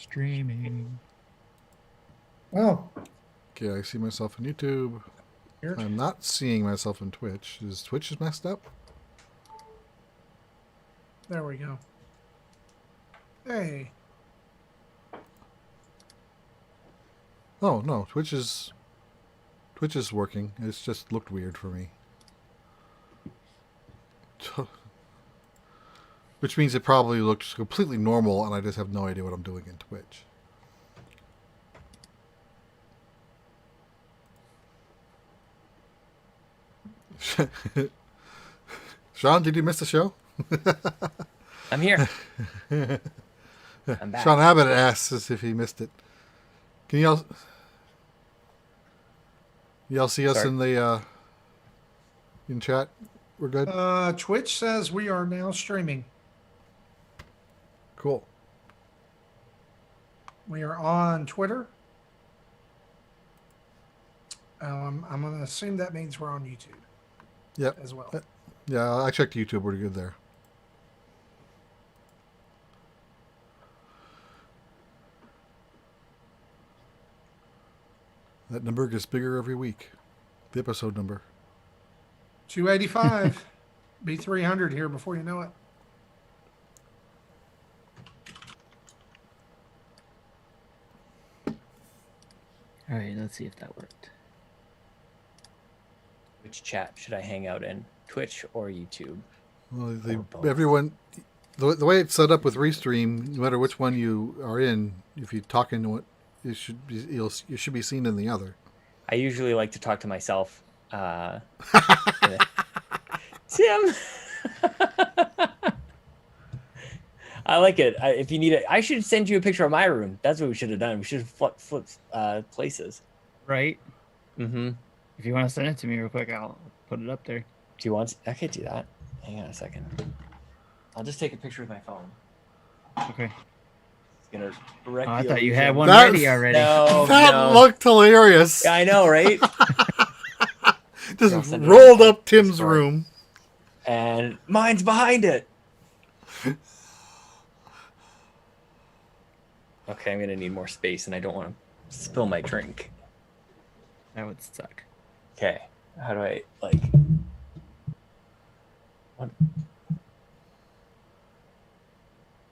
Streaming. Well, Okay, I see myself on YouTube. here. I'm not seeing myself on Twitch. Is Twitch messed up? There we go. Hey. Oh no, Twitch is working. It's just looked weird for me. Which means it probably looks completely normal, and I just have no idea what I'm doing in Twitch. Sean, did you miss the show? I'm here. I'm back. Sean Abbott asks us if he missed it. Can y'all see us Sorry. in the in chat? We're good. Twitch says we are now streaming. Cool. We are on Twitter. I'm going to assume that means we're on YouTube Yep. as well. Yeah, I checked YouTube. We're good there. That number gets bigger every week. The episode number. 285. Be 300 here before you know it. All right, let's see if that worked. Which chat should I hang out in? Twitch or YouTube? Well, Or both. everyone, the way it's set up with Restream, no matter which one you are in, if you talk into it, you should be seen in the other. I usually like to talk to myself. Tim. I like it. If you need it, I should send you a picture of my room. That's what we should have done. We should have flipped places. Right? Mm-hmm. If you want to send it to me real quick, I'll put it up there. Do you want? I could do that. Hang on a second. I'll just take a picture with my phone. Okay. It's gonna wreck I the thought you illusion. had one That's- ready already. No, That no. looked hilarious. I know, right? I'll Just send it rolled on up Tim's Discord. room. And mine's behind it. Okay, I'm gonna need more space, and I don't want to spill my drink. That would suck. Okay, how do I like? What?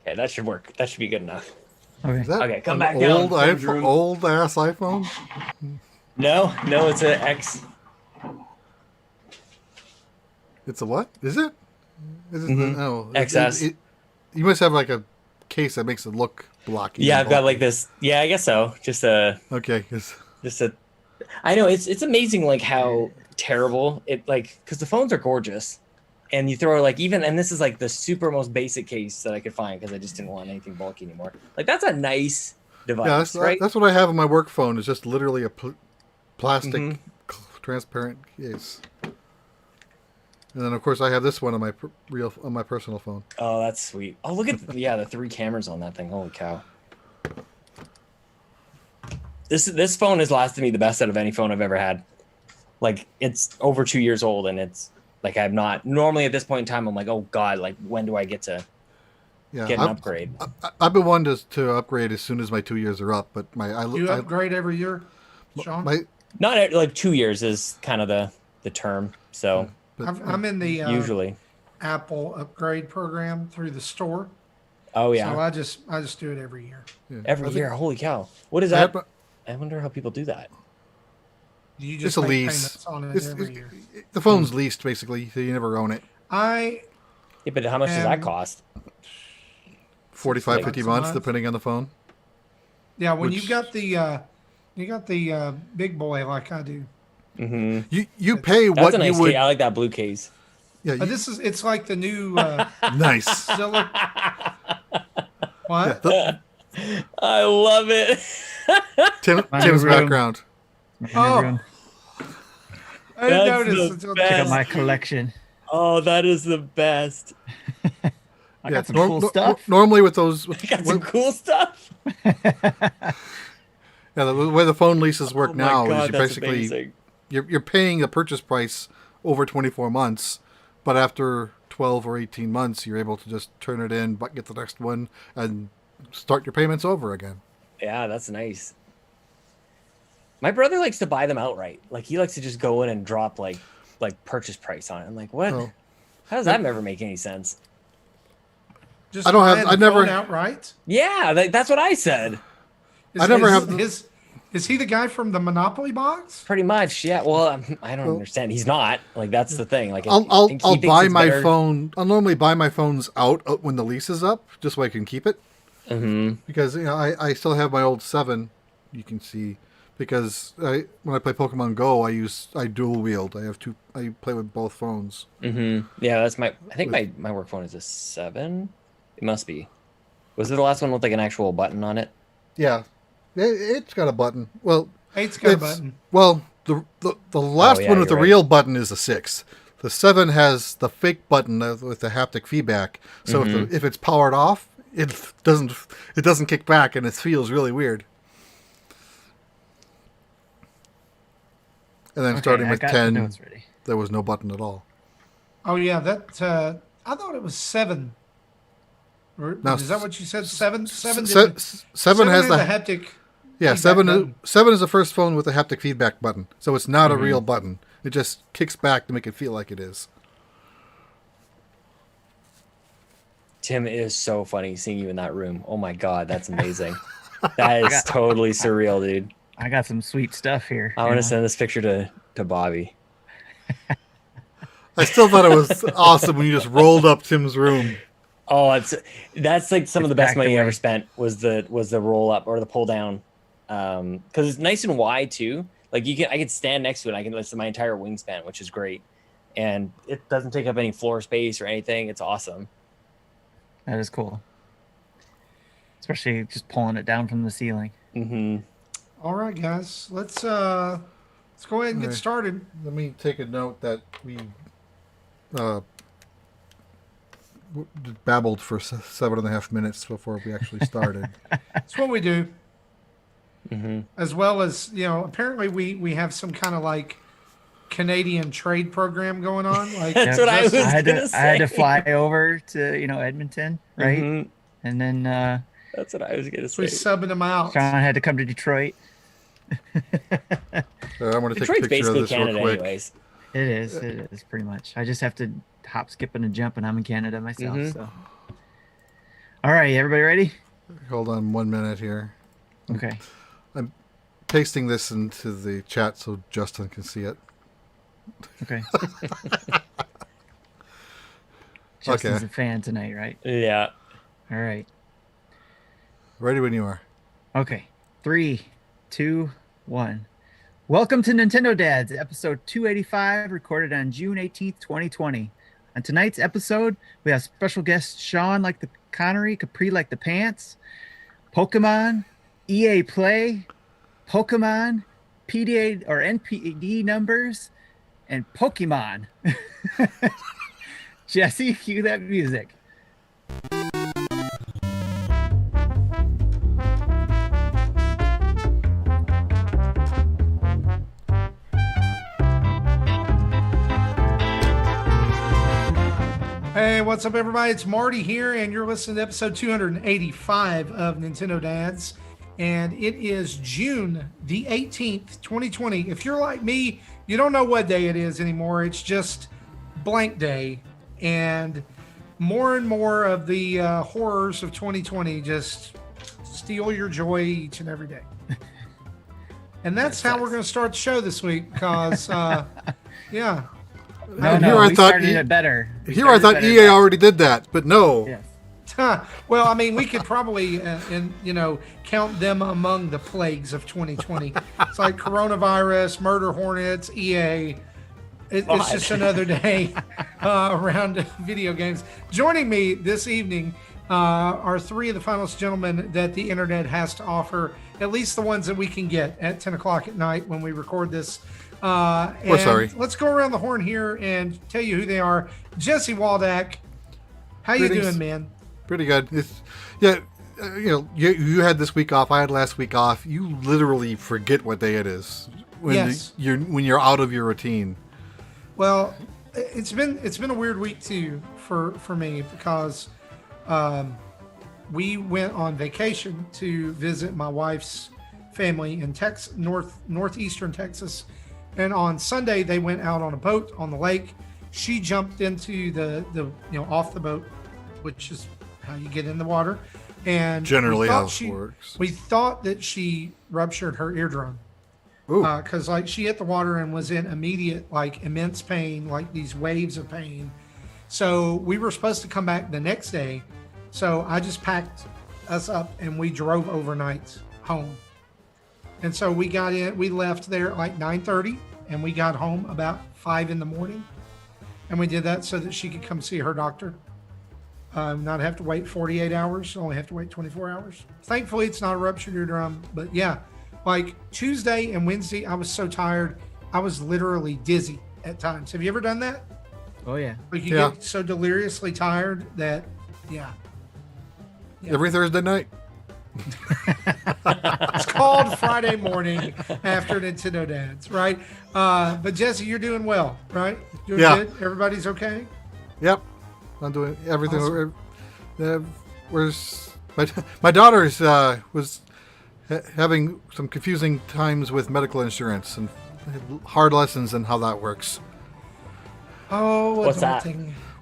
Okay, that should work. That should be good enough. Okay. Is that Okay, come an back down, old Tim's room. old ass iPhone? No, it's an X. It's a what? Is it? Is it Mhm. no XS. You must have like a case that makes it look blocky. Yeah, and I've got bulky. like this. Yeah, I guess so. Just a. I know it's amazing like how terrible it like because the phones are gorgeous, and you throw like even and this is like the super most basic case that I could find because I just didn't want anything bulky anymore. Like that's a nice device, Yeah, that's, right? that's what I have on my work phone. It's just literally a plastic Mhm. transparent case. And then of course I have this one on my on my personal phone. Oh, that's sweet. Oh, look at the 3 cameras on that thing. Holy cow! This phone has lasted me the best out of any phone I've ever had. Like it's over 2 years old, and it's like I'm not normally at this point in time. I'm like, oh god, like when do I get to Yeah, get an upgrade? I've been wanting to upgrade as soon as my 2 years are up, but You upgrade every year, Sean? Not like 2 years is kind of the term. So I'm in the usually. Apple upgrade program through the store. Oh yeah. So I just do it every year. yeah, Every I think year. Holy cow! What is I that? had- I wonder how people do that. You It's just a make lease. payments on it It's, every it's- year. the phone's leased basically, so you never own it. I Yeah, but how much does that Um, cost? 45, $60 $50 a months, month. depending on the phone. yeah, when Which- you got the big boy like I do. Mm-hmm. You pay That's what a nice you would. case. I like that blue case. Yeah, But it's like the new nice. Zilla. What? Yeah, I love it. Tim's room. background. Oh. Room. I didn't That's notice the until best. Check out just- my collection. Oh, that is the best. I got some cool stuff. Normally with those, I got some cool stuff. yeah, the way the phone leases work Oh my now God, is you that's basically amazing. you're paying the purchase price over 24 months, but after 12 or 18 months, you're able to just turn it in, but get the next one, and start your payments over again. Yeah, that's nice. My brother likes to buy them outright. Like he likes to just go in and drop like purchase price on it. I'm like, what? Oh. How does that never make any sense? Just I don't have- buying I the never- phone outright. Yeah, that's what I said. I never have the- Is he the guy from the Monopoly box? Pretty much, yeah. Well, I don't Well- understand. He's not. Like that's the thing. Like I'll he thinks buy it's my better. phone. I'll normally buy my phones out when the lease is up, just so I can keep it. Mm-hmm. Because I still have my old 7. You can see because when I play Pokemon Go, I dual wield. I play with both phones. Mm-hmm. Yeah, that's my. I think my work phone is a 7. It must be. Was it the last one with like an actual button on it? Yeah, it's got a button. Well, 8's got a button. Well, the last yeah, one with the you're right. real button is a 6. The 7 has the fake button with the haptic feedback. So if it's powered off, it doesn't kick back, and it feels really weird. And then starting with 10, there was no button at all. Oh yeah, that I thought it was 7. No, Is that what you said? 7. 7. Seven has the haptic. yeah. feedback button. 7 is the first phone with the haptic feedback button. So it's not a real button. It just kicks back to make it feel like it is. Tim, it is so funny seeing you in that room. Oh my god, that's amazing. That is totally surreal, dude. I got some sweet stuff here. I want to send this picture to Bobby. I still thought it was awesome when you just rolled up Tim's room. Oh, that's like some of the best packed money I away. ever spent was the roll up or the pull down, because it's nice and wide too. Like I can stand next to it. I can listen to my entire wingspan, which is great, and it doesn't take up any floor space or anything. It's awesome. That is cool. Especially just pulling it down from the ceiling. Mm-hmm. All right, guys, let's go ahead and get Alright. started. Let me take a note that we babbled for 7.5 minutes before we actually started. That's what we do. Mm-hmm. As well as apparently we have some kind of like Canadian trade program going on. Like That's what I was I had gonna to I had to say. fly over to Edmonton, right? Mhm. And then That's what I was gonna we're say. subbing them out. Sean had to come to Detroit. I'm going to take a Detroit's picture of basically this Canada, real quick. anyways. It is pretty much. I just have to hop, skip, and a jump, and I'm in Canada myself. Mhm. So, all right, everybody ready? Hold on 1 minute here. Okay. Pasting this into the chat so Justin can see it. Okay. Justin's Okay. a fan tonight, right? Yeah. All right. Ready when you are. Okay. 3, 2, 1. Welcome to Nintendo Dads, episode 285, recorded on June 18th, 2020. On tonight's episode, we have special guests Sean like the Connery, Capri like the pants, Pokemon, EA Play, Pokemon, PDA or NPD numbers, and Pokemon. Jesse, cue that music. Hey, what's up, everybody? It's Marty here, and you're listening to episode 285 of Nintendo Dads. And it is June the 18th, 2020. If you're like me, you don't know what day it is anymore. It's just blank day. And more of the horrors of 2020 just steal your joy each and every day. And that's how we're going to start the show this week because, yeah. No, Here I we thought started E- it better. We Here I started thought better. EA already did that, but no. Yes. Well, I mean, we could probably, count them among the plagues of 2020. It's like coronavirus, murder hornets, EA. It's just another day around video games. Joining me this evening are three of the finest gentlemen that the internet has to offer, at least the ones that we can get at 10 o'clock at night when we record this. We're sorry. Let's go around the horn here and tell you who they are. Jesse Waldack, how you Greetings. doing, man? Pretty good. You had this week off. I had last week off. You literally forget what day it is when Yes. you're out of your routine. Well, it's been a weird week too for me because we went on vacation to visit my wife's family in Texas, northeastern Texas. And on Sunday, they went out on a boat on the lake. She jumped into the off the boat, which is how you get in the water. And Generally how it works. We thought that she ruptured her eardrum. Because like she hit the water and was in immediate, like immense pain, like these waves of pain. So we were supposed to come back the next day. So I just packed us up and we drove overnight home. And so we left there at like 9:30 and we got home about 5 a.m. And we did that so that she could come see her doctor. Not have to wait 48 hours, only have to wait 24 hours. Thankfully, it's not a ruptured eardrum. But yeah, like Tuesday and Wednesday, I was so tired. I was literally dizzy at times. Have you ever done that? Oh, yeah. Like you get so deliriously tired that, yeah. Every Thursday night. It's called Friday morning after Nintendo Dads, right? But Jesse, you're doing well, right? Doing good? Everybody's okay? Yep. I'm doing everything. Awesome. My daughter's was having some confusing times with medical insurance and hard lessons and how that works. Oh, what's that?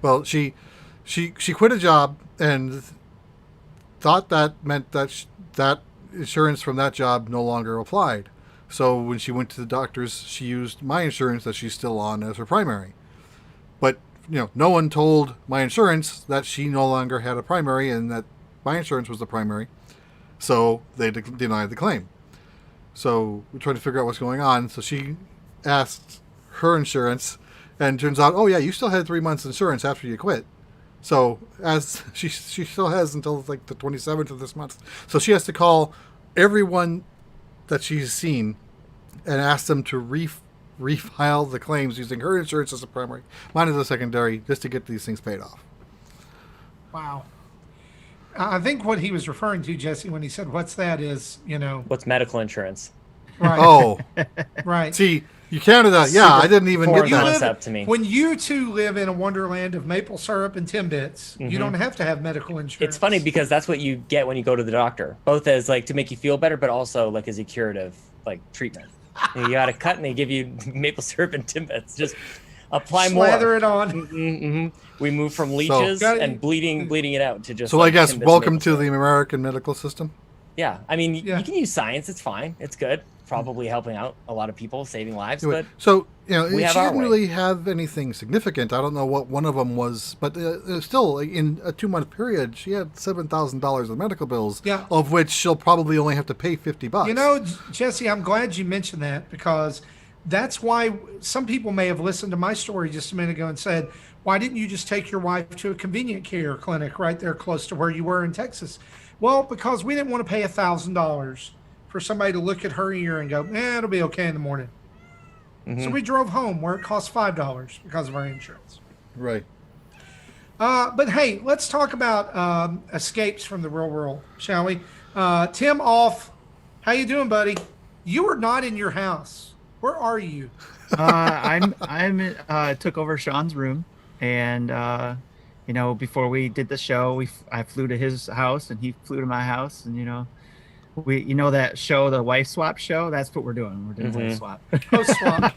Well, she quit a job and thought that meant that that insurance from that job no longer applied. So when she went to the doctors, she used my insurance that she's still on as her primary. But no one told my insurance that she no longer had a primary and that my insurance was the primary. So they denied the claim. So we're trying to figure out what's going on. So she asked her insurance, and turns out, oh yeah, you still had 3 months insurance after you quit. So as she still has until like the 27th of this month. So she has to call everyone that she's seen and ask them to refile the claims using her insurance as a primary, mine as a secondary, just to get these things paid off. Wow. I think what he was referring to, Jesse, when he said, what's that is, What's medical insurance? Right. Oh. Right. See, Canada, I didn't even get that. Concept to me. When you two live in a wonderland of maple syrup and Timbits, you don't have to have medical insurance. It's funny because that's what you get when you go to the doctor, both as like to make you feel better, but also like as a curative like treatment. You got a cut and they give you maple syrup and Timbits. Just apply more. Slather it on. We move from leeches and bleeding it out to just. So like I guess Timbits welcome to syrup. the American medical system. Yeah, I mean, you can use science. It's fine. It's good. Probably helping out a lot of people, saving lives. Anyway, But so she have our didn't way. really have anything significant. I don't know what one of them was, but still, in a 2-month period, she had $7,000 of medical bills. Yeah. Of which she'll probably only have to pay $50. Jesse, I'm glad you mentioned that because that's why some people may have listened to my story just a minute ago and said, why didn't you just take your wife to a convenient care clinic right there close to where you were in Texas? Well, because we didn't want to pay $1,000 for somebody to look at her ear and go, it'll be okay in the morning. So we drove home where it cost $5 because of our insurance. Right. But hey, let's talk about escapes from the real world, shall we? Tim Off, how you doing, buddy? You are not in your house. Where are you? I'm took over Sean's room, and before we did the show, I flew to his house and he flew to my house, and that show, the wife swap show. That's what we're doing. We're doing wife swap. House swap,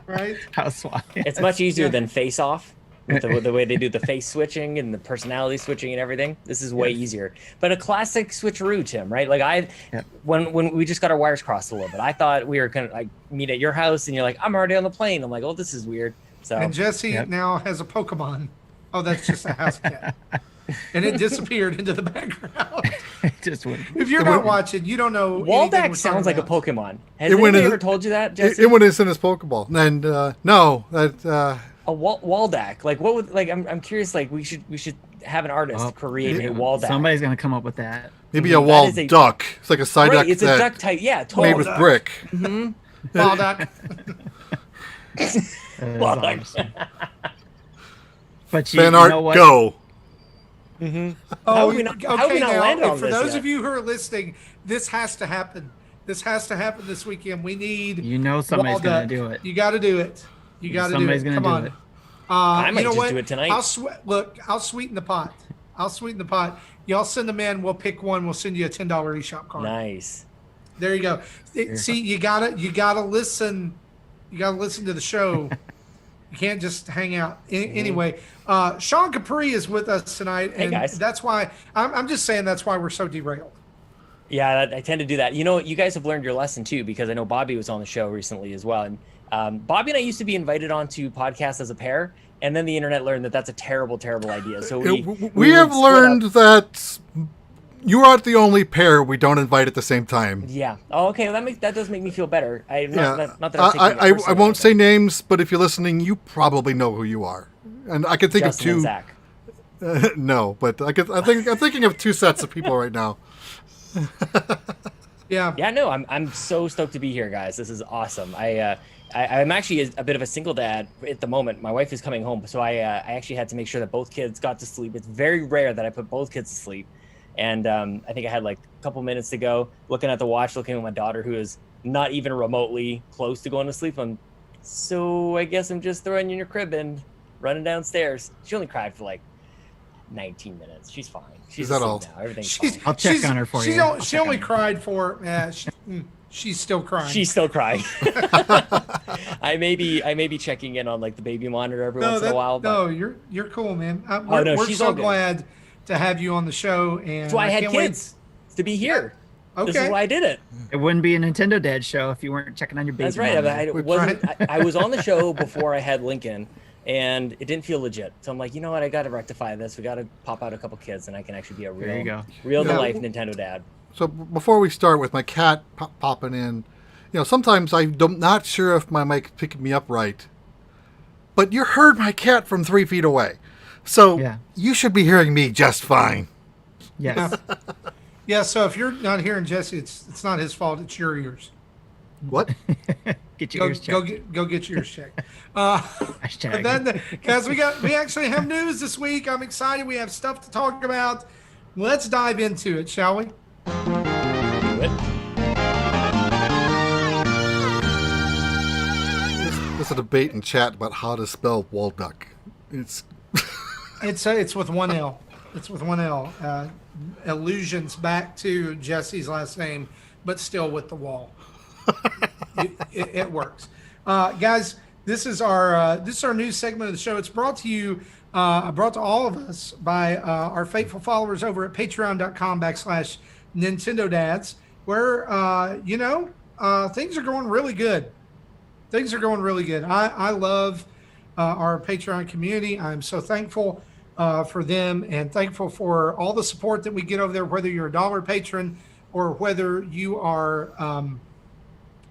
right? House swap. it's much easier than Face Off. With the way they do the face switching and the personality switching and everything, this is way easier. But a classic switcheroo, Tim, right? Like when we just got our wires crossed a little bit, I thought we were gonna like meet at your house, and you're like, I'm already on the plane. I'm like, oh, this is weird. So And Jesse now has a Pokemon. Oh, that's just a house cat. And it disappeared into the background. If you're not watching, you don't know. Waldak sounds like a Pokemon. Has anybody ever told you that, Jesse? It went in his Pokeball, and no, that. A Waldak, like what would like? I'm curious. Like we should have an artist create a Waldak. Somebody's gonna come up with that. Maybe a wall duck. It's like a side duck. It's a duck type. Yeah, totally. Made with brick. Walduck. Waldak. Awesome. But Fan art, know what? go. How have we not landed on for this those yet? of you who are listening, this has to happen. This has to happen this weekend. We need. Somebody's gonna do it. You got to do it. You got to do it. Somebody's gonna Come do on. it. I might you know just what? do it tonight. I'll sweeten the pot. I'll sweeten the pot. Y'all send them in. We'll pick one. We'll send you a $10 eShop card. Nice. There you go. See, you gotta listen. You gotta listen to the show. You can't just hang out. Anyway, Sean Capri is with us tonight, and Hey, guys. that's why I'm just saying that's why we're so derailed. Yeah, I tend to do that. You know, you guys have learned your lesson too, because I know Bobby was on the show recently as well. And Bobby and I used to be invited onto podcasts as a pair, and then the internet learned that that's a terrible, terrible idea. So we have learned that you are the only pair we don't invite at the same time. Yeah. Oh, okay. Well, that does make me feel better. Not that I'm taking it I personally, won't but say names, but if you're listening, you probably know who you are. And I can think Justin and of Zach. two. No, but I'm thinking of two sets of people right now. Yeah. Yeah, no, I'm so stoked to be here, guys. This is awesome. I'm actually a bit of a single dad at the moment. My wife is coming home, so I actually had to make sure that both kids got to sleep. It's very rare that I put both kids to sleep, and I think I had like a couple minutes to go. Looking at the watch, looking at my daughter, who is not even remotely close to going to sleep. So I guess I'm just throwing you in your crib and running downstairs. She only cried for like 19 minutes. She's fine. She's Is that asleep all? now. Everything's She's- fine. I'll check on her for you. She only cried for. She's still crying. She's still crying. I may be checking in on like the baby monitor every once in a while. But no, you're cool, man. We're she's so all good. glad to have you on the show, and that's why I had can't wait- kids to be here. Okay. This is why I did it. It wouldn't be a Nintendo Dad show if you weren't checking on your baby. That's right. monitor. I was on the show before I had Lincoln, and it didn't feel legit. So I'm like, you know what? I got to rectify this. We got to pop out a couple kids, and I can actually be a There you go. real to Yeah. life Nintendo dad. So before we start with my cat popping in, sometimes I'm not sure if my mic's picking me up right, but you heard my cat from 3 feet away. So Yeah. you should be hearing me just fine. Yes. Yeah. So if you're not hearing Jesse, it's not his fault. It's your ears. What? Get your ears checked. Go get your ears checked. Hashtag. But then, guys, we actually have news this week. I'm excited. We have stuff to talk about. Let's dive into it, shall we? Do it. There's a debate in chat about how to spell Walduck. It's It's with one L. It's with one L. Allusions back to Jesse's last name, but still with the wall. It works, guys. This is our new segment of the show. It's brought to all of us by our faithful followers over at patreon.com/Nintendo Dads, where things are going really good. Things are going really good. I love our Patreon community. I'm so thankful for them and thankful for all the support that we get over there, whether you're a dollar patron or whether you are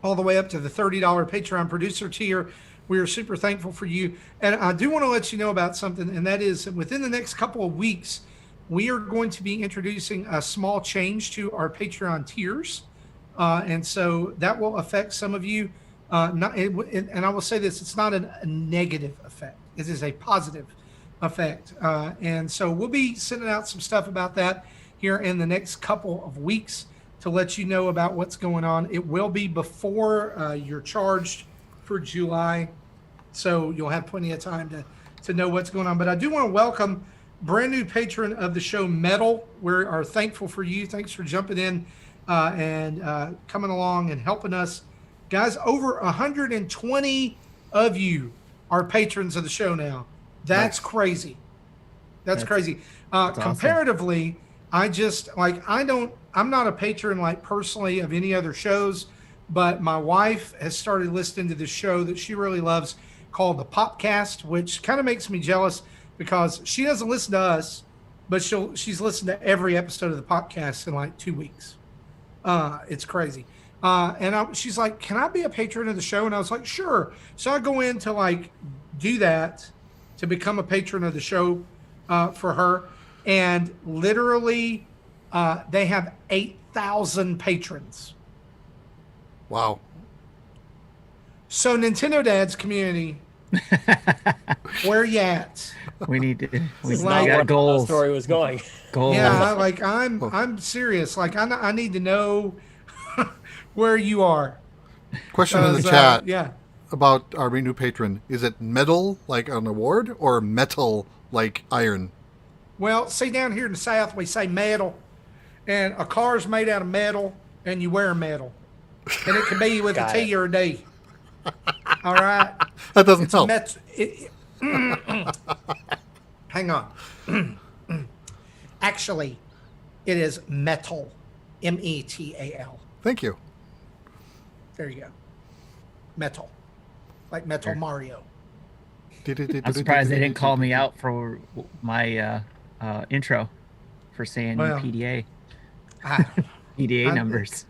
all the way up to the $30 Patreon producer tier. We are super thankful for you. And I do want to let you know about something, and that is within the next couple of weeks, we are going to be introducing a small change to our Patreon tiers. And so that will affect some of you. And I will say this, it's not a negative effect. It is a positive effect. And so we'll be sending out some stuff about that here in the next couple of weeks to let you know about what's going on. It will be before you're charged for July, so you'll have plenty of time to know what's going on. But I do want to welcome brand new patron of the show, Metal. We are thankful for you. Thanks for jumping in and coming along and helping us. Guys, over 120 of you are patrons of the show now. That's crazy. That's crazy. That's awesome. Comparatively, I'm not a patron like personally of any other shows, but my wife has started listening to this show that she really loves called the Popcast, which kind of makes me jealous because she doesn't listen to us, but she's listened to every episode of the Popcast in like 2 weeks. It's crazy. She's like, can I be a patron of the show? And I was like, sure. So I go in to like do that to become a patron of the show for her. And literally they have 8,000 patrons. wow. So Nintendo Dads community, where you at? We need to. We This is Like- not got where the goals. story was going. Goals. Yeah, like I'm serious. Like I need to know where you are. Question in the 'Cause, chat yeah. about our new patron. Is it metal like an award or metal like iron? Well, see, down here in the South, we say metal, and a car's made out of metal, and you wear metal, and it can be with a Got it. T or a D. All right, That doesn't it's help. hang on. Actually, it is metal, Metal. Thank you. There you go, metal, like Metal Mario. I'm surprised they didn't call me out for my intro for saying Well, PDA I don't know. PDA numbers.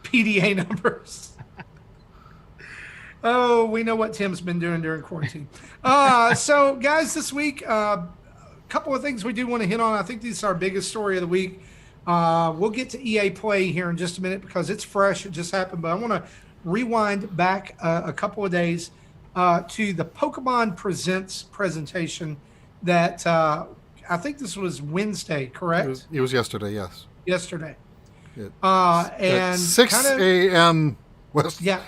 PDA numbers. Oh, we know what Tim's been doing during quarantine. So, guys, this week, a couple of things we do want to hit on. I think this is our biggest story of the week. We'll get to EA Play here in just a minute because it's fresh. It just happened. But I want to rewind back a couple of days to the Pokemon Presents presentation that I think this was Wednesday, correct? It was yesterday, yes. Yesterday. At And 6 a.m. West Yeah.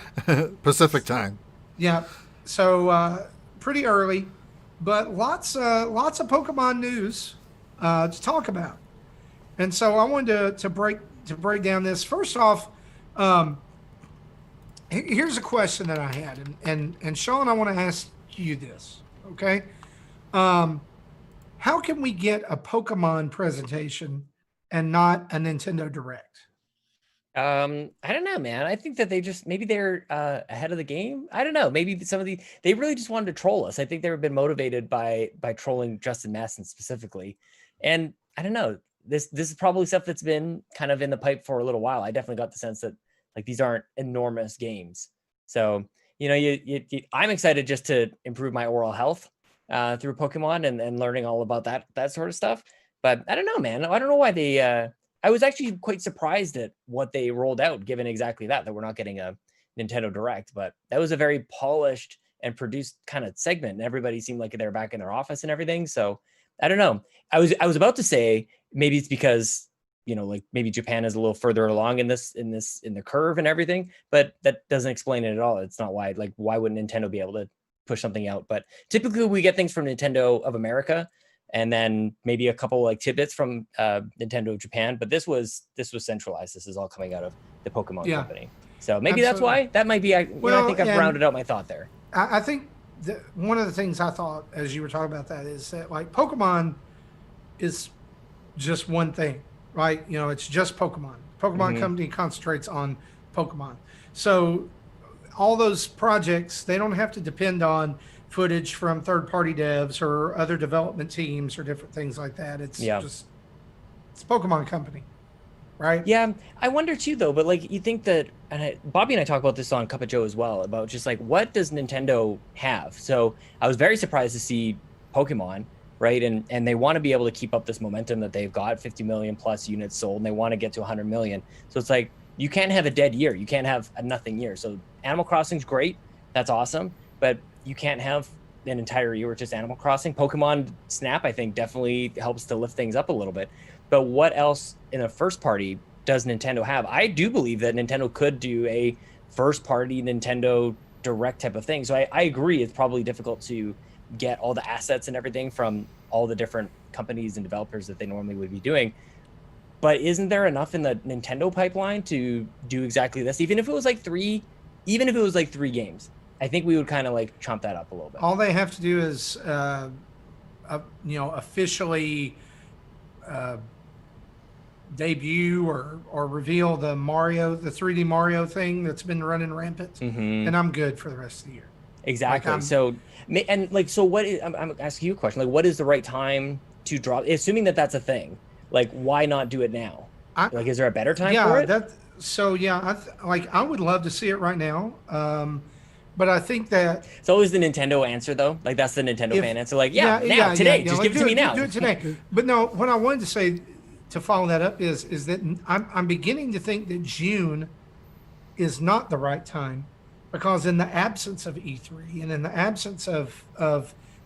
Pacific time. Yeah. So pretty early, but lots of Pokemon news to talk about. And so I wanted to break down this. First off, here's a question that I had, and Sean, I want to ask you this. Okay. How can we get a Pokemon presentation and not a Nintendo Direct? I don't know, man. I think that maybe they're ahead of the game. I don't know. Maybe they really just wanted to troll us. I think they've been motivated by trolling Justin Masson specifically. And I don't know. This is probably stuff that's been kind of in the pipe for a little while. I definitely got the sense that like these aren't enormous games. So, I'm excited just to improve my oral health through Pokemon and learning all about that sort of stuff. But I don't know, man. I don't know why they I was actually quite surprised at what they rolled out, given exactly that we're not getting a Nintendo Direct. But that was a very polished and produced kind of segment. And everybody seemed like they're back in their office and everything. So I don't know. I was about to say maybe it's because like maybe Japan is a little further along in the curve and everything, but that doesn't explain it at all. It's not why wouldn't Nintendo be able to push something out? But typically we get things from Nintendo of America, and then maybe a couple like tidbits from Nintendo of Japan. But this was centralized. This is all coming out of the Pokemon company. So maybe that's why. That might be. I think I've rounded out my thought there. I think one of the things I thought as you were talking about that is that like Pokemon is just one thing, right? It's just Pokemon. Pokemon company concentrates on Pokemon. So all those projects, they don't have to depend on footage from third-party devs or other development teams or different things like that. It's just Pokemon company, right? Yeah, I wonder too though. But like you think that, and Bobby and I talk about this on Cup of Joe as well, about just like what does Nintendo have? So I was very surprised to see Pokemon, right? And they want to be able to keep up this momentum that they've got, 50 million plus units sold, and they want to get to 100 million. So it's like you can't have a dead year. You can't have a nothing year. So Animal Crossing's great. That's awesome. But you can't have an entire year with just Animal Crossing. Pokemon Snap, I think, definitely helps to lift things up a little bit. But what else in a first party does Nintendo have? I do believe that Nintendo could do a first party Nintendo Direct type of thing. So I agree it's probably difficult to get all the assets and everything from all the different companies and developers that they normally would be doing. But isn't there enough in the Nintendo pipeline to do exactly this? Even if it was like three games, I think we would kind of like chomp that up a little bit. All they have to do is, officially debut or reveal the 3D Mario thing that's been running rampant, and I'm good for the rest of the year. Exactly. I'm asking you a question. Like, what is the right time to drop? Assuming that that's a thing, like, why not do it now? Is there a better time for it? I would love to see it right now. But I think that it's always the Nintendo answer, though. Like that's the Nintendo fan answer. Like, today, just give it to me now. Do it today. But no, what I wanted to say to follow that up is that I'm beginning to think that June is not the right time, because in the absence of E3 and in the absence of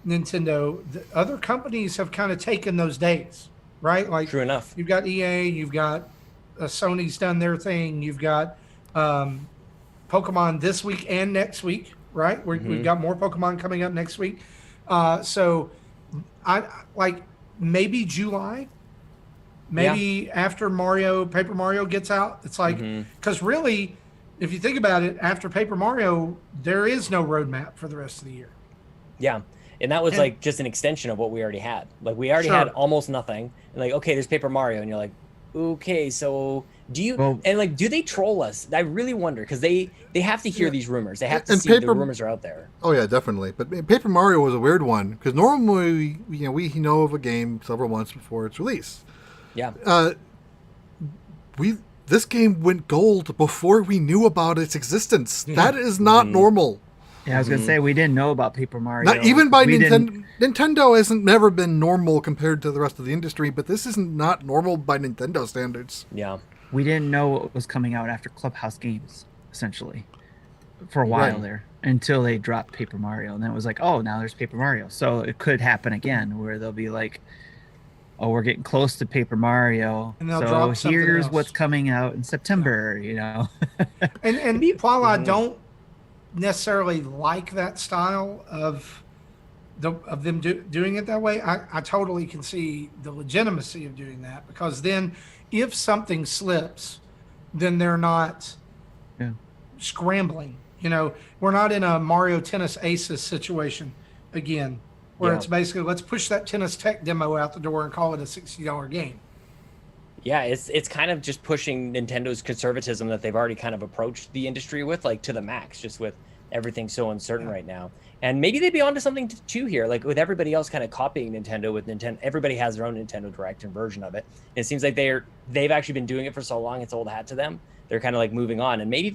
Nintendo, the other companies have kind of taken those days, right? Like, true enough. You've got EA, you've got Sony's done their thing, you've got Pokemon this week and next week, right? We've got more Pokemon coming up next week. So I like maybe July, Yeah. maybe after Paper Mario gets out. It's like, Hmm. because really, if you think about it, after Paper Mario, there is no roadmap for the rest of the year. Yeah. And that was And like just an extension of what we already had. Like we already had sure, almost nothing. And like, okay, there's Paper Mario, and you're like, okay, so do you Well, and like do they troll us? I really wonder because they have to hear yeah, these rumors. They have to And see the Paper, rumors are out there. oh yeah, definitely. But Paper Mario was a weird one because normally, we know of a game several months before its release. Yeah. Uh, we this game went gold before we knew about its existence. yeah, That is not normal. yeah, I was gonna Hmm. say we didn't know about Paper Mario. Not even by We didn't. Nintendo. Nintendo hasn't never been normal compared to the rest of the industry, but this isn't not normal by Nintendo standards. Yeah. We didn't know what was coming out after Clubhouse Games, essentially, for a while Right. there, until they dropped Paper Mario, and then it was like, oh, now there's Paper Mario. So it could happen again, where they'll be like, oh, we're getting close to Paper Mario, and they'll so drop something here's else. what's coming out in September. And Maybe. while I Mhm. don't necessarily like that style of them doing it that way, I totally can see the legitimacy of doing that, because then if something slips, then they're not Yeah. scrambling. We're not in a Mario Tennis Aces situation again, where Yeah. it's basically let's push that tennis tech demo out the door and call it a $60 game. Yeah, it's kind of just pushing Nintendo's conservatism that they've already kind of approached the industry with, like to the max, just with everything so uncertain Yeah. right now. And maybe they'd be onto something to chew here, like with everybody else kind of copying Nintendo. With Nintendo, everybody has their own Nintendo Direct and version of it. And it seems like they've actually been doing it for so long, it's old hat to them. They're kind of like moving on, and maybe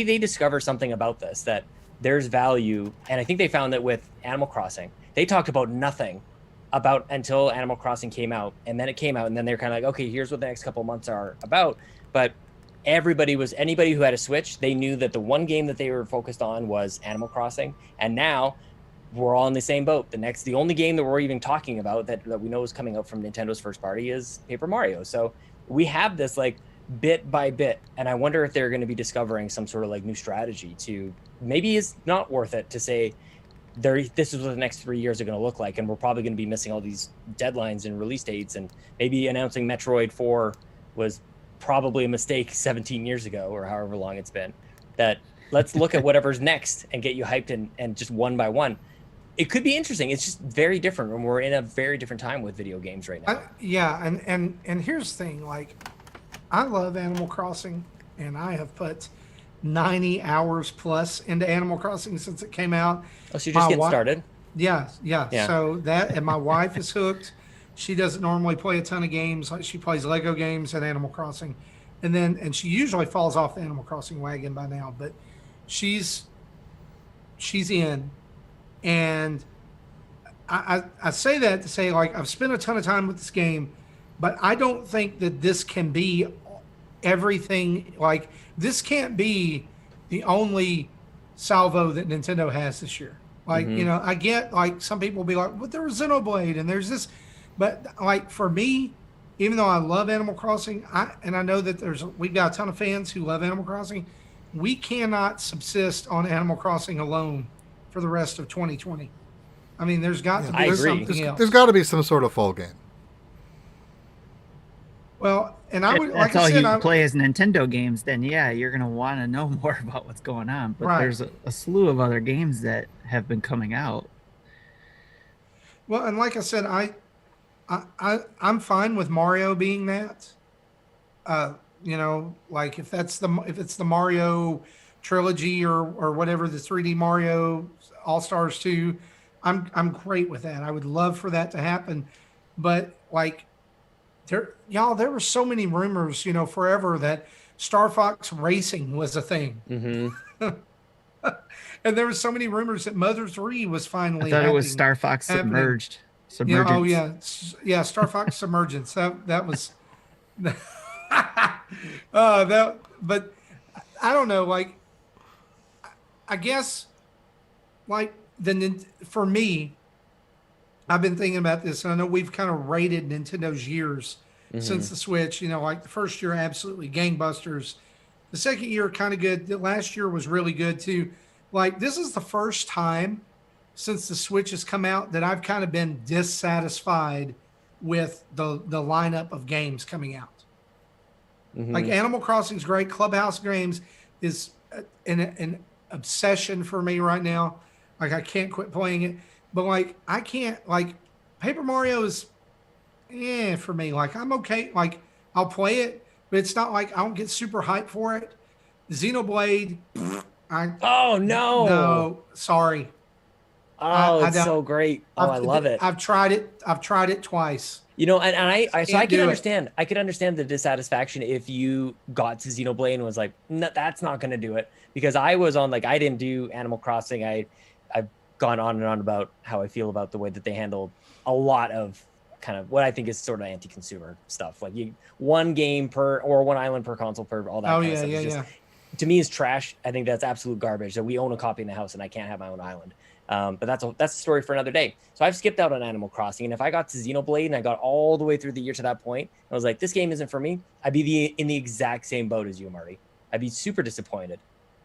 they discover something about this that there's value. And I think they found that with Animal Crossing, they talked about nothing about until Animal Crossing came out, and then it came out, and then they're kind of like, okay, here's what the next couple of months are about. But anybody who had a Switch, they knew that the one game that they were focused on was Animal Crossing, and now we're all in the same boat. The only game that we're even talking about that we know is coming out from Nintendo's first party is Paper Mario. So we have this like bit by bit, and I wonder if they're going to be discovering some sort of like new strategy to maybe it's not worth it to say this is what the next 3 years are going to look like, and we're probably going to be missing all these deadlines and release dates, and maybe announcing Metroid 4 was probably a mistake 17 years ago or however long it's been. That let's look at whatever's next and get you hyped, and just one by one. It could be interesting. It's just very different, and we're in a very different time with video games right now. Yeah, and here's the thing, like, I love Animal Crossing, and I have put 90 hours plus into Animal Crossing since it came out. Oh, so you're just getting started? Yeah, yeah. Yeah. So and my wife is hooked. She doesn't normally play a ton of games. Like, she plays Lego games and Animal Crossing, and she usually falls off the Animal Crossing wagon by now. But she's in, and I say that to say, like, I've spent a ton of time with this game, but I don't think that this can be everything. Like, this can't be the only salvo that Nintendo has this year. Like, I get, like, some people will be like, but there was Xenoblade and there's this, but like for me, even though I love Animal Crossing, I know that we've got a ton of fans who love Animal Crossing. We cannot subsist on Animal Crossing alone for the rest of 2020. I mean, there's got to I be agree. something else. There's got to be some sort of fall game. Well, and I would, That's like I all said, you play as Nintendo games, then yeah, you're gonna want to know more about what's going on. But Right. there's a slew of other games that have been coming out. well, and like I said, I'm fine with Mario being that. Like, if it's the Mario trilogy or whatever, the 3D Mario All Stars 2, I'm great with that. I would love for that to happen. But like, there were so many rumors, forever, that Star Fox Racing was a thing. Mm-hmm. And there were so many rumors that Mother 3 was I finally thought it was happening. Star Fox happening. Submerged. Oh yeah, Star Fox Submergence. That was that. But I don't know. Like, I guess, like, for me, I've been thinking about this, and I know we've kind of rated Nintendo's years since the Switch. Like, the first year, absolutely gangbusters. The second year, kind of good. The last year was really good too. Like, this is the first time since the Switch has come out that I've kind of been dissatisfied with the lineup of games coming out. Like Mhm. Animal Crossing is great. Clubhouse games is an obsession for me right now. Like I can't quit playing it. But like I can't like Paper Mario is for me. Like I'm okay. Like I'll play it, but it's not like I don't get super hyped for it. Xenoblade, I Oh no! no, sorry. Oh, I it's don't so great. Oh, I love it. I've tried it. I've tried it twice. You know, and I so I Can't can do it. understand. I could understand the dissatisfaction if you got to Xenoblade and was like, no, that's not going to do it. Because I was on like I didn't do Animal Crossing. I've gone on and on about how I feel about the way that they handled a lot of kind of what I think is sort of anti-consumer stuff. Like you one game per or one island per console per all that Oh kind of yeah, stuff. yeah, It's just yeah. to me is trash. I think that's absolute garbage. That we own a copy in the house and I can't have my own island. But that's a story for another day. So I've skipped out on Animal Crossing, and if I got to Xenoblade and I got all the way through the year to that point, I was like, this game isn't for me. I'd be in the exact same boat as you, Marty. I'd be super disappointed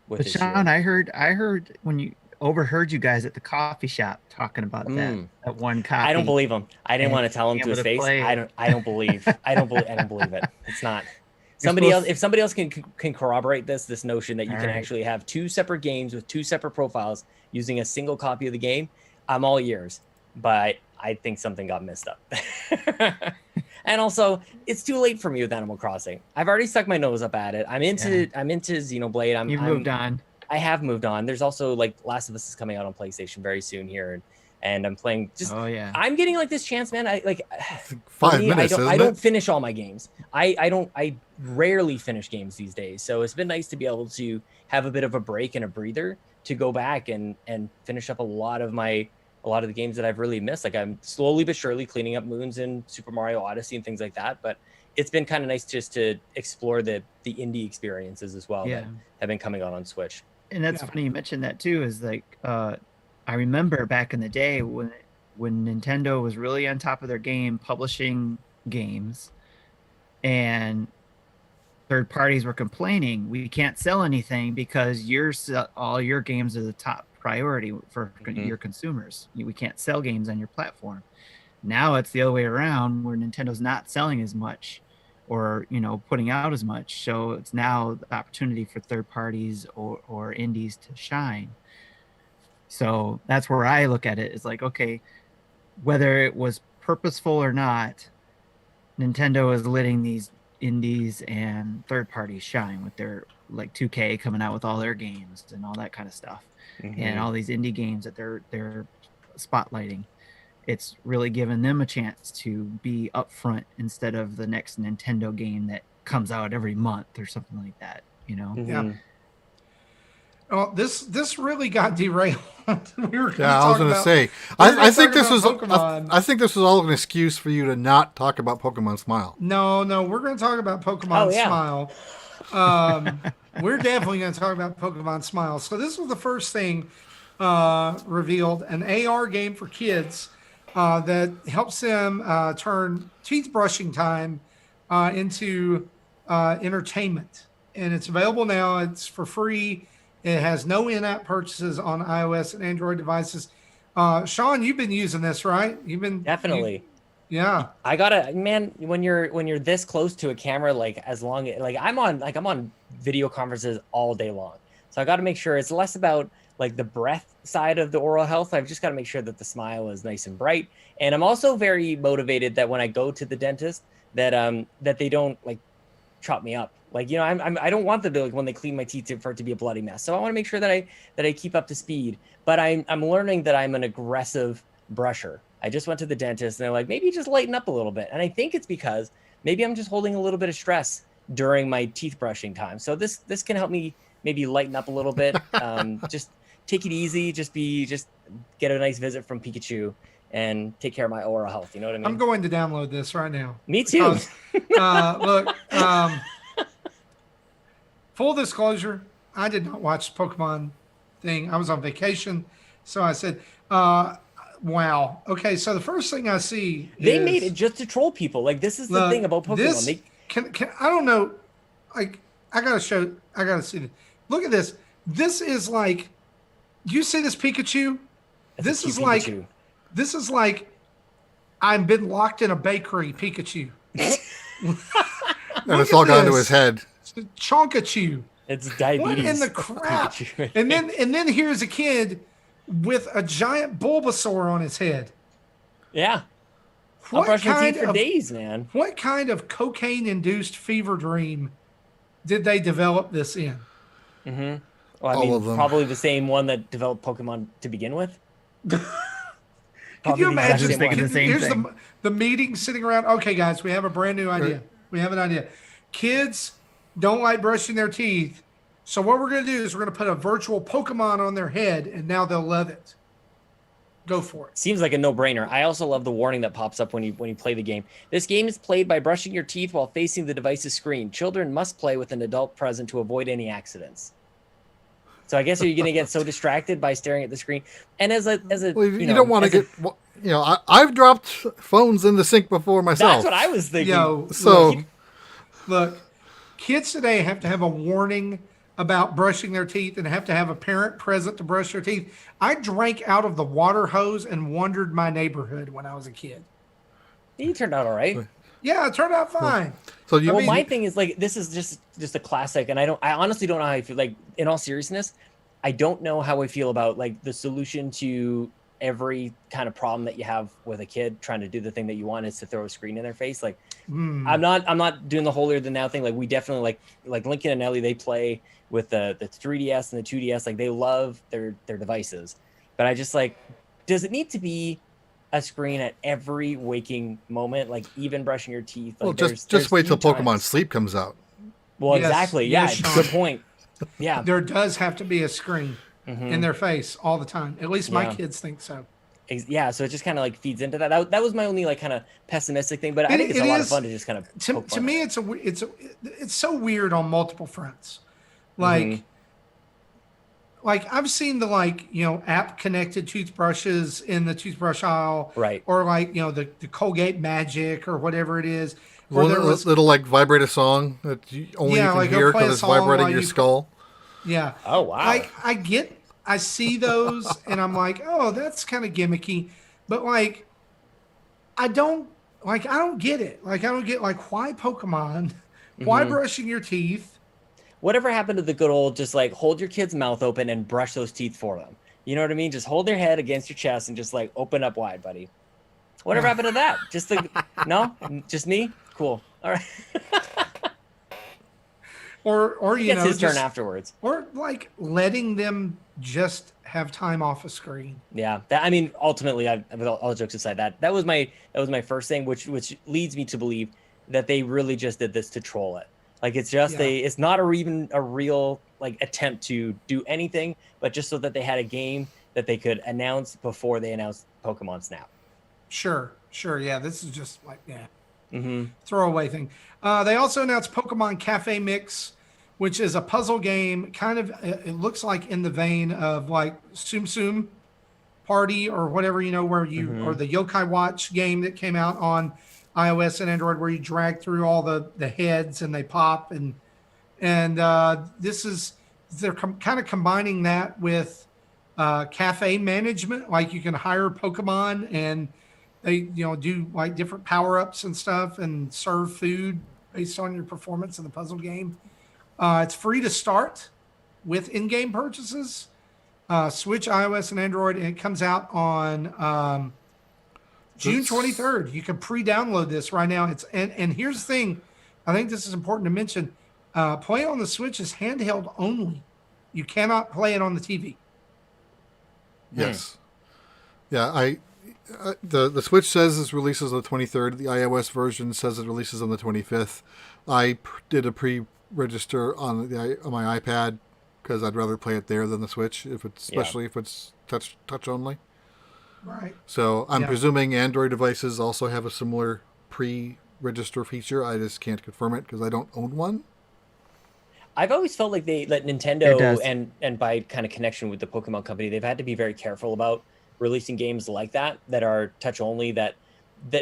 with But this year. Sean, I heard when you overheard you guys at the coffee shop talking about that one I don't copy believe him. I didn't and want to tell him being to able his to face. play it. I don't believe. I don't believe it. It's not. You're Somebody else, supposed if somebody else can corroborate this notion that you All can right. actually have two separate games with two separate profiles using a single copy of the game, I'm all ears. But I think something got messed up. And also, it's too late for me with Animal Crossing. I've already stuck my nose up at it. I'm into Xenoblade. You moved on. I have moved on. There's also like Last of Us is coming out on PlayStation very soon here, and I'm playing. Just Oh yeah. I'm getting like this chance, man. I like Five for me, minutes, I isn't don't it? finish all my games. I rarely finish games these days. So it's been nice to be able to have a bit of a break and a breather to go back and finish up a lot of the games that I've really missed. Like I'm slowly but surely cleaning up Moons and Super Mario Odyssey and things like that. But it's been kind of nice just to explore the indie experiences as well Yeah. that have been coming out on Switch. And that's Yeah. funny you mentioned that too, is like I remember back in the day when Nintendo was really on top of their game publishing games and third parties were complaining we can't sell anything because all your games are the top priority for your consumers. We can't sell games on your platform. Now it's the other way around where Nintendo's not selling as much or putting out as much, so it's now the opportunity for third parties or indies to shine. So that's where I look at it. It's like, okay, whether it was purposeful or not, Nintendo is letting these indies and third parties shine with their like 2K coming out with all their games and all that kind of stuff, and all these indie games that they're spotlighting. It's really given them a chance to be upfront instead of the next Nintendo game that comes out every month or something like that. Yeah. Oh, this really got derailed. We were Yeah, I was going to say. I think this was. I think this was all an excuse for you to not talk about Pokemon Smile. No, we're going to talk about Pokemon Smile. We're definitely going to talk about Pokemon Smile. So this was the first thing revealed, an AR game for kids that helps them turn teeth brushing time into entertainment. And it's available now. It's for free. It has no in-app purchases on iOS and Android devices. Sean, you've been using this, right? You've been Definitely. Yeah. I gotta, man, when you're this close to a camera, like as long as like I'm on video conferences all day long. So I gotta make sure it's less about like the breath side of the oral health. I've just got to make sure that the smile is nice and bright. And I'm also very motivated that when I go to the dentist that they don't like chop me up. Like, I don't want them to, like, when they clean my teeth for it to be a bloody mess. So I want to make sure that I keep up to speed. But I'm learning that I'm an aggressive brusher. I just went to the dentist and they're like, maybe just lighten up a little bit. And I think it's because maybe I'm just holding a little bit of stress during my teeth brushing time. So this can help me maybe lighten up a little bit. Just take it easy. Just get a nice visit from Pikachu and take care of my oral health. You know what I mean? I'm going to download this right now. Me too. Because, look, full disclosure, I did not watch the Pokemon thing. I was on vacation. So I said, wow. Okay, so the first thing I see They made it just to troll people. Like, this is the thing about Pokemon. I don't know. Like, I gotta see this. Look at this. This is like, do you see this Pikachu? This is like I've been locked in a bakery, Pikachu. And Look it's at all gone to his this. head. It's a Chonkachu. It's What in the diabetes. crap? Pikachu. And then here's a kid with a giant Bulbasaur on his head. Yeah. I'll What brush my teeth kind for of days, man. what kind of cocaine-induced fever dream did they develop this in? Mm-hmm. Well, I All mean, of them. probably the same one that developed Pokemon to begin with. Can Probably you the exact imagine? just same thinking one. the same Here's thing. the meeting sitting around. Okay, guys, we have a brand new idea. We have an idea. Kids don't like brushing their teeth, so what we're going to do is we're going to put a virtual Pokemon on their head, and now they'll love it. Go for it. Seems like a no-brainer. I also love the warning that pops up when you play the game. This game is played by brushing your teeth while facing the device's screen. Children must play with an adult present to avoid any accidents. So I guess are you going to get so distracted by staring at the screen? And as a Well, you don't want to get. I've dropped phones in the sink before myself. That's what I was thinking. Yo, So look, kids today have to have a warning about brushing their teeth and have to have a parent present to brush their teeth. I drank out of the water hose and wandered my neighborhood when I was a kid. He turned out all right. Yeah, it turned out fine. so you. Well, my thing is like this is just a classic, and I honestly don't know how I feel. Like in all seriousness, I don't know how I feel about like the solution to every kind of problem that you have with a kid trying to do the thing that you want is to throw a screen in their face. Like I'm not doing the holier than thou thing. Like we definitely like Lincoln and Ellie, they play with the 3DS and the 2DS. Like they love their devices, but I just like, does it need to be a screen at every waking moment? Like even brushing your teeth. Like, Well, just wait till few Pokemon times. Sleep comes out. Well, Yes, exactly. yes, Yeah, Sean. good point. Yeah. There does have to be a screen in their face all the time. At least my Yeah. kids think so. Yeah, so it just kind of like feeds into that. That was my only like kind of pessimistic thing, but I And think it's it a lot of is- fun to just kind of To me, it's so weird on multiple fronts. Like, like I've seen the app connected toothbrushes in the toothbrush aisle, Right. or the Colgate Magic or whatever it is. Or there was Little like vibrate a song that only Yeah, you like can it'll hear play a because it's song vibrating while your you- skull. yeah. Oh wow. I see those and I'm like, oh, that's kind of gimmicky, but like, I don't get it. Like, I don't get like why Pokemon, why brushing your teeth. Whatever happened to the good old just like hold your kid's mouth open and brush those teeth for them? You know what I mean? Just hold their head against your chest and just like open up wide, buddy. Whatever happened to that? No, just me. Cool. All right. Or Gets his turn afterwards. or like letting them just have time off a screen. Yeah, I mean, ultimately, with all jokes aside, that was my first thing, which leads me to believe that they really just did this to troll it. Like it's just it's not even a real like attempt to do anything, but just so that they had a game that they could announce before they announced Pokemon Snap. Sure, yeah. This is just like throwaway thing. They also announced Pokemon Cafe Mix, which is a puzzle game. Kind of, it looks like in the vein of like Tsum Tsum Party or whatever, where you or the Yokai Watch game that came out on iOS and Android, where you drag through all the heads and they pop and they're kind of combining that with cafe management. Like you can hire Pokemon and they do like different power-ups and stuff and serve food based on your performance in the puzzle game. It's free to start with in-game purchases. Switch, iOS, and Android, and it comes out on June 23rd. You can pre-download this right now. And here's the thing, I think this is important to mention. Play on the Switch is handheld only. You cannot play it on the TV. Yes. Yeah, the Switch says it releases on the 23rd. The iOS version says it releases on the 25th. I did a pre-register on my iPad because I'd rather play it there than the Switch, especially if it's touch only. Right. So I'm presuming Android devices also have a similar pre-register feature. I just can't confirm it because I don't own one. I've always felt like Nintendo and by kind of connection with the Pokemon company, they've had to be very careful about releasing games like that are touch only, that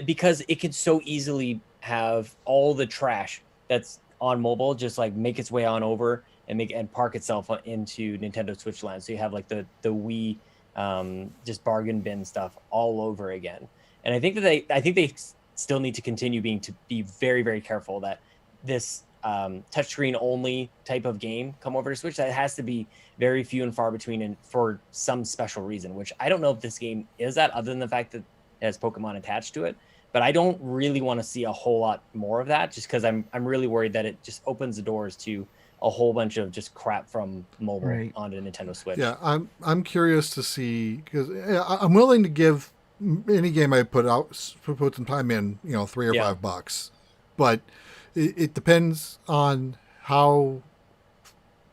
because it can so easily have all the trash that's on mobile just like make its way on over and park itself into Nintendo Switch land. So you have like the Wii just bargain bin stuff all over again. And I think they still need to continue to be very, very careful that this touchscreen only type of game come over to Switch. That has to be very few and far between, and for some special reason, which I don't know if this game is that, other than the fact that it has Pokemon attached to it. But I don't really want to see a whole lot more of that, just because I'm really worried that it just opens the doors to a whole bunch of just crap from mobile onto Nintendo Switch. Yeah, I'm curious to see, because I'm willing to give any game I put some time in, $3 or $5, but it depends on how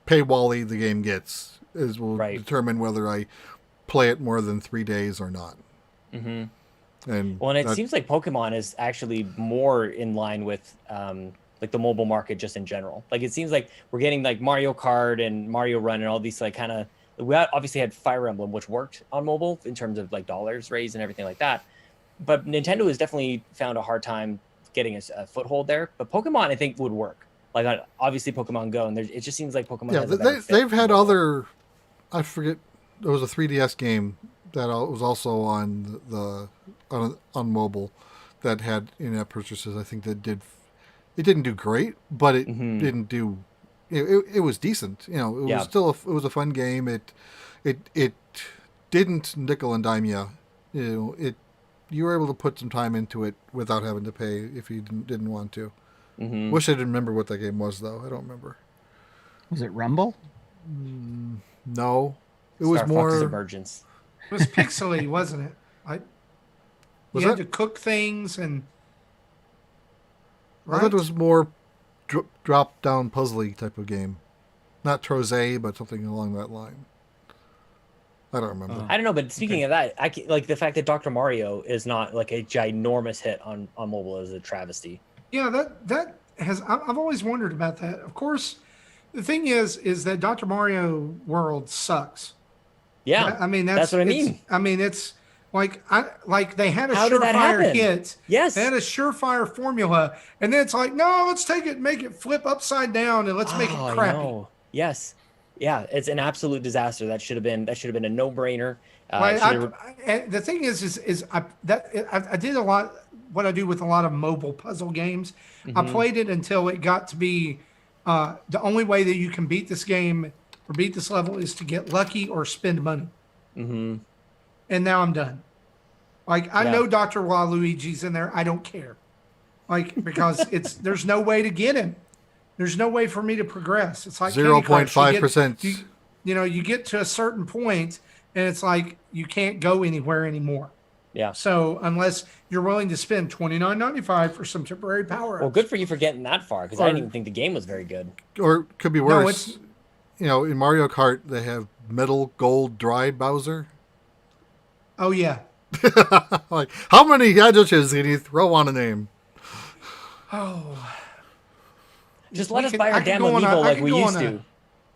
paywally the game gets. Will determine whether I play it more than 3 days or not. Mm-hmm. And it seems like Pokemon is actually more in line with like the mobile market just in general. Like it seems like we're getting like Mario Kart and Mario Run and all these like kind of. We obviously had Fire Emblem, which worked on mobile in terms of like dollars raised and everything like that. But Nintendo has definitely found a hard time getting a foothold there. But Pokemon, I think, would work. Like obviously Pokemon Go, and it just seems like Pokemon. Yeah, they've had other. I forget. There was a 3DS game that was also on on mobile that had in-app purchases. I think that it didn't do great, but it didn't do. It was decent. It was still it was a fun game. It didn't nickel and dime you. You were able to put some time into it without having to pay if you didn't want to. Mm-hmm. Wish I didn't remember what that game was though. I don't remember. Was it Rumble? No, it was Star more Fox's Emergence. It was pixely, wasn't it? You had to cook things and. Right? I thought it was more drop-down puzzly type of game, not Troze, but something along that line. I don't remember. I don't know, but speaking of that, like the fact that Dr. Mario is not like a ginormous hit on mobile is a travesty. Yeah, that has. I've always wondered about that. Of course, the thing is that Dr. Mario World sucks. Yeah, I mean that's what I mean. I mean it's like they had a How did that surefire happen? hit. Yes, they had a surefire formula, and then it's like, no, let's take it, and make it flip upside down, and let's make it crappy. No. Yes, yeah, it's an absolute disaster. That should have been a no-brainer. The thing is I did a lot. What I do with a lot of mobile puzzle games, I played it until it got to be the only way that you can beat this game or beat this level is to get lucky or spend money. Mm-hmm. And now I'm done. Like I know Dr. Waluigi's in there. I don't care. Like because there's no way to get him. There's no way for me to progress. It's like 0.5%. You get to a certain point and it's like you can't go anywhere anymore. Yeah. So unless you're willing to spend $29.95 for some temporary power-ups. Well, good for you for getting that far because I didn't even think the game was very good. Or it could be worse. In Mario Kart they have metal gold dried Bowser. Oh yeah. Like how many gadgets can you throw on a name? Oh. Just let us buy our damn amiibo like we used to.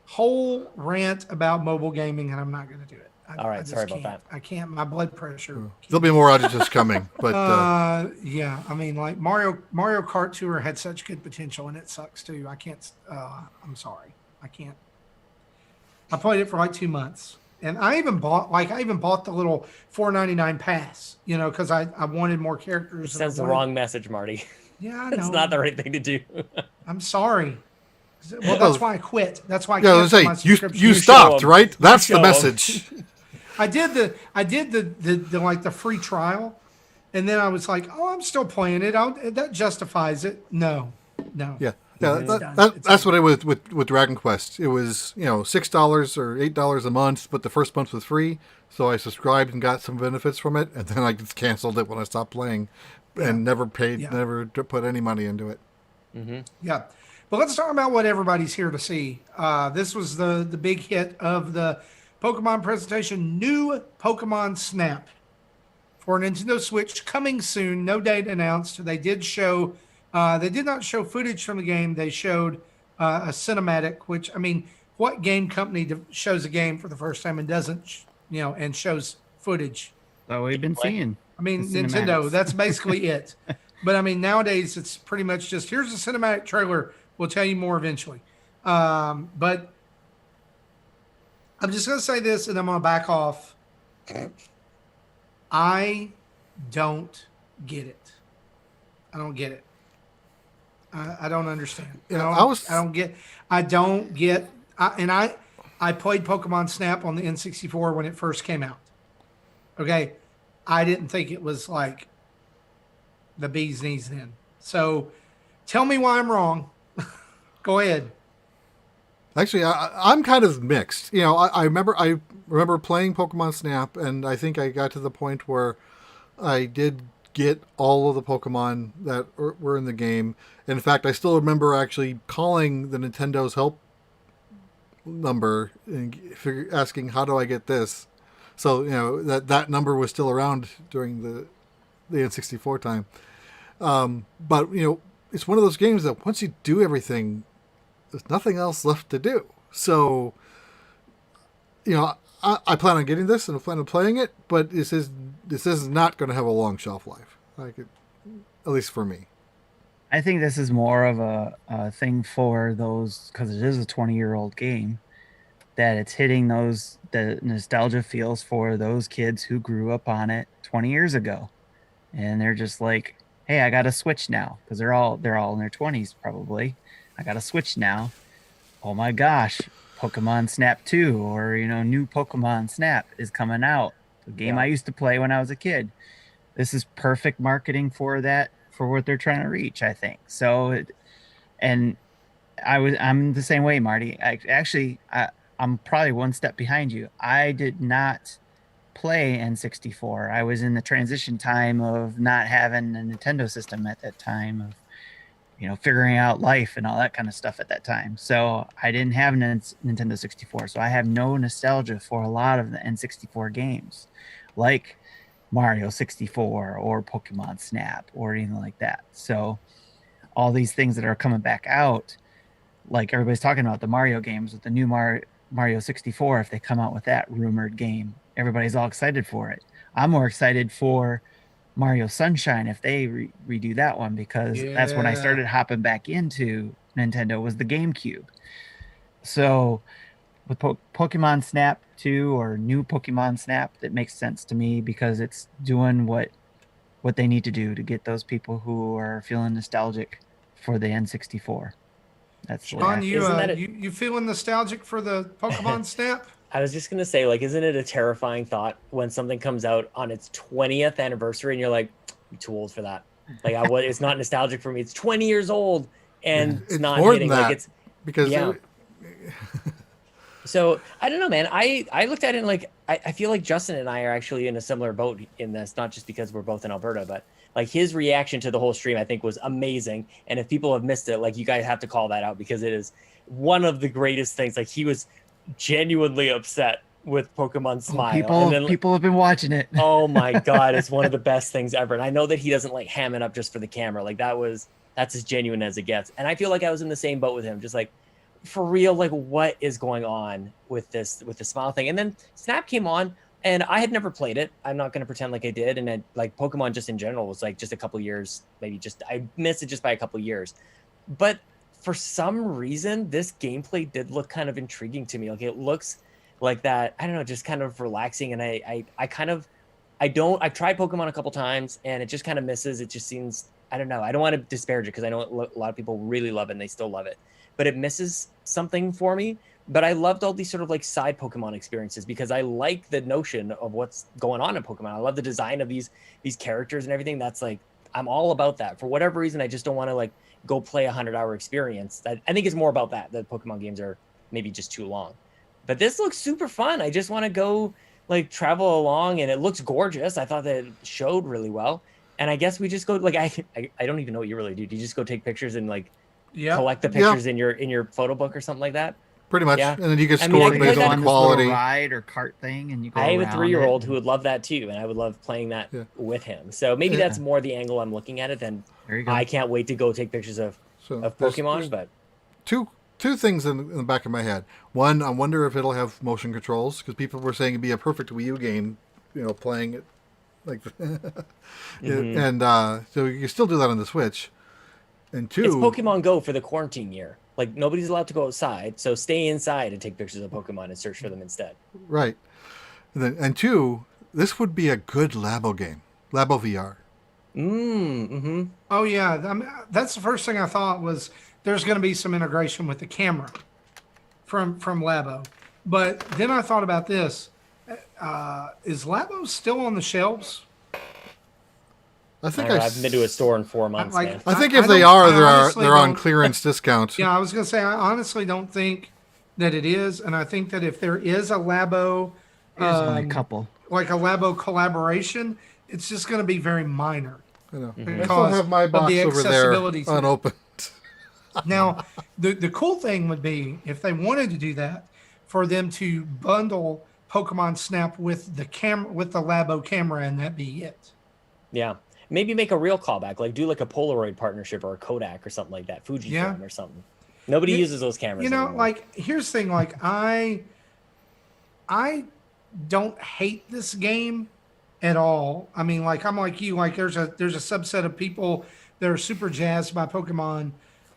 Whole rant about mobile gaming, and I'm not going to do it. All right, sorry about that. I can't. My blood pressure. There'll be more outages coming, but yeah. I mean, like Mario Kart Tour had such good potential, and it sucks too. I can't. I'm sorry. I can't. I played it for like 2 months, and I even bought the little $4.99 pass. Because I wanted more characters. It sends the wrong message, Marty. Yeah, I know. It's not the right thing to do. I'm sorry. Well, that's why I quit. That's why I canceled my subscription. You stopped, right? That's the message. I did the like the free trial, and then I was like, oh, I'm still playing it. That justifies it. No. Yeah. That's what it was with Dragon Quest. It was $6 or $8 a month, but the first month was free. So I subscribed and got some benefits from it, and then I just canceled it when I stopped playing, and never put any money into it. Mm-hmm. Yeah. But let's talk about what everybody's here to see. This was the big hit of the Pokemon presentation, new Pokemon Snap for Nintendo Switch coming soon. No date announced. They did not show footage from the game. They showed a cinematic, which, I mean, what game company shows a game for the first time and doesn't, and shows footage? That we've been seeing. I mean, Nintendo, that's basically it. But I mean, nowadays it's pretty much just, here's a cinematic trailer. We'll tell you more eventually. But I'm just going to say this and I'm going to back off. I don't get it. I don't get it. I don't understand. Yeah, I I was don't get. I don't get. I played Pokemon Snap on the N64 when it first came out. Okay, I didn't think it was like the bee's knees then. So tell me why I'm wrong. Go ahead. actually I'm kind of mixed. You know, I remember playing Pokemon Snap, and I think I got to the point where I did get all of the Pokemon that were in the game. In fact, I still remember actually calling the Nintendo's help number and asking, "How do I get this?" So you know that number was still around during the N64 time. But you know, it's one of those games that once you do everything, there's nothing else left to do. So you know, I plan on getting this and I plan on playing it, but this is not going to have a long shelf life, at least for me. I think this is more of a thing for those because it is a 20-year-old game that it's hitting the nostalgia feels for those kids who grew up on it 20 years ago. And they're just like, "Hey, I got a Switch now," because they're all in their 20s probably. "I got a Switch now. Oh my gosh, Pokemon Snap 2 or new Pokemon Snap is coming out. The game Yeah. I used to play when I was a kid." This is perfect marketing for that for what they're trying to reach, I think. And I'm the same way, Marty. I'm probably one step behind you. I did not play N64. I was in the transition time of not having a Nintendo system at that time of figuring out life and all that kind of stuff at that time. So I didn't have Nintendo 64. So I have no nostalgia for a lot of the N64 games, like Mario 64 or Pokemon Snap or anything like that. So all these things that are coming back out, like everybody's talking about the Mario games with the new Mario 64, if they come out with that rumored game, everybody's all excited for it. I'm more excited for Mario Sunshine if they redo that one because that's when I Yeah. started hopping back into Nintendo was the GameCube. So with Pokemon Snap 2 or new Pokemon Snap, that makes sense to me because it's doing what they need to do to get those people who are feeling nostalgic for the N64. That's the way I Sean, feel. Isn't that you feeling nostalgic for the Pokemon a Snap? I was just gonna say, like, isn't it a terrifying thought when something comes out on its 20th anniversary and you're like, I'm too old for that. Like, it's not nostalgic for me. It's 20 years old and it's It's not more than hitting. Like, that it's because yeah. So I don't know, man. I looked at it and like I feel like Justin and I are actually in a similar boat in this, not just because we're both in Alberta, but like his reaction to the whole stream I think was amazing. And if people have missed it, like you guys have to call that out because it is one of the greatest things. Like he was genuinely upset with Pokemon Oh, Smile. And people then people have been watching it. oh my god, it's one of the best things ever. And I know that he doesn't like ham it up just for the camera. Like that's as genuine as it gets. And I feel like I was in the same boat with him, just like for real, like what is going on with the Smile thing? And then Snap came on and I had never played it. I'm not going to pretend like I did. And then like Pokemon just in general was like just a couple years, maybe just I missed it just by a couple years. But for some reason, this gameplay did look kind of intriguing to me. Like it looks like that, I don't know, just kind of relaxing. And I kind of I've tried Pokemon a couple times and it just kind of misses. It just seems, I don't know. I don't want to disparage it because I know a lot of people really love it and they still love it, but it misses something for me. But I loved all these sort of like side Pokemon experiences because I like the notion of what's going on in Pokemon. I love the design of these characters and everything. That's like I'm all about that. For whatever reason, I just don't want to like go play a 100-hour experience. I think it's more about that. The Pokemon games are maybe just too long. But this looks super fun. I just want to go like travel along and it looks gorgeous. I thought that it showed really well. And I guess we just go like I don't even know what you really do. Do you just go take pictures and like Yep. collect the yeah, pictures in your photo book or something like that? pretty much. Yeah. And then you get I mean, I scored could Like you play based go on that. the on this little quality. ride or cart thing and you go I have a around it. 3-year-old who would love that too, and I would love playing that Yeah. with him. So maybe And that's more the angle I'm looking at it than There you I go. can't wait to go take pictures so of there's Pokemon. But two things in the back of my head. One, I wonder if it'll have motion controls because people were saying it'd be a perfect Wii U game, you know, playing it like, mhm. and so you can still do that on the Switch. And It's two, Pokemon Go for the quarantine year. Like nobody's allowed to go outside, so stay inside and take pictures of Pokemon and search for them instead. right, and two, this would be a good Labo game, Labo VR. Mm-hmm. Oh yeah, I mean, that's the first thing I thought was there's going to be some integration with the camera from Labo. But then I thought about this: is Labo still on the shelves? I I think don't know. I haven't been to a store in 4 months, man. I think I if they don't. are, I honestly they're on don't. clearance discount. Yeah, I was going to say I honestly don't think that it is, and I think that if there is a Labo, There's only a um, couple. like a Labo collaboration, it's just going to be very minor I know. I still because have my of the box over there accessibility to it. unopened. Now, the cool thing would be if they wanted to do that, for them to bundle Pokemon Snap with the camera with the Labo camera, and that be it. Yeah. Maybe make a real callback, like do like a Polaroid partnership or a Kodak or something like that, Yeah. Fujifilm or something. Nobody You, uses those cameras you know, anymore. like here's the thing, like I don't hate this game at all. I mean, like I'm like you, like there's a subset of people that are super jazzed by Pokemon.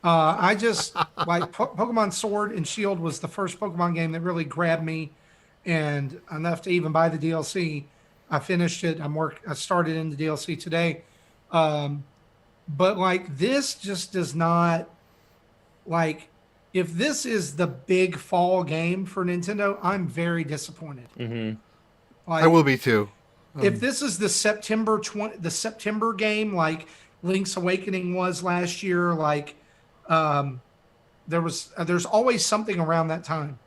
I just like Pokemon Sword and Shield was the first Pokemon game that really grabbed me, and enough to even buy the DLC. I finished it. I started in the DLC today, um, but like this just does not like. If this is the big fall game for Nintendo, I'm very disappointed. Mm-hmm. I Like will be too. if this is the September game like Link's Awakening was last year, like um, there's always something around that time.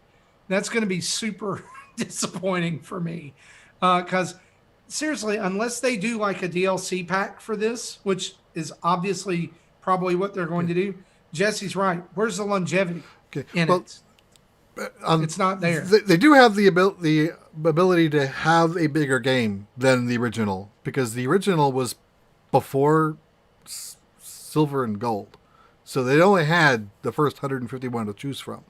That's going to be super disappointing for me because seriously, unless they do like a DLC pack for this, which is obviously probably what they're going to do. Jesse's right. Where's the longevity Okay. in Well, it? It's not there. they do have the ability to have a bigger game than the original because the original was before Silver and Gold, so they only had the first 151 to choose from.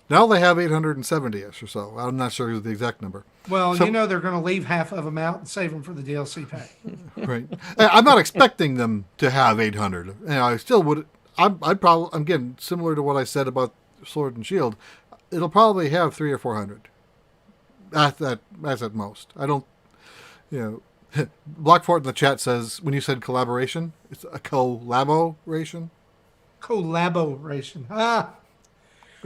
Now they have 870ish or so. I'm not sure the exact number. Well, So- you know they're going to leave half of them out and save them for the DLC pack. Right. I'm not expecting them to have 800. I still would. I'd probably. Again, similar to what I said about Sword and Shield, it'll probably have 300 or 400. That's at most. I don't. You know, Blockfort in the chat says when you said collaboration, it's a collaboration. Collaboration.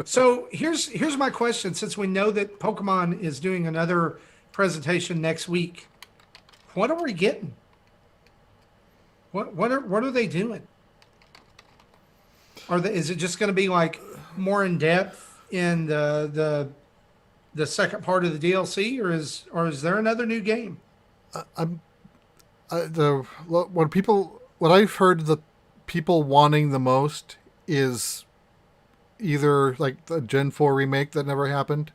So here's my question. Since we know that Pokemon is doing another presentation next week, what are we getting? What are they doing? Is it just going to be like more in depth in the second part of the DLC, or is there another new game? What I've heard the people wanting the most is either like the Gen 4 remake that never happened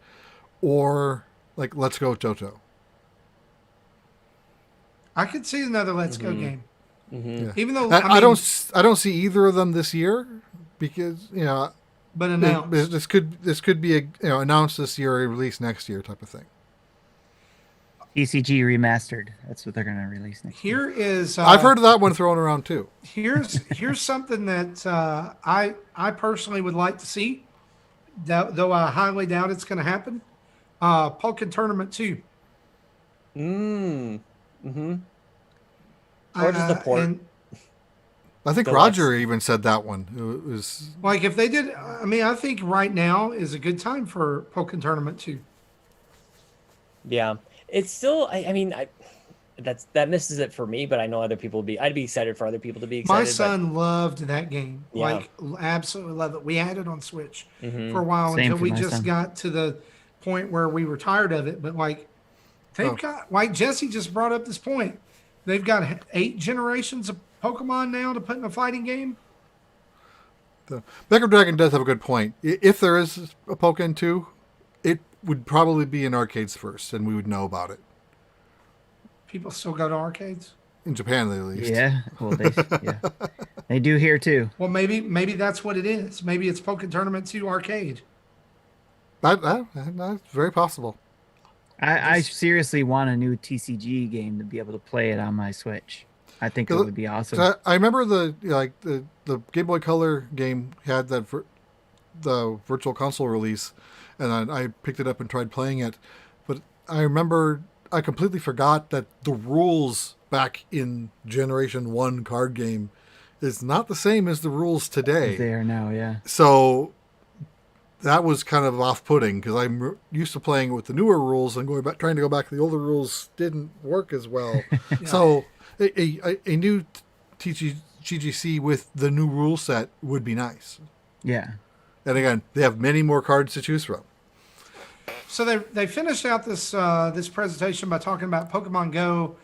or like Let's Go Toto. I could see another Let's Go game. Mm-hmm. Yeah. Even though I don't see either of them this year because but announced. this could be announced this year or released next year type of thing. TCG remastered. That's what they're going to release next year. Here is I've heard of that one thrown around too. here's something that I personally would like to see, though I highly doubt it's going to happen. Pokken Tournament 2. Mm-hmm. Or just the port. And I think The Roger even said that one. It was like if they did, I mean, I think right now is a good time for Pokken Tournament 2. Yeah. It's still, I mean, that misses it for me, but I know other people I'd be excited for other people to be excited. My son loved that game. Yeah. Like absolutely loved it. We had it on Switch Mhm. for a while Same until for we my just son. got to the point where we were tired of it. But like they've Oh. got, like Jesse just brought up this point. They've got 8 generations of Pokemon now to put in a fighting game. the Mega Dragon does have a good point. If there is a Pokken 2, it would probably be in arcades first, and we would know about it. People still go to arcades. In Japan, at least. Yeah, well, they do here too. Well, maybe that's what it is. Maybe it's Pokken Tournament 2 arcade. That's very possible. I seriously want a new TCG game to be able to play it on my Switch. I think it would be awesome. I remember the Game Boy Color game had the Virtual Console release, and I picked it up and tried playing it. But I remember I completely forgot that the rules back in Generation 1 card game is not the same as the rules As today. they are now, yeah. So that was kind of off-putting because I'm used to playing with the newer rules, and going back, trying to go back to the older rules didn't work as well. Yeah. So a new TGC with the new rule set would be nice. Yeah. And again, they have many more cards to choose from. So they finished out this presentation by talking about Pokemon Go,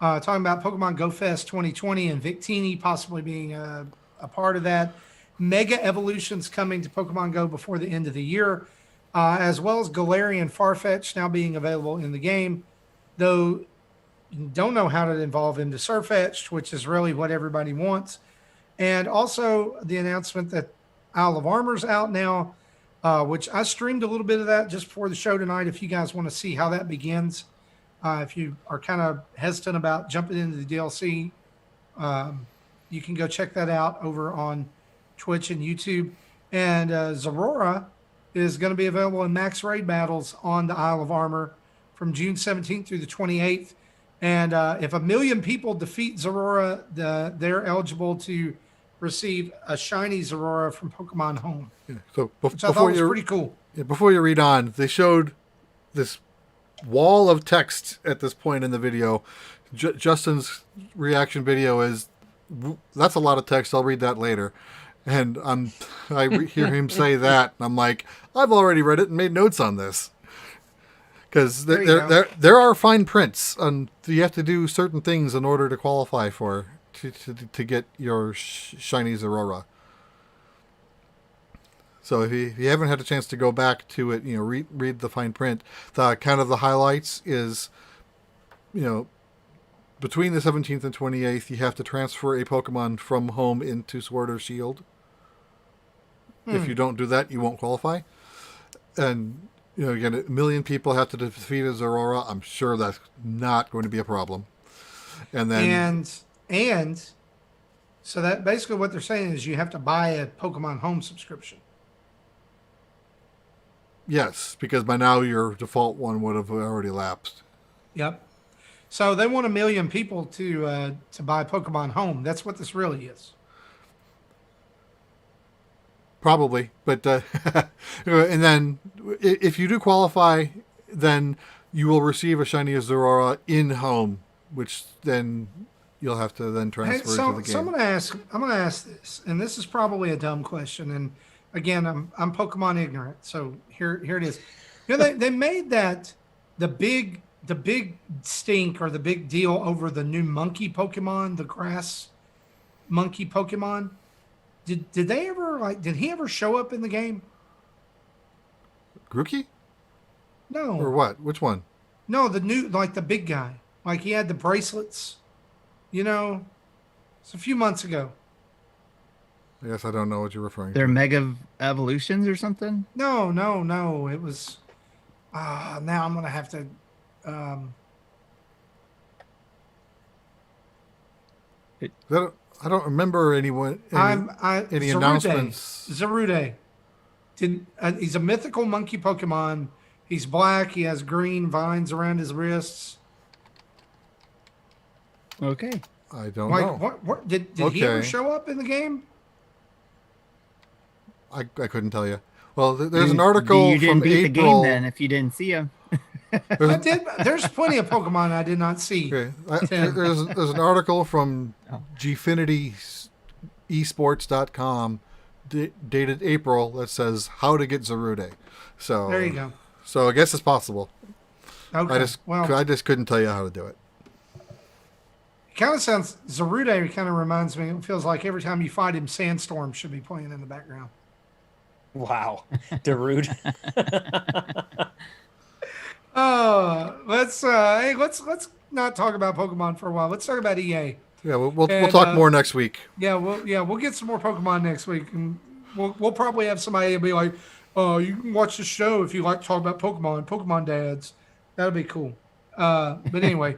talking about Pokemon Go Fest 2020 and Victini possibly being a part of that. Mega evolutions coming to Pokemon Go before the end of the year, as well as Galarian Farfetch now being available in the game. Though you don't know how to involve him to Surfetched, which is really what everybody wants. And also the announcement that Isle of Armor's out now, which I streamed a little bit of that just before the show tonight. If you guys want to see how that begins, if you are kind of hesitant about jumping into the DLC, you can go check that out over on Twitch and YouTube. And Zorora is going to be available in max raid battles on the Isle of Armor from June 17th through the 28th. And if 1 million people defeat Zorora, they're eligible to receive a shiny Zorora from Pokemon Home, Yeah. So which I thought was pretty cool. before you read on, they showed this wall of text at this point in the video. Justin's reaction video is, that's a lot of text. I'll read that later. And hear him say that, and I'm like, I've already read it and made notes on this. Because there are fine prints, and you have to do certain things in order to qualify to get your shiny Zorora. So if you haven't had a chance to go back to it, read the fine print. The kind of the highlights is, between the 17th and 28th, you have to transfer a Pokemon from home into Sword or Shield. If you don't do that, you won't qualify. And again, 1 million people have to defeat a Zorora. I'm sure that's not going to be a problem. And then and so that basically what they're saying is you have to buy a Pokemon Home subscription. Yes, because by now your default one would have already lapsed. Yep. So they want 1 million people to buy Pokemon Home. That's what this really is. Probably, but and then if you do qualify, then you will receive a shiny Zorora in home, which then you'll have to then transfer to the game. So I'm gonna ask this, and this is probably a dumb question. And again, I'm Pokemon ignorant, so here it is. They made that the big stink or the big deal over the new monkey Pokemon, the grass monkey Pokemon. Did they ever did he ever show up in the game? Grookey? No. Or what? Which one? No, the new, the big guy. He had the bracelets. It's a few months ago. I guess I don't know what you're referring They're to. mega evolutions or something? No. It was now I'm gonna have to I don't remember any Zarude. announcements. Zarude. He's a mythical monkey Pokemon. He's black. He has green vines around his wrists. Okay. I don't know. What did he ever show up in the game? I couldn't tell you. Well, there's an article You didn't from beat April. the game then if you didn't see him. I did. There's plenty of Pokemon I did not see. Okay. There's an article from Gfinity esports.com dated April that says how to get Zarude. So There you go. So I guess it's possible. Okay. I just couldn't tell you how to do it. It kind of sounds Zarude. Kind of reminds me. It feels like every time you fight him, Sandstorm should be playing in the background. Wow, Darude. Let's not talk about Pokemon for a while. Let's talk about EA. Yeah, we'll talk more next week. Yeah, we'll get some more Pokemon next week, and we'll probably have somebody be like, "Oh, you can watch the show if you like to talk about Pokemon dads." That'll be cool. But anyway,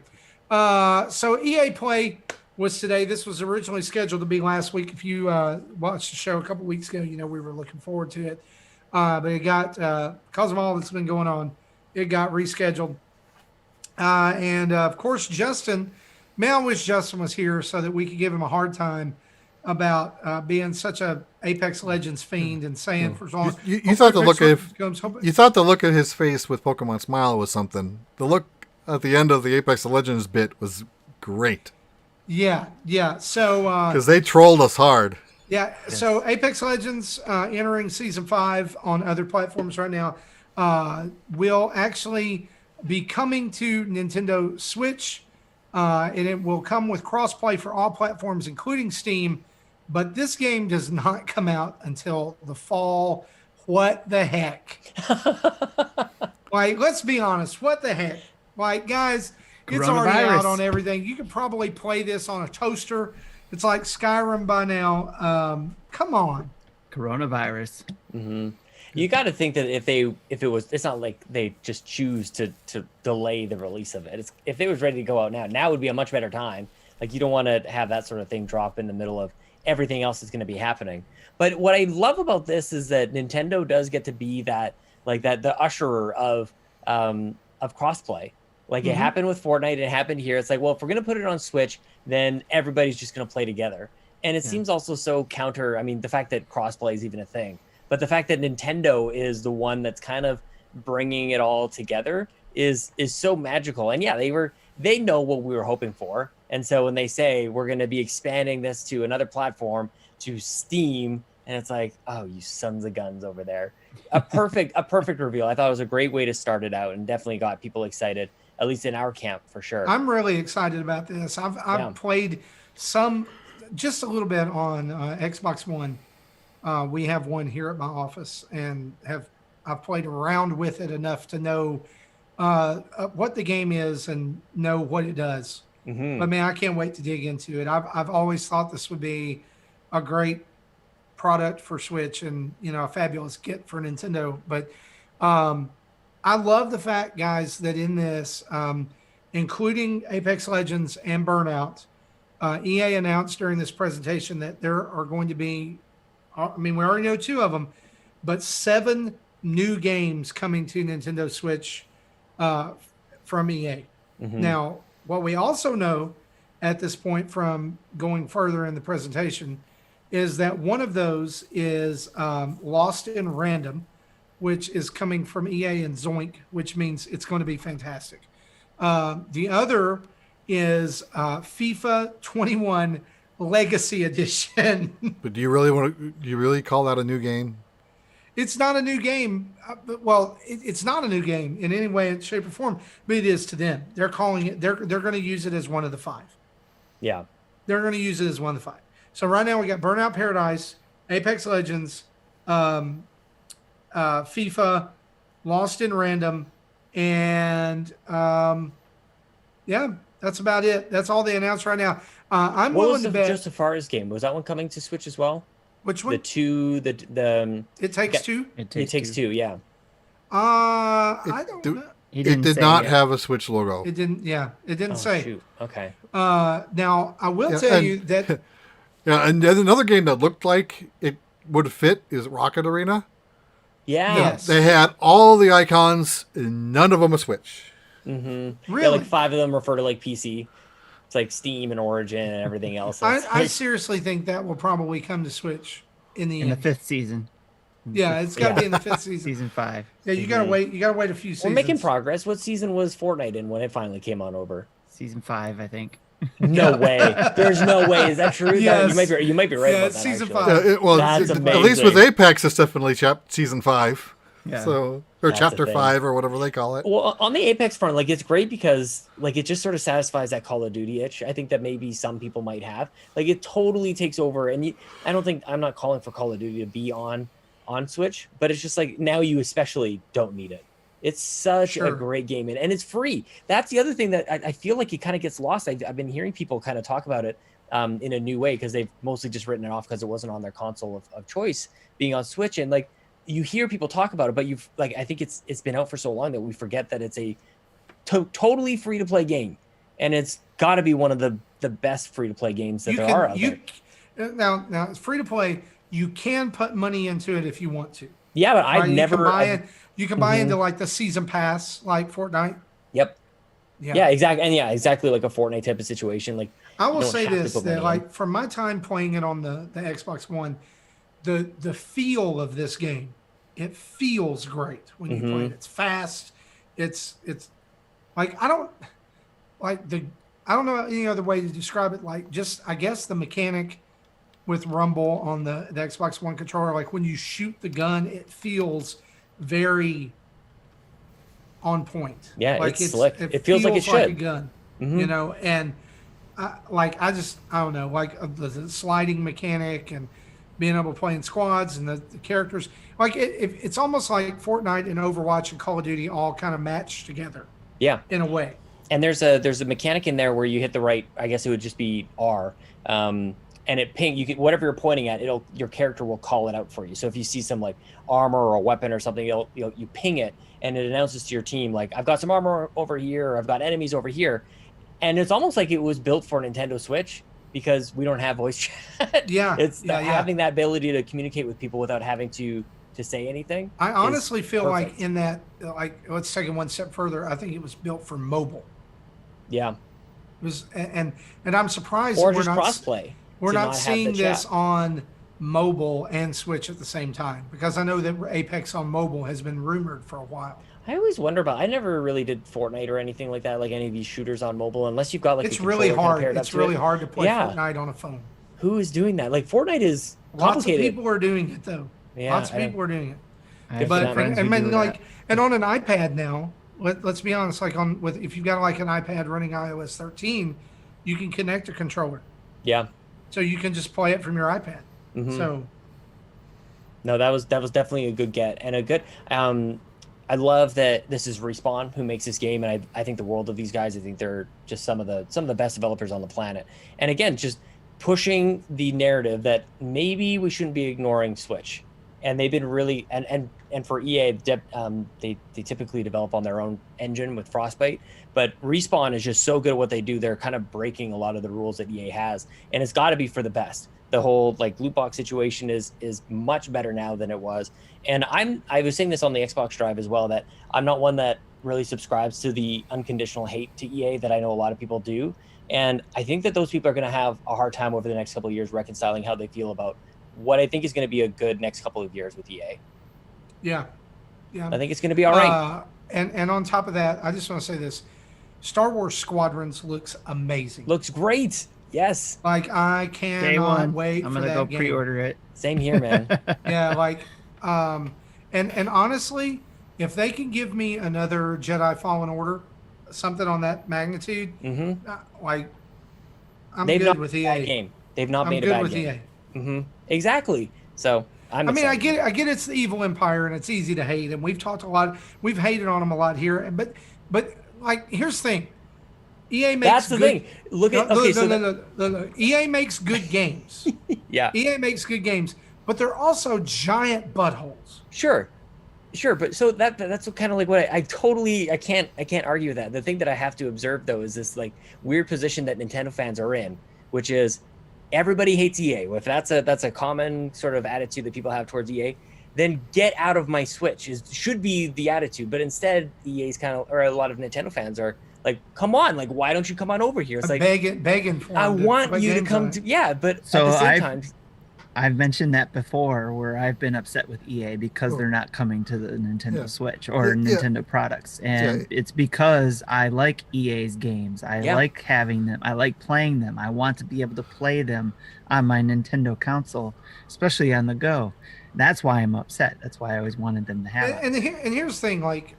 so EA Play was today. This was originally scheduled to be last week. If you watched the show a couple weeks ago, we were looking forward to it. But it got because of all that's been going on, it got rescheduled. And of course, Justin, man, I wish Justin was here so that we could give him a hard time about being such a Apex Legends fiend and saying for so long. You thought the look of comes, you thought the look at his face with Pokemon Smile was something. The look at the end of the Apex Legends bit was great. Yeah. So because they trolled us hard. yeah, so Apex Legends entering season 5 on other platforms right now will actually be coming to Nintendo Switch, and it will come with crossplay for all platforms, including Steam. But this game does not come out until the fall. What the heck? Like, let's be honest. What the heck? Like, guys, it's already out on everything. You could probably play this on a toaster. It's like Skyrim by now. Come on. Coronavirus. Mm-hmm. You got to think that it's not like they just choose to delay the release of it. If it was ready to go out now would be a much better time. Like, you don't want to have that sort of thing drop in the middle of everything else that's going to be happening. But what I love about this is that Nintendo does get to be the usherer of crossplay. Like, it happened with Fortnite, it happened here. It's like, well, if we're going to put it on Switch, then everybody's just going to play together. And it seems also so counter. I mean, the fact that crossplay is even a thing, but the fact that Nintendo is the one that's kind of bringing it all together is so magical. And yeah, they know what we were hoping for. And so when they say we're going to be expanding this to another platform, to Steam, and it's like, oh, you sons of guns over there. A perfect reveal. I thought it was a great way to start it out, and definitely got people excited, at least in our camp for sure. I'm really excited about this. I've played just a little bit on Xbox One. We have one here at my office, and I've played around with it enough to know what the game is and know what it does. Mm-hmm. But man, I can't wait to dig into it. I've always thought this would be a great product for Switch, and a fabulous get for Nintendo. But I love the fact, guys, that in this, including Apex Legends and Burnout, EA announced during this presentation that there are going to be, we already know 2 of them, but 7 new games coming to Nintendo Switch from EA. Mm-hmm. Now, what we also know at this point from going further in the presentation is that one of those is Lost in Random, which is coming from EA and Zoink, which means it's going to be fantastic. The other is FIFA 21 Legacy Edition. But do you really call that a new game? It's not a new game. It's not a new game in any way, shape, or form, but it is to them. They're calling it. They're going to use it as one of the 5. Yeah, they're going to use it as one of the 5. So right now we got Burnout Paradise, Apex Legends, FIFA, Lost in Random, and that's about it. That's all they announced right now. I'm willing to bet. Just the Forest game, was that one coming to Switch as well? Which one? The 2, the It Takes Two. It Takes Two. Yeah. I don't know. It did not have a Switch logo. It didn't. Yeah, it didn't say. Shoot. Okay. Now I will tell you that. Yeah, and there's another game that looked like it would fit is Rocket Arena. Yeah. Yes. They had all the icons, and none of them a Switch. Mm-hmm. Really? Yeah, like 5 of them refer to like PC. It's like Steam and Origin and everything else. I seriously think that will probably come to Switch in the fifth season. Yeah, it's got to be in the 5th season. Season 5. Yeah, you gotta wait. You gotta wait a few seasons. We're making progress. What season was Fortnite in when it finally came on over? Season 5, I think. No way. There's no way. Is that true? Yes. You might be right. Yeah, about it's that, season actually. 5. That's at least with amazing. Apex, it's definitely season 5. Yeah. So That's chapter the thing. 5 or whatever they call it. Well, on the Apex front, like, it's great because like it just sort of satisfies that Call of Duty itch. I think that maybe some people might have. Like, it totally takes over, and I'm not calling for Call of Duty to be on Switch, but it's just like now you especially don't need it. It's such a great game, and it's free. That's the other thing that I feel like it kind of gets lost. I've been hearing people kind of talk about it in a new way because they've mostly just written it off because it wasn't on their console of choice being on Switch, and like you hear people talk about it, but I think it's been out for so long that we forget that it's a totally free to play game, and it's got to be one of the best free to play games that there are out there. Now it's free to play. You can put money into it if you want to. Yeah, but I've never. You can buy into like the season pass, like Fortnite. Yep. Yeah, exactly. And yeah, exactly like a Fortnite type of situation. Like I you will don't say have to this, put that money in. like from my time playing it on the Xbox One, the feel of this game, it feels great when you play Hmm. it. It's fast. It's like like the I don't know any other way to describe it. Like just I guess the mechanic with rumble on the Xbox One controller, like when you shoot the gun, it feels very on point. Yeah, Like it's slick. it It feels like it feels like a should. gun, Hmm. and I don't know, like the sliding mechanic and being able to play in squads and the characters, like it's almost like Fortnite and Overwatch and Call of Duty all kind of matched together Yeah. in a way. And there's a mechanic in there where you hit the right, I guess it would just be R, and it ping you can, whatever you're pointing at, it'll your character will call it out for you. So if you see some like armor or a weapon or something, you ping it and it announces to your team like I've got some armor over here, or I've got enemies over here, and it's almost like it was built for Nintendo Switch because we don't have voice chat. Yeah, It's yeah, yeah. having that ability to communicate with people without having to say anything I is honestly feel like perfect. in that, like let's take it one step further. I think it was built for mobile. Yeah, It was, and I'm surprised that or just crossplay we're to not not have the seeing this chat. on mobile and Switch at the same time, because I know that Apex on mobile has been rumored for a while. I always wonder about. I never really did Fortnite or anything like that, like any of these shooters on mobile, unless you've got like a It's really controller kind of hard. paired up It's to it. really hard to play Yeah, Fortnite on a phone. who is doing that? Like Fortnite is Lots of complicated. people are doing it though. Yeah, Lots of I don't. people are doing it. I Good have for some But them. friends and who man, do that. like and on an iPad now, let's be honest, like on with if you've got like an iPad running iOS 13, you can connect a controller. Yeah. So you can just play it from your iPad. Hmm. So No, that was definitely a good get and a good. I love that this is Respawn who makes this game, and I think the world of these guys. I think they're just some of the best developers on the planet. And again, just pushing the narrative that maybe we shouldn't be ignoring Switch. And they've been really and for EA, they typically develop on their own engine with Frostbite, but Respawn is just so good at what they do. They're kind of breaking a lot of the rules that EA has, and it's got to be for the best. The whole like loot box situation is much better now than it was. And I was saying this on the Xbox Drive as well, that I'm not one that really subscribes to the unconditional hate to EA that I know a lot of people do. And I think that those people are going to have a hard time over the next couple of years reconciling how they feel about what I think is going to be a good next couple of years with EA. yeah, yeah. I think it's going to be all right. And on top of that, I just want to say this: Star Wars Squadrons looks amazing. Looks great. Yes. Like I Day cannot one. wait I'm for gonna that go game. pre-order it. Same here, man. Yeah, like, and honestly, if they can give me another Jedi Fallen Order, something on that magnitude, Hmm. like, I'm They've good not with made a bad EA. game. They've not I'm made a good bad with game. EA. Hmm. Exactly. So I'm I mean, excited. I get it's the evil empire and it's easy to hate, and we've talked a lot, we've hated on them a lot here, but like, here's the thing: EA makes That's the good. thing. Look No, at okay. So no. EA makes good games. yeah, EA makes good games, but they're also giant buttholes. sure. Sure, but so that's kind of like what I totally I can't argue with that. The thing that I have to observe though is this like weird position that Nintendo fans are in, which is everybody hates EA. If that's a common sort of attitude that people have towards EA, then get out of my Switch should be the attitude. But instead, EA's kind of, or a lot of Nintendo fans are like, come on, like why don't you come on over here? It's like Begging for I them want put you to games come on to it. yeah, but at So the same I've time, I've mentioned that before, where I've been upset with EA because they're not coming to the Nintendo Yeah. Switch or Yeah. Nintendo products, and it's because I like EA's games. I Yeah. like having them. I like playing them. I want to be able to play them on my Nintendo console, especially on the go. That's why I'm upset. That's why I always wanted them to have it. And here's the thing, like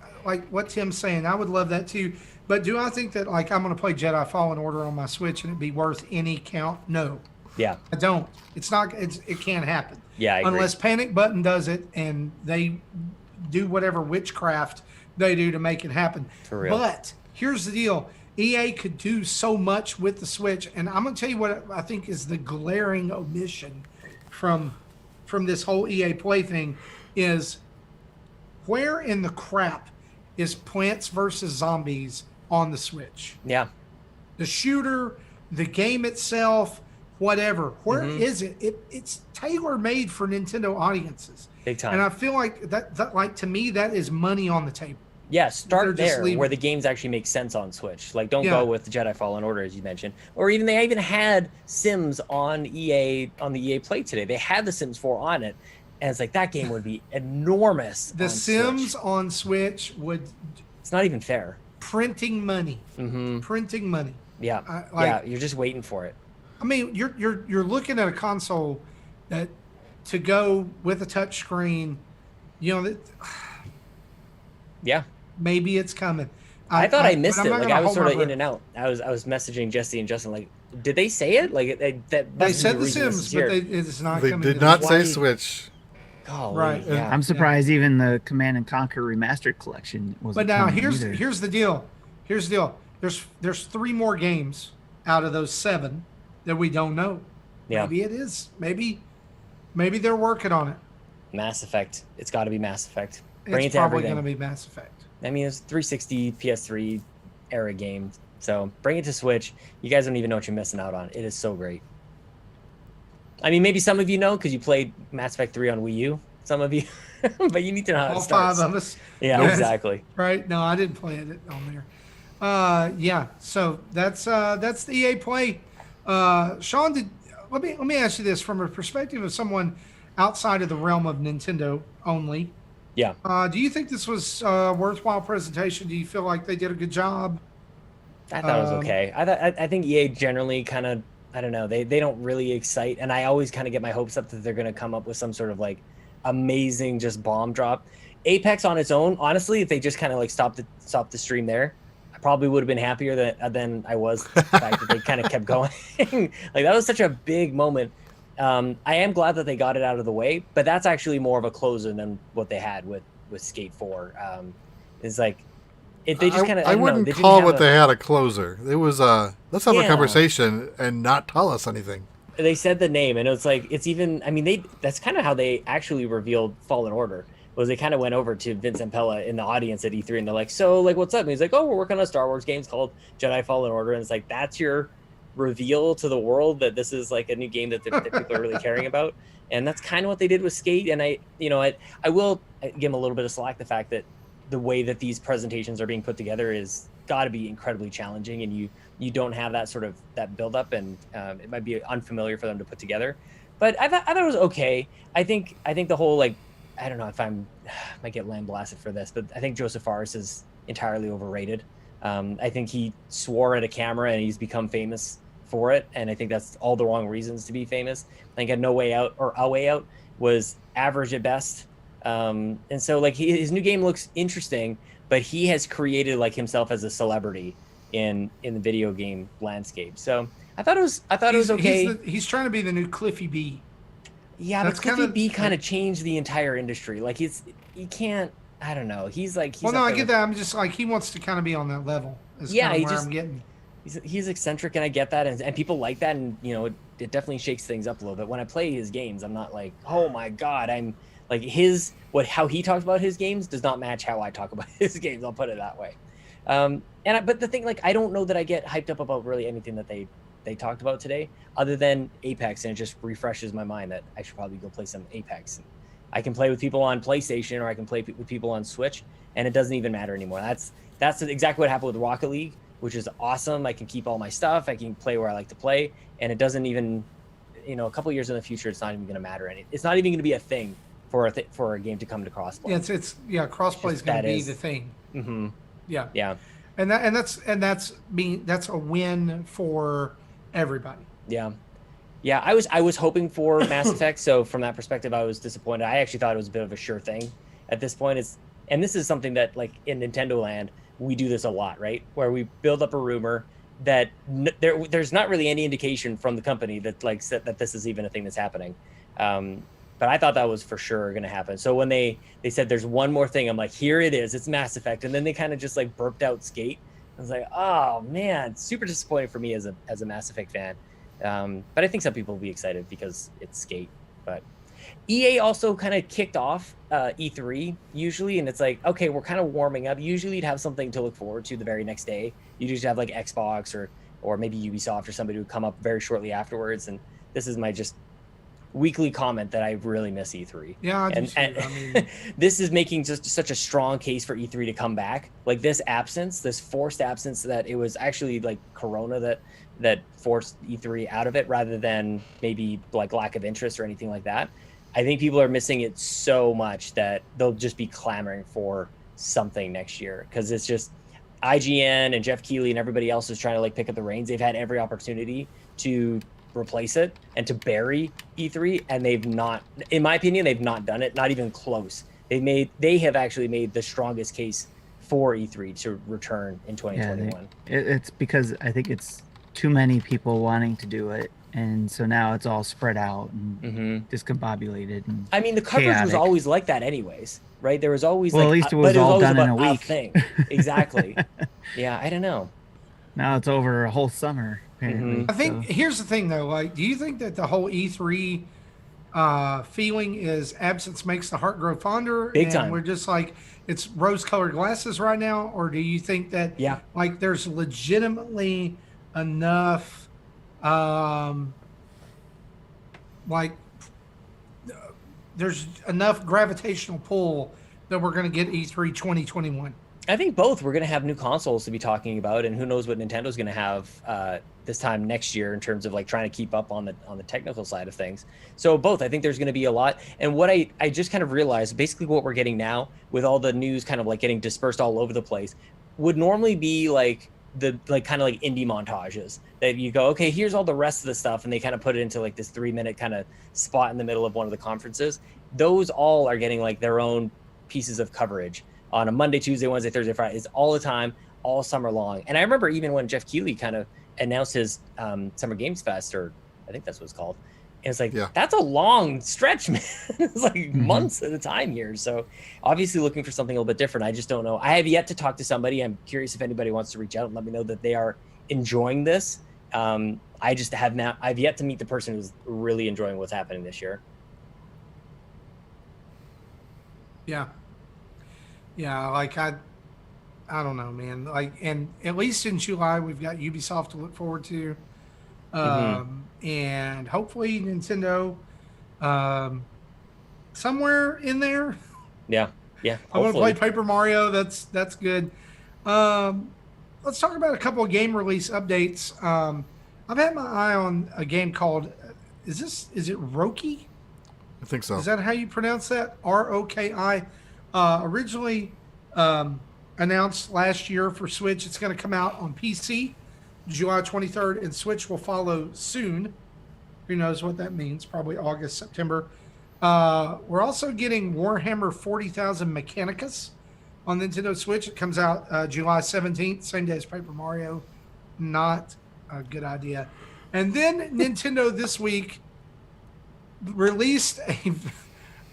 what Tim's saying, I would love that too. But do I think that like I'm going to play Jedi Fallen Order on my Switch and it'd be worth any count? No, yeah, I don't. It's not. It can't happen. yeah, I agree. Unless Panic Button does it and they do whatever witchcraft they do to make it happen. For real. But here's the deal: EA could do so much with the Switch, and I'm going to tell you what I think is the glaring omission from this whole EA Play thing is where in the crap is Plants vs Zombies on the Switch? Yeah, The shooter, the game itself, whatever. Where Mm-hmm. is it? It's tailor made for Nintendo audiences, big time. and I feel like that like to me that is money on the table. Yeah, They're start just there leaving. where the games actually make sense on Switch. Like, don't Yeah. go with Jedi Fallen Order as you mentioned, or even they even had Sims on the EA Play today. They had the Sims 4 on it, and it's like that game would be enormous The on Sims Switch. on Switch would It's not even fair. printing money, Mm-hmm. printing money. Yeah, Like, yeah, you're just waiting for it. I mean, you're looking at a console that to go with a touch screen. You know that Yeah, maybe it's coming. I thought I But missed I'm it. not Like gonna I was hold sort my of in breath. and out. I was messaging Jesse and Justin like, did they say it? Like that They must be said the the reason this Sims, is but here. it's not They coming. did to not the- say Why- Switch. Golly, Right. yeah. I'm surprised even the Command and Conquer Remastered Collection wasn't But now coming here's either. here's the deal. Here's the deal. There's 3 more games out of those 7 that we don't know. Yeah. Maybe it is. Maybe they're working on it. Mass Effect. It's got to be Mass Effect. Bring It's it to probably everything. going to be Mass Effect. I mean, it's 360 PS3 era game. So bring it to Switch. You guys don't even know what you're missing out on. It is so great. I mean, maybe some of you know because you played Mass Effect 3 on Wii U. Some of you, but you need to know how All it starts. 5 of us. Yeah, Nope. exactly. Right? No, I didn't play it on there. Yeah. So that's the EA Play. Sean, let me ask you this from a perspective of someone outside of the realm of Nintendo only. Yeah. Do you think this was a worthwhile presentation? Do you feel like they did a good job? I thought it was okay. I think EA generally kind of, I don't know, they don't really excite, and I always kind of get my hopes up that they're going to come up with some sort of like amazing just bomb drop. Apex on its own, honestly, if they just kind of like stopped the stream there, I probably would have been happier than I was. The fact that they kind of kept going, like that was such a big moment. I am glad that they got it out of the way, but that's actually more of a closer than what they had with Skate 4. It's like they just kind of I wouldn't call what they had a closer. It was let's have a Yeah. conversation and not tell us anything. They said the name, and it's like it's even. I mean, that's kind of how they actually revealed Fallen Order. Was they kind of went over to Vince Impella in the audience at E3, and they're like, "So, like, what's up?" And he's like, "Oh, we're working on a Star Wars game called Jedi Fallen Order," and it's like that's your reveal to the world that this is like a new game that people are really caring about, and that's kind of what they did with Skate. And I will give them a little bit of slack. The fact that the way that these presentations are being put together is got to be incredibly challenging, and you don't have that sort of that build up, and it might be unfamiliar for them to put together. But I thought it was okay. I think the whole like I don't know if I might get lambasted for this, but I think Joseph Fares is entirely overrated. I think he swore at a camera and he's become famous for it, and I think that's all the wrong reasons to be famous. I think No Way Out or A Way Out was average at best. And so like his new game looks interesting, but he has created like himself as a celebrity in the video game landscape. So I thought it was okay. He's trying to be the new Cliffy B. Yeah, That's but Cliffy kinda- B kind of changed the entire industry. Like he can't. I don't know. He's Well, up no, there I get with- that. I'm just like he wants to kind of be on that level. Is Yeah, kind he of where just- I'm getting. He's eccentric, and I get that, and people like that, and you know it definitely shakes things up a little bit. When I play his games, I'm not like, oh my god, I'm like how he talks about his games does not match how I talk about his games. I'll put it that way. But the thing, like, I don't know that I get hyped up about really anything that they talked about today, other than Apex, and it just refreshes my mind that I should probably go play some Apex. And I can play with people on PlayStation, or I can play with people on Switch, and it doesn't even matter anymore. That's exactly what happened with Rocket League, which is awesome. I can keep all my stuff. I can play where I like to play, and it doesn't even, a couple years in the future, it's not even going to matter. It's not even going to be a thing for a game to come to crossplay. Yeah, crossplay is going to be is- the thing. Mm-hmm. Yeah, Yeah. and that's a win for everybody. Yeah. Yeah, I was hoping for Mass Effect, so from that perspective, I was disappointed. I actually thought it was a bit of a sure thing at this point. And this is something that, like, in Nintendo land, we do this a lot, right? Where we build up a rumor that there's not really any indication from the company that, like, said that this is even a thing that's happening. But I thought that was for sure going to happen. So when they said there's one more thing, I'm like, here it is. It's Mass Effect. And then they kind of just, like, burped out Skate. I was like, oh, man, super disappointing for me as a Mass Effect fan. But I think some people will be excited because it's Skate. But EA also kind of kicked off E3 usually, and it's like, okay, we're kind of warming up. Usually you'd have something to look forward to the very next day. You'd usually have like Xbox or maybe Ubisoft or somebody who would come up very shortly afterwards. And this is my just weekly comment that I really miss E3. Yeah, I do And, too. and I mean, this is making just such a strong case for E3 to come back. Like this absence, this forced absence, that it was actually like Corona that forced E3 out of it, rather than maybe like lack of interest or anything like that. I think people are missing it so much that they'll just be clamoring for something next year, because it's just IGN and Jeff Keighley and everybody else is trying to like pick up the reins. They've had every opportunity to replace it and to bury E3, and they've not, in my opinion, they've not done it, not even close. They have actually made the strongest case for E3 to return in 2021. It's because I think it's too many people wanting to do it, and so now it's all spread out and discombobulated. And I mean, the coverage was chaotic. always like that, anyways, right? There was always Well, like, at least it but was all always done in about a week. thing. Exactly. Yeah, I don't know. Now it's over a whole summer, apparently. I think so. here's the thing though. Like, do you think that the whole E3 feeling is absence makes the heart grow fonder, Big and time. we're just like it's rose-colored glasses right now, or do you think that Yeah. like there's legitimately enough like there's enough gravitational pull that we're going to get E3 2021? I think both. We're going to have new consoles to be talking about, and who knows what Nintendo's going to have this time next year in terms of like trying to keep up on the technical side of things. So both. I think there's going to be a lot. And what I just kind of realized, basically what we're getting now with all the news kind of like getting dispersed all over the place, would normally be like the like kind of like indie montages that you go, okay, here's all the rest of the stuff, and they kind of put it into like this 3-minute kind of spot in the middle of one of the conferences. Those all are getting like their own pieces of coverage on a Monday, Tuesday, Wednesday, Thursday, Friday. It's all the time, all summer long. And I remember even when Jeff Keighley kind of announced his Summer Games Fest, or I think that's what it's called. And it's like, that's a long stretch, man. It's like months at a time here. So obviously looking for something a little bit different. I just don't know. I have yet to talk to somebody. I'm curious if anybody wants to reach out and let me know that they are enjoying this. I just have not, I've yet to meet the person who's really enjoying what's happening this year. Yeah, like I don't know, man. Like, and at least in July we've got Ubisoft to look forward to, and hopefully Nintendo, somewhere in there. Yeah. I want to play Paper Mario. That's good. Let's talk about a couple of game release updates. I've had my eye on a game called, is it Roki? I think so. Is that how you pronounce that? ROKI. Originally announced last year for Switch. It's going to come out on PC July 23rd, and Switch will follow soon. Who knows what that means? Probably August, September. We're also getting Warhammer 40,000 Mechanicus on Nintendo Switch. It comes out July 17th, same day as Paper Mario. Not a good idea. And then Nintendo this week released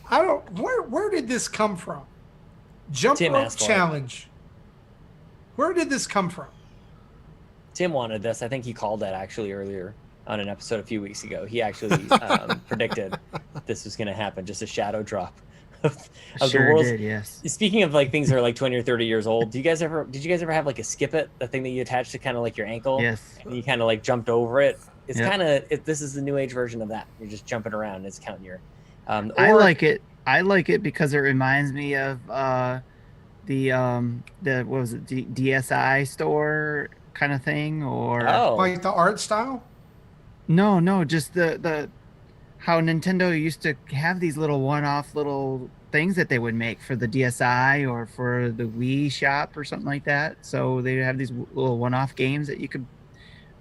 where did this come from? Jump Rope Challenge. Where did this come from? Tim wanted this. I think he called that actually earlier on an episode a few weeks ago. He actually predicted this was going to happen. Just a shadow drop of sure the world's. Did, yes. Speaking of like things that are like 20 or 30 years old, did you guys ever have like a skip it, the thing that you attach to kind of like your ankle? Yes. And you kind of like jumped over it. It's kind of this is the new age version of that. You're just jumping around and it's counting your. I like it. I like it because it reminds me of the what was it, DSI store kind of thing, or like the art style. No, just the how Nintendo used to have these little one-off little things that they would make for the DSi or for the Wii shop or something like that. So they have these little one-off games that you could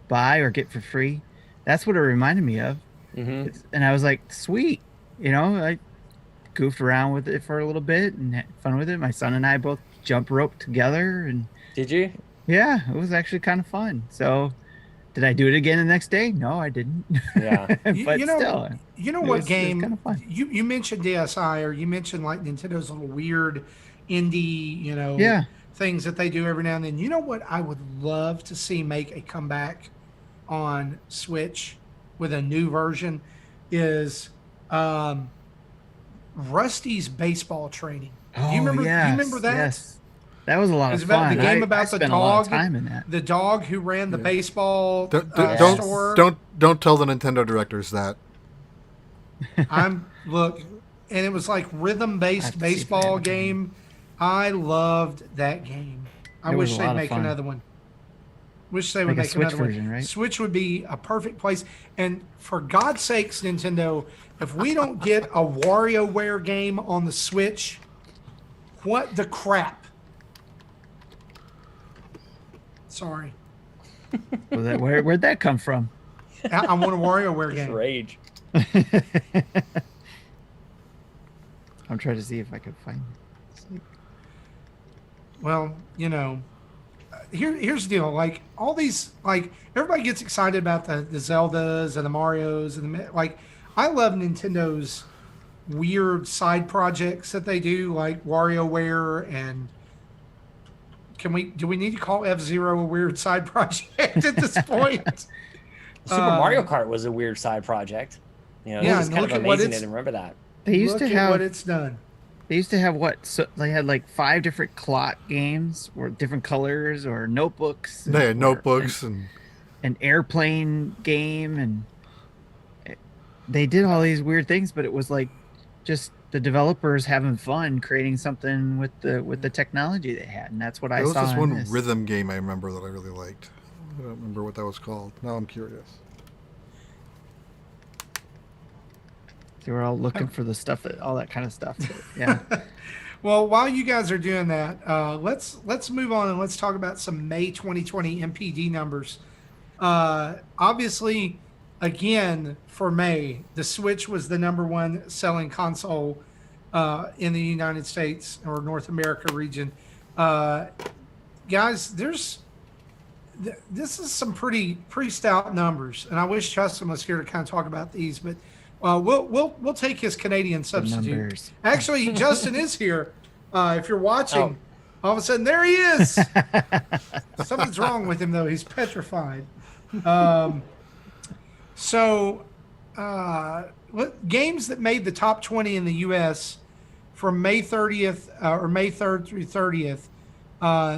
buy or get for free. That's what it reminded me of. And I was like, sweet, I goofed around with it for a little bit and had fun with it. My son and I both jump roped together. And did you? Yeah, it was actually kind of fun. So did I do it again the next day? No, I didn't. Yeah. But still. What game? Kind of fun. You mentioned DSi, or you mentioned like Nintendo's little weird indie, things that they do every now and then. You know what I would love to see make a comeback on Switch with a new version is Rusty's baseball training. Oh, you remember that? Yes. That was a lot of fun. About the game about the spent dog. A lot of time in that. The dog who ran the baseball Don't store. don't tell the Nintendo directors that. Look, and it was like rhythm I have based to see if I have baseball it on here. game. I loved that game. I It was a wish they'd lot of make fun. another one. Wish they would Like a make Switch another one. version, right? Switch would be a perfect place. And for God's sakes, Nintendo, if we don't get a WarioWare game on the Switch, what the crap? Sorry. Where'd that come from? I want a WarioWare Just game. rage. I'm trying to see if I could find it. Well, here's the deal. Like all these, like everybody gets excited about the Zeldas and the Mario's and like I love Nintendo's weird side projects that they do, like WarioWare and do we need to call F-Zero a weird side project at this point? Super Mario Kart was a weird side project. Yeah, This is and kind look of at what amazing. I it's didn't remember that. They used look to at have what it's done. they used to have what? So they had like 5 different clock games or different colors or notebooks They had or notebooks and an airplane game, and they did all these weird things, but it was like just the developers having fun creating something with the technology they had, and that's what I there was saw this in one this. rhythm game I remember that I really liked. I don't remember what that was called. Now I'm curious. They were all looking for the stuff all that kind of stuff. But, yeah. Well, while you guys are doing that, let's move on and let's talk about some May 2020 MPD numbers. Obviously, again for May, the Switch was the number one selling console in the United States or North America region. Uh, Guys, this is some pretty stout numbers, and I wish Justin was here to kind of talk about these, but we'll take his Canadian The substitute. numbers. Actually, Justin is here. If you're watching, Oh. all of a sudden there he is. Something's wrong with him though; he's petrified. Um, so, what games that made the top 20 in the U.S. from May 30th or May 3rd through 30th?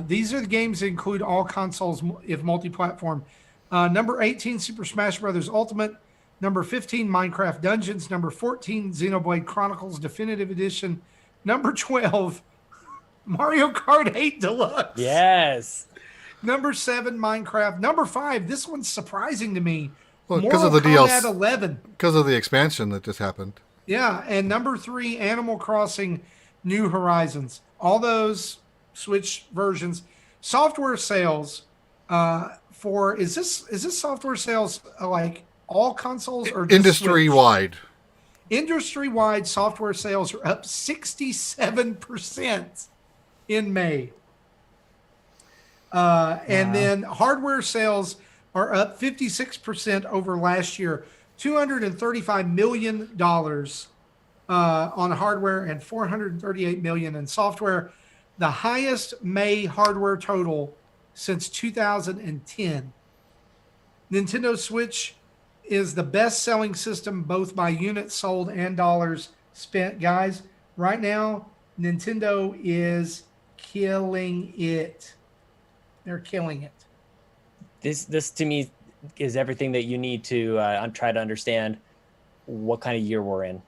These are the games that include all consoles if multi-platform. Number 18, Super Smash Bros. Ultimate. Number 15, Minecraft Dungeons. Number 14, Xenoblade Chronicles Definitive Edition. Number 12, Mario Kart 8 Deluxe. Yes. Number 7, Minecraft. Number 5, this one's surprising to me. Well, because Mortal of the Kombat DLC, 11. because of the expansion that just happened. Yeah, and number 3, Animal Crossing New Horizons. All those Switch versions. Software sales for is this software sales like all consoles or just Industry Switch? wide. Industry-wide software sales are up 67% in May. And then hardware sales are up 56% over last year. $235 million on hardware and $438 million in software. The highest May hardware total since 2010. Nintendo Switch is the best-selling system both by units sold and dollars spent. Guys, right now, Nintendo is killing it. They're killing it. This to me is everything that you need to try to understand what kind of year we're in.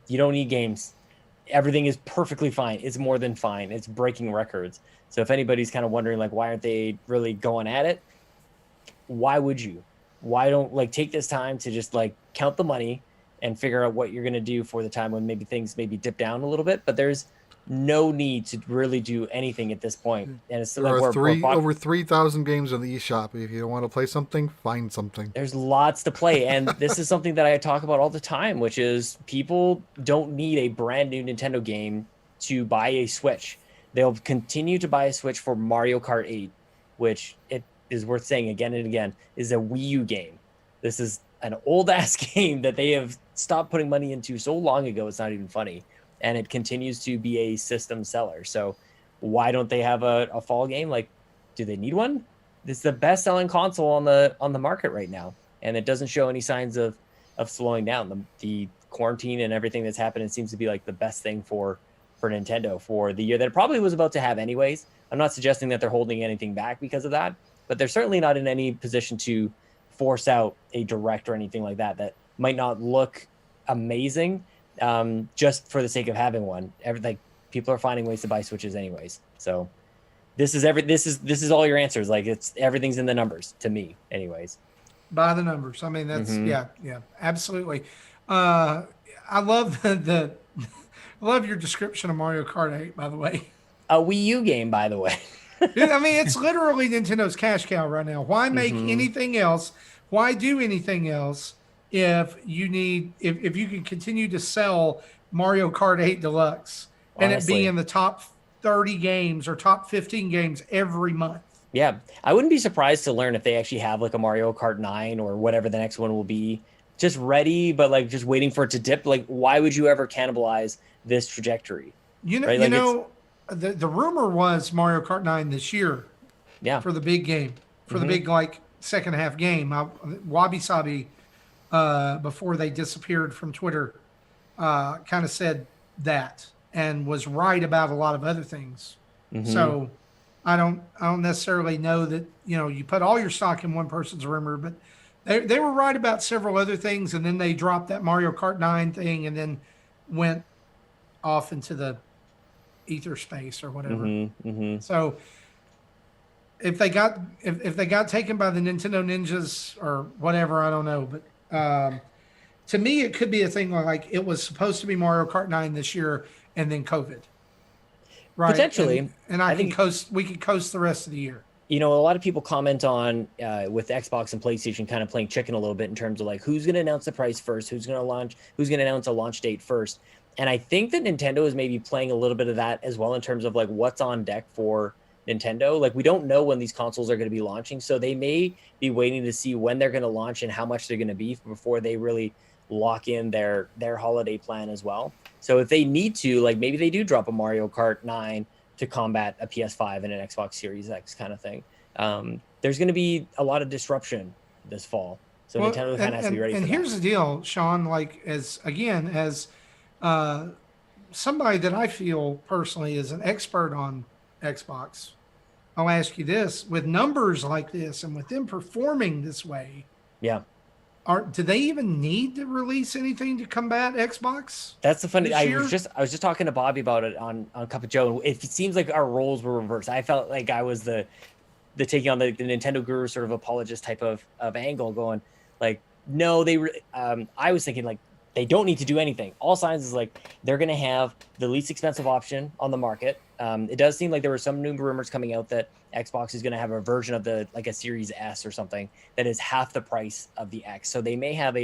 You don't need games. Everything is perfectly fine. It's more than fine. It's breaking records. So if anybody's kind of wondering like why aren't they really going at it? Why would you? Why don't take this time to just count the money and figure out what you're going to do for the time when maybe things maybe dip down a little bit, but there's no need to really do anything at this point. And it's There like are over 3,000 games on the eShop. If you don't want to play something, find something. there's lots to play, and this is something that I talk about all the time, which is people don't need a brand new Nintendo game to buy a Switch. They'll continue to buy a Switch for Mario Kart 8, which it is worth saying again and again is a Wii U game. This is an old ass game that they have stopped putting money into so long ago it's not even funny, and it continues to be a system seller. So why don't they have a fall game? Do they need one? It's the best selling console on the market right now, and it doesn't show any signs of slowing down. The quarantine and everything that's happened, it seems to be the best thing for Nintendo for the year that it probably was about to have anyways. I'm not suggesting that they're holding anything back because of that, but they're certainly not in any position to force out a direct or anything like that might not look amazing, just for the sake of having one. Like people are finding ways to buy Switches anyways. So this is all your answers. Like everything's in the numbers to me, anyways. By the numbers. I mean, that's Mm-hmm. yeah, absolutely. I love I love your description of Mario Kart 8, by the way. A Wii U game, by the way. I mean, it's literally Nintendo's cash cow right now. Why make Mm-hmm. anything else? Why do anything else if if you can continue to sell Mario Kart 8 Deluxe and it be Honestly. in the top 30 games or top 15 games every month? Yeah, I wouldn't be surprised to learn if they actually have like a Mario Kart 9 or whatever the next one will be, just ready, but like just waiting for it to dip. Like, why would you ever cannibalize this trajectory? Right? You Like, know, the rumor was Mario Kart 9 this year yeah. for the big game, for the Mm-hmm. big like second half game. Wabi Sabi, before they disappeared from Twitter, kind of said that and was right about a lot of other things. Mm-hmm. So I don't necessarily know that you put all your stock in one person's rumor, but they were right about several other things, and then they dropped that Mario Kart 9 thing, and then went off into the ether space or whatever. Mm-hmm. Mm-hmm. So if they got taken by the Nintendo Ninjas or whatever, I don't know, but to me it could be a thing like it was supposed to be Mario Kart 9 this year and then COVID. Right. Potentially. And I think we could coast the rest of the year. a lot of people comment on with Xbox and PlayStation kind of playing chicken a little bit in terms of like who's going to announce the price first, who's going to announce a launch date first. And I think that Nintendo is maybe playing a little bit of that as well in terms of like what's on deck for Nintendo. Like we don't know when these consoles are going to be launching, so they may be waiting to see when they're going to launch and how much they're going to be before they really lock in their holiday plan as well. So if they need to, like maybe they do drop a Mario Kart 9 to combat a PS5 and an Xbox Series X kind of thing. There's going to be a lot of disruption this fall, so Nintendo kind of has to be ready. And for here's that. the deal, Sean. Like as somebody that I feel personally is an expert on Xbox, I'll ask you this: with numbers like this and with them performing this way, Yeah. do they even need to release anything to combat Xbox? That's the funny. This I year? was just talking to Bobby about it on Cup of Joe. It seems like our roles were reversed. I felt like I was the taking on the Nintendo guru sort of apologist type of angle, going like, no, I was thinking like they don't need to do anything. All signs is like they're going to have the least expensive option on the market. It does seem like there were some new rumors coming out that Xbox is going to have a version of like a Series S or something that is half the price of the X. So they may have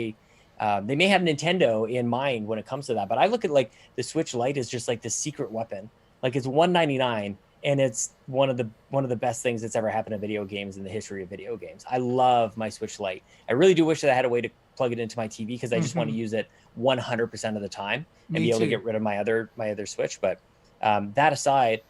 Nintendo in mind when it comes to that. But I look at like the Switch Lite as just like the secret weapon. Like it's $199 and it's one of the best things that's ever happened to video games in the history of video games. I love my Switch Lite. I really do wish that I had a way to plug it into my TV because I just want to use it 100% of the time and be able to get rid of my other Switch. But that aside,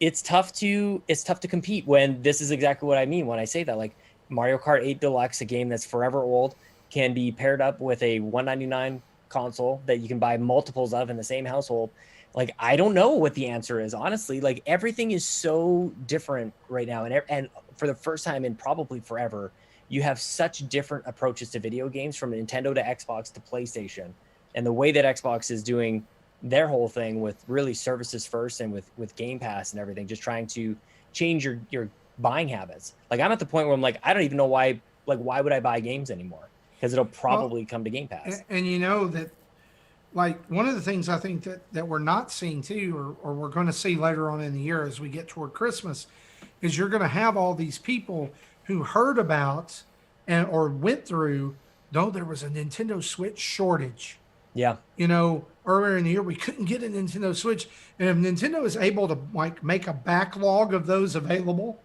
it's tough to compete when this is exactly what I mean when I say that. Like Mario Kart 8 Deluxe, a game that's forever old, can be paired up with a $199 console that you can buy multiples of in the same household. Like I don't know what the answer is, honestly. Like everything is so different right now, and for the first time in probably forever, you have such different approaches to video games from Nintendo to Xbox to PlayStation, and the way that Xbox is doing their whole thing with really services first and with Game Pass and everything, just trying to change your buying habits. Like I'm at the point where I'm like, I don't even know why would I buy games anymore? Because it'll probably come to Game Pass. And you know that, like one of the things I think that we're not seeing too, or we're going to see later on in the year as we get toward Christmas, is you're going to have all these people who heard about or went through, though there was a Nintendo Switch shortage. Yeah. Earlier in the year, we couldn't get a Nintendo Switch. And if Nintendo is able to like make a backlog of those available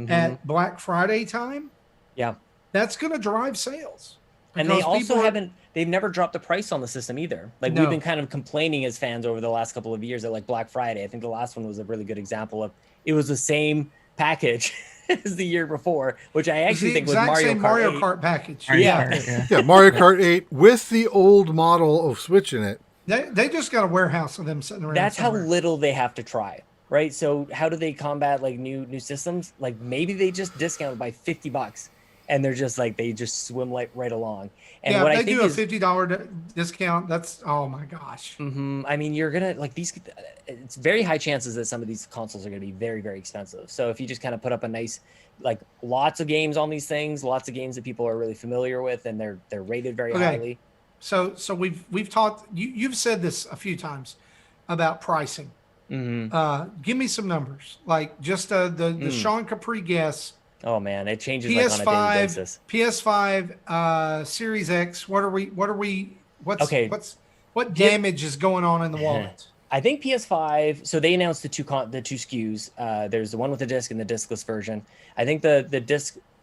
at Black Friday time, yeah, that's going to drive sales. And they also they've never dropped the price on the system either. Like we've been kind of complaining as fans over the last couple of years at like Black Friday. I think the last one was a really good example of it was the same package as the year before, which I actually think was Mario Kart package. Yeah, Mario Kart 8 with the old model of Switch in it. They just got a warehouse of them sitting around. That's somewhere. how little they have to try, right? So how do they combat like new systems? Like maybe they just discount by $50 and they're just like they just swim like right along. And Yeah, what if I they think do a is, $50 discount, that's oh my gosh. I mean, you're gonna like these. It's very high chances that some of these consoles are gonna be very, very expensive. So if you just kind of put up a nice, like lots of games on these things, lots of games that people are really familiar with, and they're rated very Okay, highly. so we've talked. You've said this a few times about pricing. Hmm. Give me some numbers, like just the Mm. Sean Capri guess. Oh man, it changes like on a daily PS5, basis. PS5, Series X. Okay, What P- damage is going on in the wallet? I think PS5. So they announced the two SKUs. There's the one with the disc and the discless version. I think the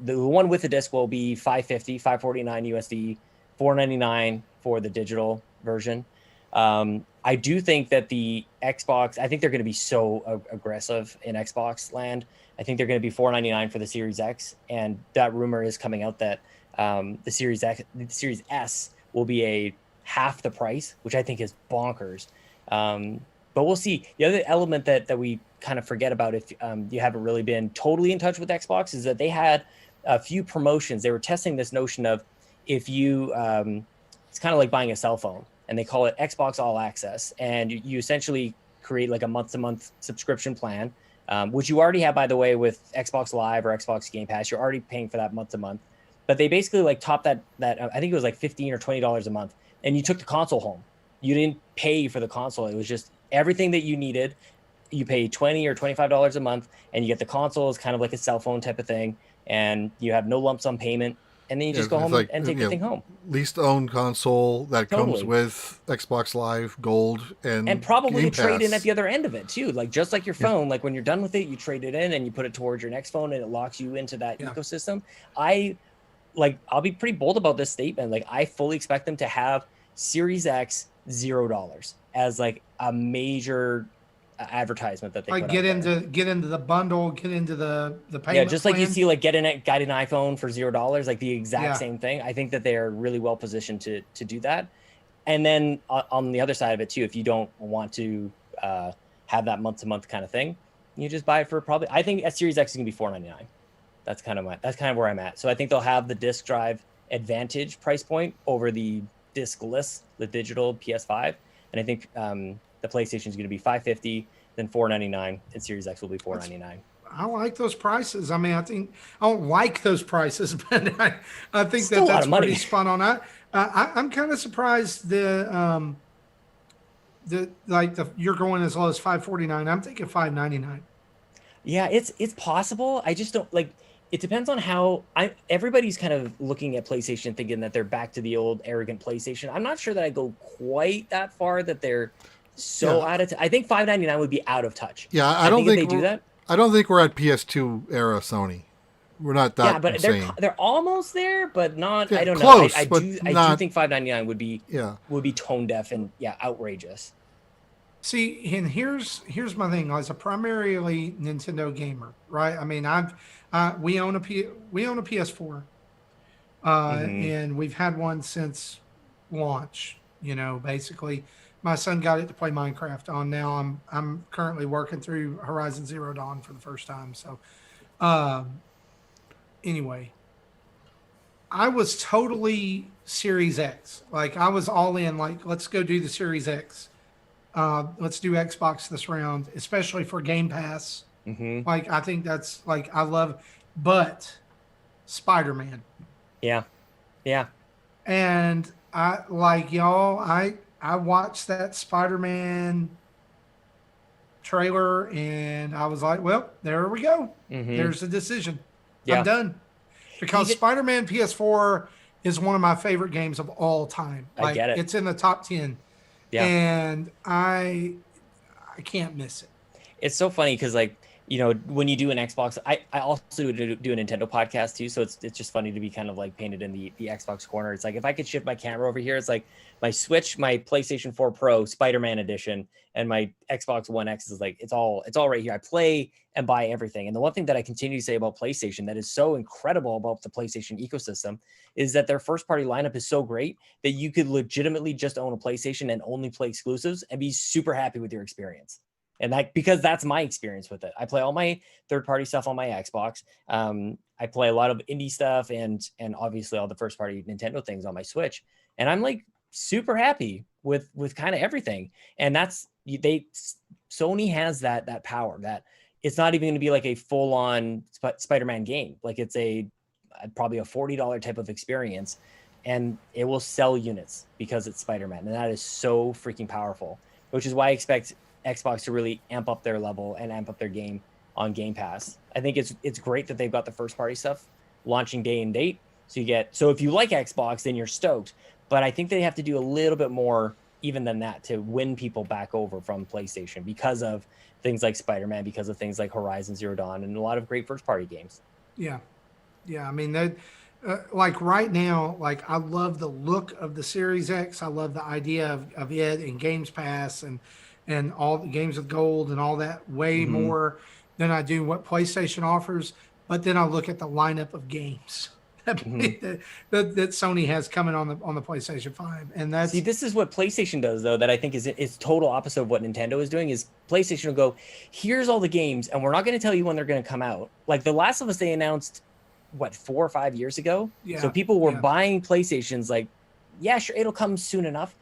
one with the disc will be 550, 549 USD, 499 for the digital version. I do think that the Xbox. I think they're going to be so aggressive in Xbox land. I think they're going to be 499 for the Series X, and that rumor is coming out that the Series S will be a half the price, which I think is bonkers. But we'll see. The other element that we kind of forget about if you haven't really been totally in touch with Xbox is that they had a few promotions. They were testing this notion of if you, it's kind of like buying a cell phone, and they call it Xbox All Access, and you essentially create like a month-to-month subscription plan, which you already have, by the way, with Xbox Live or Xbox Game Pass. You're already paying for that month-to-month, but they basically like top that I think it was like $15 or $20 a month, and you took the console home. You didn't pay for the console. It was just everything that you needed. You pay $20 or $25 a month, and you get the console as kind of like a cell phone type of thing, and you have no lump sum payment, and then you Yeah, just go it's home and, like and take the thing home. least owned console that comes Totally. with Xbox Live Gold And and probably a Game trade in at Pass. the other end of it too. Like just like your Yeah. phone, like when you're done with it, you trade it in and you put it towards your next phone and it locks you into that Yeah. ecosystem. I like I'll be pretty bold about this statement. Like I fully expect them to have Series X $0 as like a major advertisement that they Like put out there. get into the bundle, get into the Yeah, payment just like you plan. see, like get an iPhone for $0, like the exact Yeah. same thing. I think that they are really well positioned to do that. And then on the other side of it too, if you don't want to have that month to month kind of thing, you just buy it for probably. I think a Series X is gonna be $499. That's kind of where I'm at. So I think they'll have the disk drive advantage price point over the diskless, the digital PS5, and I think the PlayStation is going to be 550, then 499, and Series X will be 499. I like those prices. I mean, I don't like those prices, but I think Still a lot that's of pretty money. spot on. I'm kind of surprised the you're going as low as 549. I'm thinking 599. Yeah, it's possible. I just don't like. It depends on how I. Everybody's kind of looking at PlayStation, thinking that they're back to the old arrogant PlayStation. I'm not sure that I go quite that far. That they're so Yeah, out of. I think 599 would be out of touch. yeah. I think if they do that, I don't think we're at PS2 era Sony. We're not yeah, that but insane. they're almost there, but not. Yeah, I don't know. close, I but do not. think 599 Yeah, would be tone deaf and yeah outrageous. See, and here's my thing. As a primarily Nintendo gamer, right? I mean, we own a PS4, Hmm. and we've had one since launch. You know, basically, my son got it to play Minecraft on. Now I'm currently working through Horizon Zero Dawn for the first time. So, um, anyway, I was totally Series X. Like I was all in. Like let's go do the Series X. Let's do Xbox this round, especially for Game Pass. Hmm. Like I think that's like I love, but Spider Man Yeah, yeah. and I like y'all. I watched that Spider Man trailer and I was like, well, there we go. Hmm. There's the decision. I'm Yeah. done because Even Spider Man PS4 is one of my favorite games of all time. I Like get it. it's in the top 10, Yeah. and I can't miss it. It's so funny because like when you do an Xbox, I also do a Nintendo podcast too, so it's just funny to be kind of like painted in the Xbox corner. It's like if I could shift my camera over here, it's like my Switch, my PlayStation 4 Pro, Spider-Man edition, and my Xbox One X is like it's all right here. I play and buy everything. And the one thing that I continue to say about PlayStation that is so incredible about the PlayStation ecosystem is that their first party lineup is so great that you could legitimately just own a PlayStation and only play exclusives and be super happy with your experience. And that, because that's my experience with it. I play all my third-party stuff on my Xbox. I play a lot of indie stuff and obviously all the first-party Nintendo things on my Switch. And I'm like super happy with kind of everything. And that's Sony has that power that it's not even going to be like a full-on Spider-Man game. Like it's probably a $40 type of experience, and it will sell units because it's Spider-Man, and that is so freaking powerful. Which is why I expect Xbox to really amp up their level and amp up their game on Game Pass. I think it's great that they've got the first party stuff launching day and date. So if you like Xbox, then you're stoked. But I think they have to do a little bit more even than that to win people back over from PlayStation because of things like Spider-Man, because of things like Horizon Zero Dawn, and a lot of great first party games. Yeah. Yeah. I mean, that, like right now, like I love the look of the Series X. I love the idea of it and Games Pass and all the games with gold and all that way more than I do what PlayStation offers. But then I look at the lineup of games that Sony has coming on the PlayStation 5. And that's, see, this is what PlayStation does though, that I think is total opposite of what Nintendo is doing. Is PlayStation will go, here's all the games, and we're not going to tell you when they're going to come out. Like The Last of Us, they announced 4 or 5 years ago. Yeah, so people were buying PlayStations like, yeah, sure, it'll come soon enough.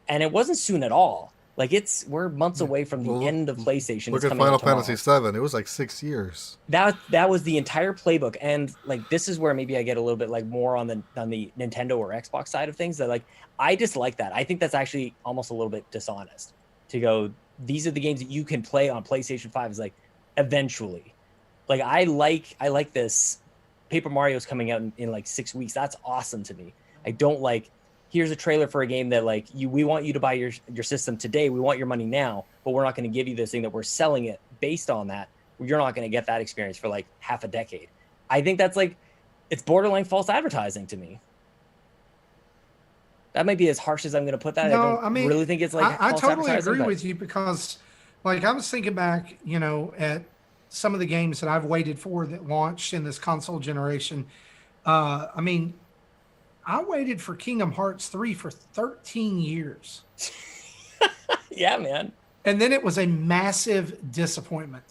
And it wasn't soon at all. Like we're months away from the end of PlayStation. Look at Final Fantasy VII. It was like 6 years. That was the entire playbook. And like, this is where maybe I get a little bit like more on the Nintendo or Xbox side of things, that like, I dislike that. I think that's actually almost a little bit dishonest to go, these are the games that you can play on PlayStation 5 is like, eventually. Like, I like this. Paper Mario's coming out in like 6 weeks. That's awesome to me. I don't like, here's a trailer for a game that like we want you to buy your system today. We want your money now, but we're not going to give you this thing that we're selling it based on that. You're not going to get that experience for like half a decade. I think that's like, it's borderline false advertising to me. That might be as harsh as I'm going to put that. No, I don't really think it's like I false totally advertising, agree with you, because like I was thinking back, at some of the games that I've waited for that launched in this console generation. I mean, I waited for Kingdom Hearts 3 for 13 years. Yeah, man. And then it was a massive disappointment.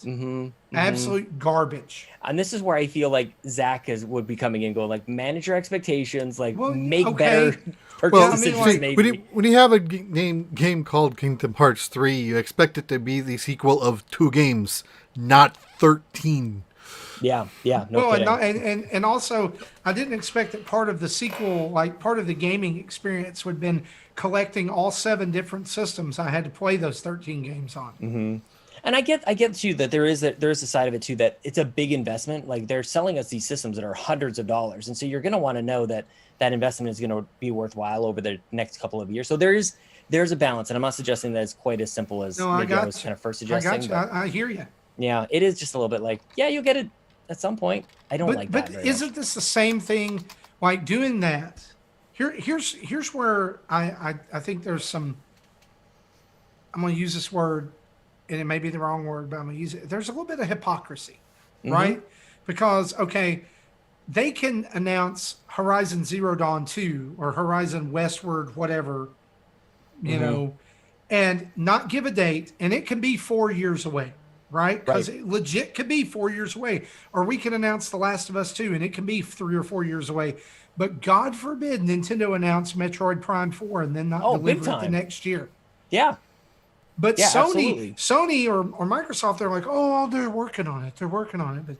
Absolute garbage. And this is where I feel like Zach would be coming in going like, manage your expectations, like make better purchase decisions. Maybe. When you have a game called Kingdom Hearts 3, you expect it to be the sequel of 2 games, not 13. Yeah, no kidding. And also, I didn't expect that part of the sequel, like part of the gaming experience, would have been collecting all 7 different systems I had to play those 13 games on. And I get too that there is a side of it too, that it's a big investment. Like, they're selling us these systems that are hundreds of dollars, and so you're going to want to know that investment is going to be worthwhile over the next couple of years. So there's a balance, and I'm not suggesting that it's quite as simple as maybe I was kind of first suggesting. I hear you. Yeah, it is just a little bit like, yeah, you'll get it at some point. I don't like that. But isn't this the same thing? Like doing that. Here's where I think there's some. I'm going to use this word, and it may be the wrong word, but I'm going to use it. There's a little bit of hypocrisy, right? Because they can announce Horizon Zero Dawn 2 or Horizon Westward, whatever, you know, and not give a date, and it can be 4 years away. Right? Because it legit could be 4 years away. Or we can announce The Last of Us 2 and it can be 3 or 4 years away. But God forbid Nintendo announce Metroid Prime 4 and then not deliver it the next year. Yeah. But Sony or Microsoft, they're like, oh, they're working on it. They're working on it. But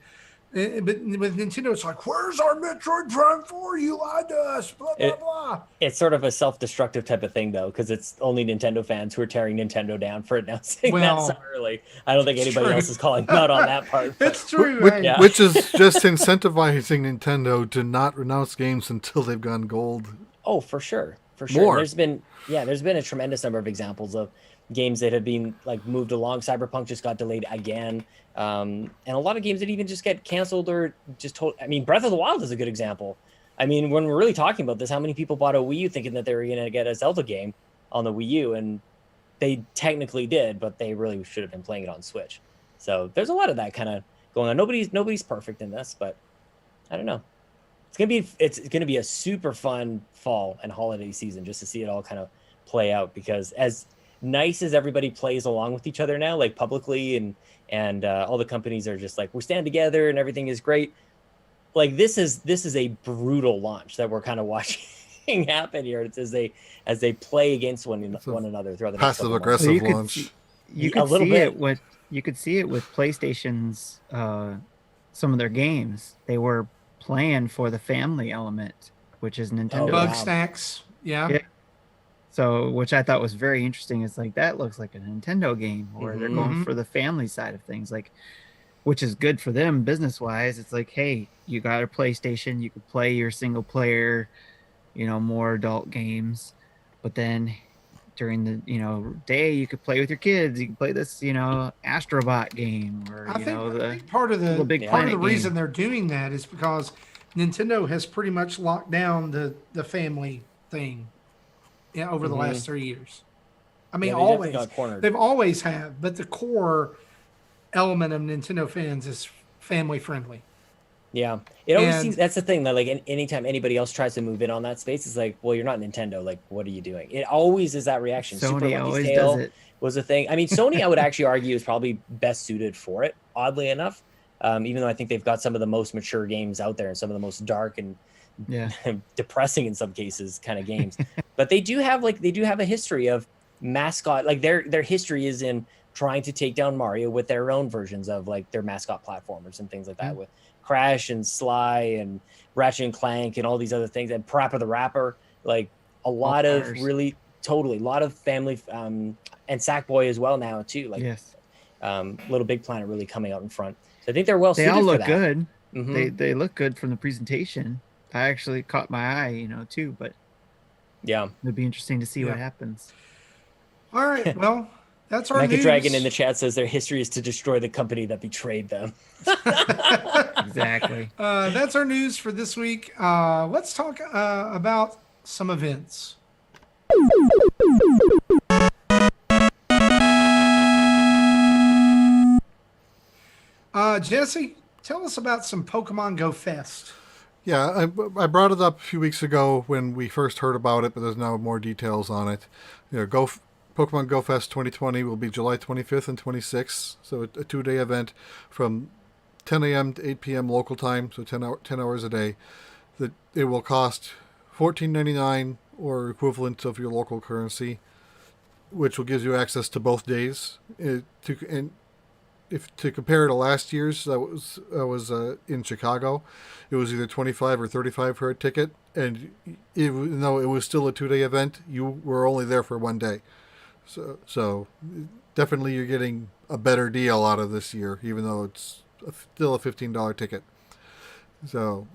with Nintendo, it's like, where's our Metroid Prime 4? You lied to us, blah, blah, blah. It's sort of a self-destructive type of thing, though, because it's only Nintendo fans who are tearing Nintendo down for announcing that so early. I don't think anybody else is calling out on that part. It's true. Which is just incentivizing Nintendo to not announce games until they've gone gold. Oh, for sure. More. There's been a tremendous number of examples of games that have been like moved along. Cyberpunk just got delayed again. And a lot of games that even just get canceled or just I mean, Breath of the Wild is a good example. I mean, when we're really talking about this, how many people bought a Wii U thinking that they were going to get a Zelda game on the Wii U? And they technically did, but they really should have been playing it on Switch. So there's a lot of that kind of going on. Nobody's perfect in this, but I don't know. It's gonna be a super fun fall and holiday season just to see it all kind of play out, because as nice as everybody plays along with each other now, like publicly, and all the companies are just like, we stand together and everything is great. Like this is a brutal launch that we're kind of watching happen here. It's as they play against It's a one another throughout the next passive couple of months. Well, aggressive launch. you A could little see it bit. with PlayStation's some of their games. They were planned for the family element, which is Oh Nintendo. Bug yeah. snacks. Yeah. Yeah. So, which I thought was very interesting. It's like that looks like a Nintendo game where they're Hmm. going Mm-hmm. for the family side of things, like which is good for them business wise. It's like, hey, you got a PlayStation, you could play your single player, more adult games, but then during the day you could play with your kids. You could play this Astrobot game or I the think part of Little the Big Yeah. Planet reason game. they're doing that is because Nintendo has pretty much locked down the family thing, yeah, over the Hmm. last 3 years. I mean, Yeah, they definitely always got cornered. they've always have, but the core element of Nintendo fans is family friendly. Yeah, it always seems And that's the thing that like anytime anybody else tries to move in on that space, it's like, well, you're not Nintendo. Like, what are you doing? It always is that reaction. Super Sony Lucky's always does Tale it. was a thing. I mean, Sony, I would actually argue, is probably best suited for it. Oddly enough, even though I think they've got some of the most mature games out there and some of the most dark and Yeah. depressing in some cases kind of games, but they do have a history of mascot. Like their history is in trying to take down Mario with their own versions of like their mascot platformers and things like that, Yeah. with Crash and Sly and Ratchet and Clank and all these other things, and Parappa the Rapper. Like a All lot of cars. really totally a lot of family, and Sackboy as well now too. Like Yes. Little Big Planet really coming out in front. So I think they're well They suited all for look that. good. Mhm. They look good from the presentation. I actually caught my eye, too, but Yeah. it'd be interesting to see Yeah. what happens. all right, well, that's our Mecha news. Dragon in the chat says their history is to destroy the company that betrayed them. Exactly. That's our news for this week. Let's talk about some events. Jesse, tell us about some Pokemon Go Fest. Yeah, I brought it up a few weeks ago when we first heard about it, but there's now more details on it. Pokemon Go Fest 2020 will be July 25th and 26th, so a 2-day event from 10 a.m. to 8 p.m. local time, so 10 hours a day. That it will cost $14.99 or equivalent of your local currency, which will give you access to both days. If to compare to last year's, that was in Chicago, it was either 25 or 35 for a ticket, and even though it was still a 2-day event, you were only there for one day. So definitely you're getting a better deal out of this year, even though it's still a $15 ticket. So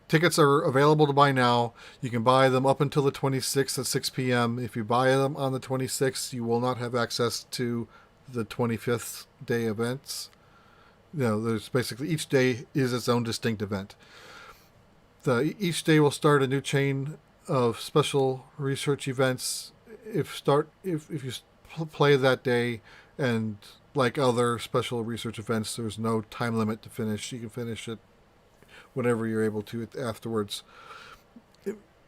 tickets are available to buy now. You can buy them up until the 26th at 6 p.m. If you buy them on the 26th, you will not have access to the 25th day events. There's basically each day is its own distinct event. Each day will start a new chain of special research events. If you play that day, and like other special research events, there's no time limit to finish. You can finish it whenever you're able to afterwards.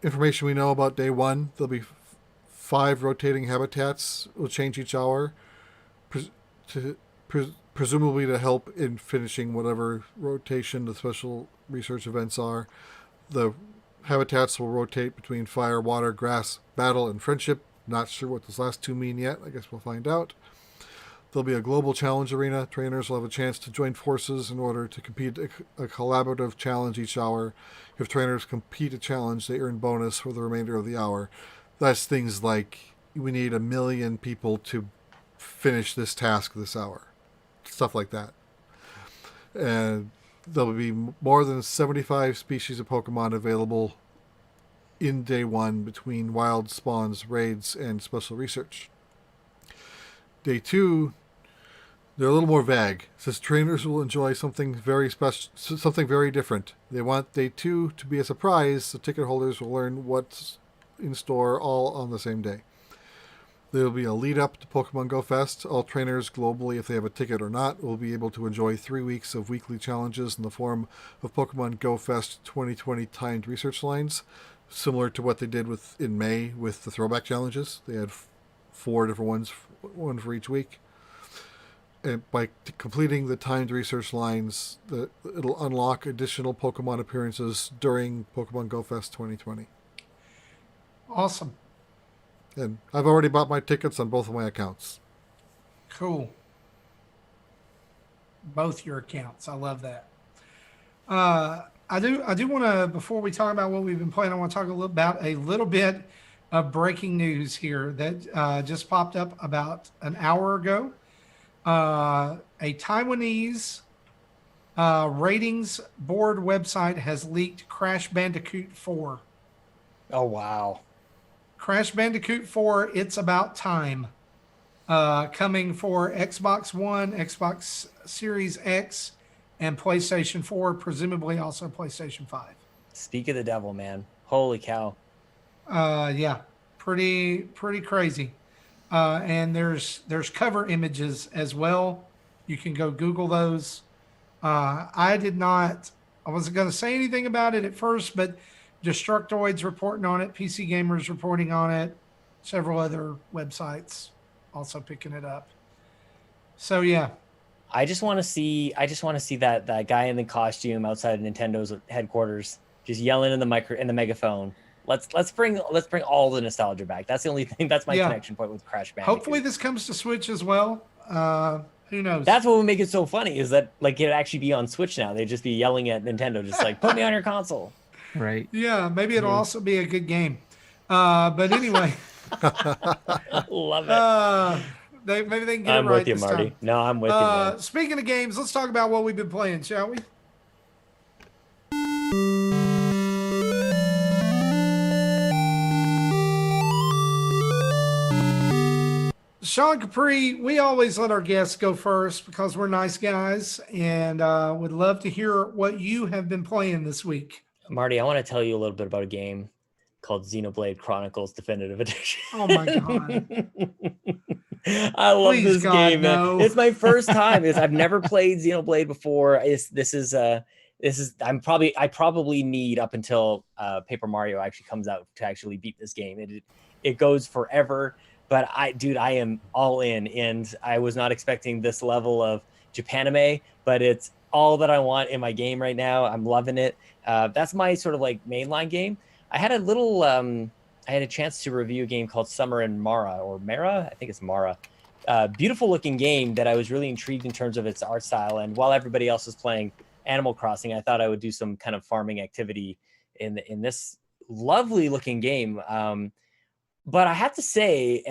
Information we know about day one: there'll be 5 rotating habitats. Will change each hour, presumably to help in finishing whatever rotation the special research events are. The habitats will rotate between fire, water, grass, battle, and friendship. Not sure what those last two mean yet. I guess we'll find out. There'll be a global challenge arena. Trainers will have a chance to join forces in order to compete a collaborative challenge each hour. If trainers complete a challenge, they earn bonus for the remainder of the hour. That's things like, we need 1 million people to finish this task this hour. Stuff like that. And there'll be more than 75 species of Pokemon available in day one between wild spawns, raids, and special research. Day 2, they're a little more vague. It says trainers will enjoy something very special, something very different. They want day 2 to be a surprise, so ticket holders will learn what's in store all on the same day. There will be a lead up to Pokemon Go Fest. All trainers globally, if they have a ticket or not, will be able to enjoy 3 weeks of weekly challenges in the form of Pokemon Go Fest 2020 timed research lines, similar to what they did in May with the throwback challenges. They had 4 different ones, one for each week. And by completing the timed research lines, it'll unlock additional Pokemon appearances during Pokemon Go Fest 2020. Awesome. And I've already bought my tickets on both of my accounts. Cool. Both your accounts. I love that. I do want to, before we talk about what we've been playing, I want to talk about a little bit of breaking news here that just popped up about an hour ago. A Taiwanese ratings board website has leaked Crash Bandicoot 4. Oh, wow. Crash Bandicoot 4, It's About Time. Coming for Xbox One, Xbox Series X, and PlayStation 4, presumably also PlayStation 5. Speak of the devil, man. Holy cow. Yeah, pretty crazy. And there's cover images as well. You can go Google those. I wasn't going to say anything about it at first, but Destructoid's reporting on it, PC Gamer's reporting on it, several other websites also picking it up. So yeah. I just want to see that guy in the costume outside of Nintendo's headquarters just yelling in the megaphone. Let's bring all the nostalgia back. That's the only thing. That's my connection point with Crash Bandicoot. Hopefully this comes to Switch as well. Who knows? That's what would make it so funny, is that like it'd actually be on Switch now. They'd just be yelling at Nintendo, just like, put me on your console. Right. Yeah, maybe it'll also be a good game. But anyway. Love it. Maybe they can get I'm it right with you, this Marty. time. No, I'm with you, man. Speaking of games, let's talk about what we've been playing, shall we? Sean Capri, we always let our guests go first because we're nice guys, and would love to hear what you have been playing this week. Marty, I want to tell you a little bit about a game called Xenoblade Chronicles Definitive Edition. Oh my god. I love Please, this God, game, man. no. It's my first time. I've never played Xenoblade before. I probably need up until Paper Mario actually comes out to actually beat this game. It goes forever, but I am all in, and I was not expecting this level of Japanime, but it's all that I want in my game right now. I'm loving it. That's my sort of like mainline game. I had a chance to review a game called Summer in Mara, or Mara, I think it's Mara. Beautiful looking game that I was really intrigued in terms of its art style. And while everybody else was playing Animal Crossing, I thought I would do some kind of farming activity in this lovely looking game. But I have to say,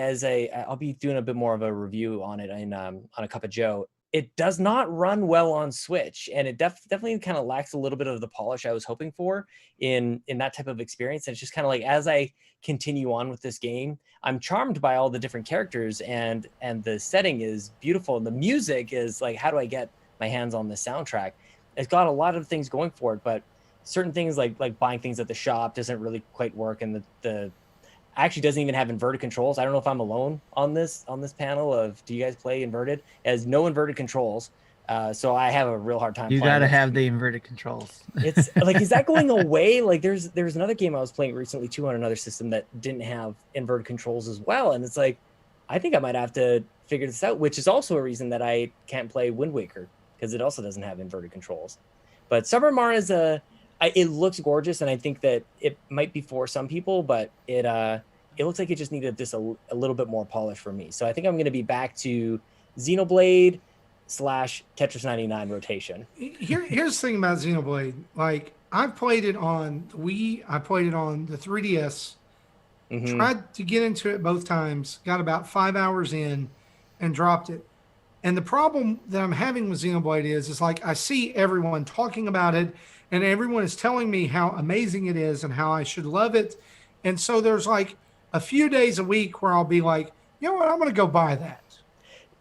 I'll be doing a bit more of a review on it on a Cup of Joe. It does not run well on Switch, and it definitely kind of lacks a little bit of the polish I was hoping for in that type of experience. And it's just kind of like, as I continue on with this game, I'm charmed by all the different characters, and the setting is beautiful, and the music is like, how do I get my hands on the soundtrack? It's got a lot of things going for it, but certain things like buying things at the shop doesn't really quite work, and the actually doesn't even have inverted controls. I don't know if I'm alone on this panel of, do you guys play inverted? It has no inverted controls. So I have a real hard time. You got to have the inverted controls. It's like, is that going away? Like there's another game I was playing recently too on another system that didn't have inverted controls as well. And it's like, I think I might have to figure this out, which is also a reason that I can't play Wind Waker, because it also doesn't have inverted controls. But Summer Mara is it looks gorgeous, and I think that it might be for some people, but it looks like it just needed just a little bit more polish for me. So I think I'm going to be back to Xenoblade / Tetris 99 rotation. Here's the thing about Xenoblade. Like, I've played it on the Wii, I played it on the 3DS, tried to get into it both times, got about 5 hours in and dropped it. And the problem that I'm having with Xenoblade is like, I see everyone talking about it, and everyone is telling me how amazing it is and how I should love it. And so there's like a few days a week where I'll be like, you know what, I'm going to go buy that.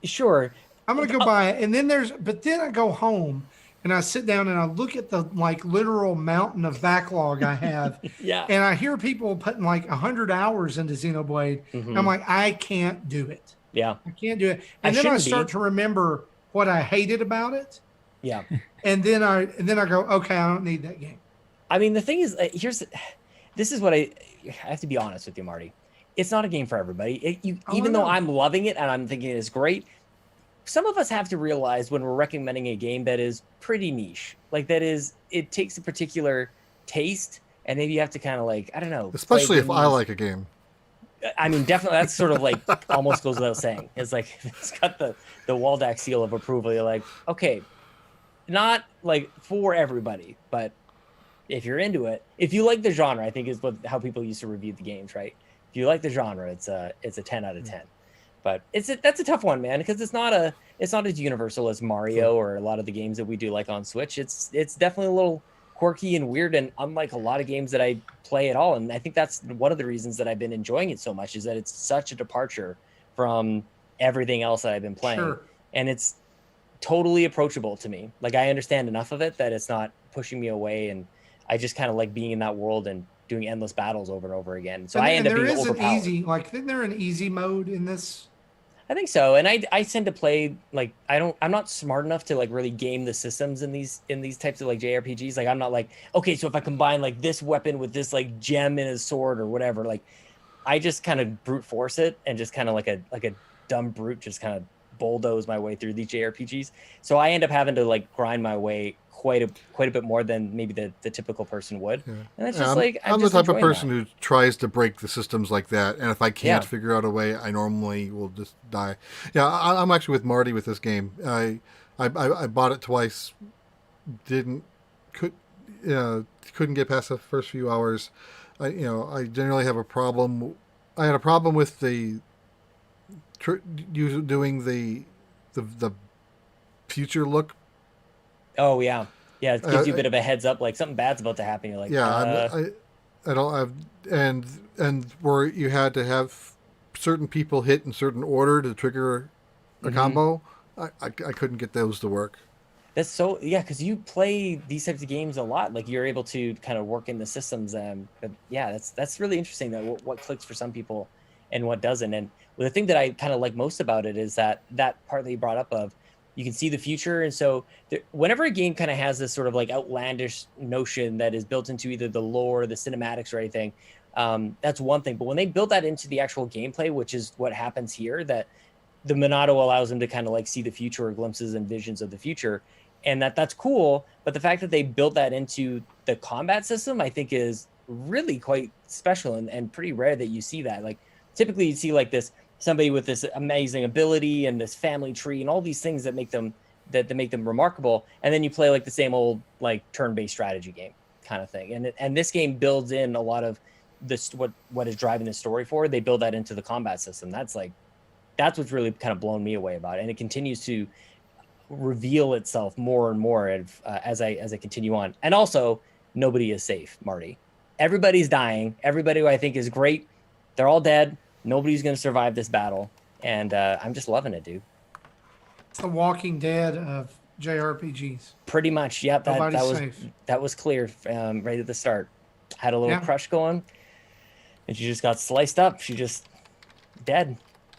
Sure. I'm going to go buy it. And then then I go home and I sit down and I look at the like literal mountain of backlog I have. Yeah. And I hear people putting like 100 hours into Xenoblade. I'm like, I can't do it. Yeah. I can't do it. And then I start to remember what I hated about it. Yeah. And then I go, okay, I don't need that game. I mean, the thing is, this is what I have to be honest with you, Marty. it's not a game for everybody. Oh, I Even though know. I'm loving it and I'm thinking it's great, some of us have to realize when we're recommending a game that is pretty niche, like that is, it takes a particular taste, and maybe you have to kind of like, I don't know, play Especially if I games. like a game. I mean, definitely, that's sort of like almost goes without saying. It's like it's got the Waldack seal of approval. You're like, okay, not like for everybody, but if you're into it, if you like the genre, I think is what how people used to review the games, right? If you like the genre, it's a 10 out of 10. But that's a tough one, man, because it's not as universal as Mario or a lot of the games that we do like on Switch. It's definitely a little quirky and weird, and unlike a lot of games that I play at all. And I think that's one of the reasons that I've been enjoying it so much, is that it's such a departure from everything else that I've been playing. Sure. And it's totally approachable to me. Like, I understand enough of it that it's not pushing me away, and I just kind of like being in that world and doing endless battles over and over again. So I end And up there being is an overpowered. easy, like, isn't there an easy mode in this? I think so. And I tend to play like, I'm not smart enough to like really game the systems in these types of like JRPGs. Like, I'm not like, okay, so if I combine like this weapon with this like gem in his sword or whatever, like I just kind of brute force it and just kind of like a dumb brute, just kind of bulldoze my way through these JRPGs. So I end up having to like grind my way quite a bit more than maybe the typical person would. Yeah. And it's Yeah, just like I'm I'm the just type of enjoying person that. who tries to break the systems like that, and if I can't Yeah. figure out a way, I normally will just die. Yeah, I'm actually with Marty with this game. I bought it twice, didn't could couldn't get past the first few hours. I generally have a problem. I had a problem with you doing the future look. Oh yeah. Yeah, it gives you a Uh, bit of a heads up, like something bad's about to happen. You're like, yeah, I don't have and where you had to have certain people hit in certain order to trigger a mhm. combo. I couldn't get those to work. That's so, yeah, because you play these types of games a lot. Like, you're able to kind of work in the systems. But yeah, that's really interesting. That what clicks for some people and what doesn't. And the thing that I kind of like most about it is that part that you brought up of, you can see the future. And so whenever a game kind of has this sort of like outlandish notion that is built into either the lore, the cinematics, or anything, that's one thing. But when they build that into the actual gameplay, which is what happens here, that the Monado allows them to kind of like see the future, or glimpses and visions of the future, and that's cool. But the fact that they built that into the combat system, I think, is really quite special, and pretty rare that you see that. Like, typically you see like this somebody with this amazing ability and this family tree and all these things that make them make them remarkable, and then you play like the same old like turn-based strategy game kind of thing. And this game builds in a lot of this, what is driving the story forward. They build that into the combat system. That's what's really kind of blown me away about it, and it continues to reveal itself more and more as I continue on. And also, nobody is safe, Marty. Everybody's dying. Everybody who I think is great, they're all dead. Nobody's going to survive this battle, and I'm just loving it, dude. It's the Walking Dead of JRPGs. Pretty much, yep. Nobody's safe. That was clear right at the start. Had a little Yeah. crush going, and she just got sliced up. She just dead.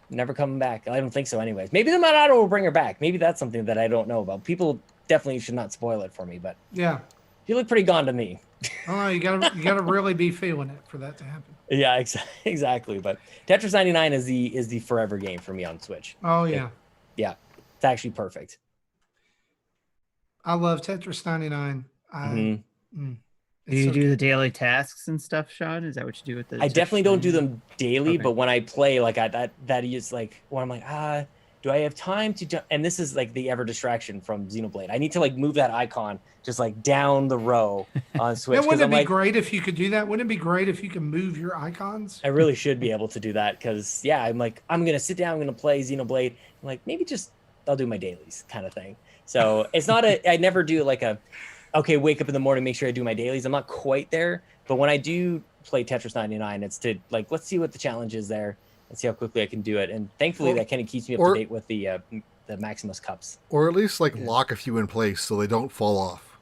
Never coming back. I don't think so, anyways. Maybe the Monado will bring her back. Maybe that's something that I don't know about. People definitely should not spoil it for me, but Yeah. she looked pretty gone to me. Oh, you gotta really be feeling it for that to happen. Yeah, exactly. But Tetris 99 is the forever game for me on Switch. Oh yeah. Yeah, it's actually perfect. I love Tetris 99. Mhm. Do It's you so do the good. daily tasks and stuff, Sean? Is that what you do with the I definitely don't do Tetris? them daily, Okay. but when I play, like that is like when I'm like, do I have time to jump? And this is like the ever distraction from Xenoblade. I need to like move that icon just like down the row on Switch, Man, because wouldn't it I'm be like, great if you could do that? Wouldn't it be great if you could move your icons? I really should be able to do that, because yeah, I'm like, I'm gonna sit down, I'm gonna play Xenoblade. I'm like, maybe just I'll do my dailies kind of thing. So it's not I never do like okay, wake up in the morning, make sure I do my dailies. I'm not quite there, but when I do play Tetris 99, it's to like, let's see what the challenge is there and see how quickly I can do it. And thankfully, that kind of keeps me up to date with the Maximus Cups. Or at least like Yeah. lock a few in place so they don't fall off.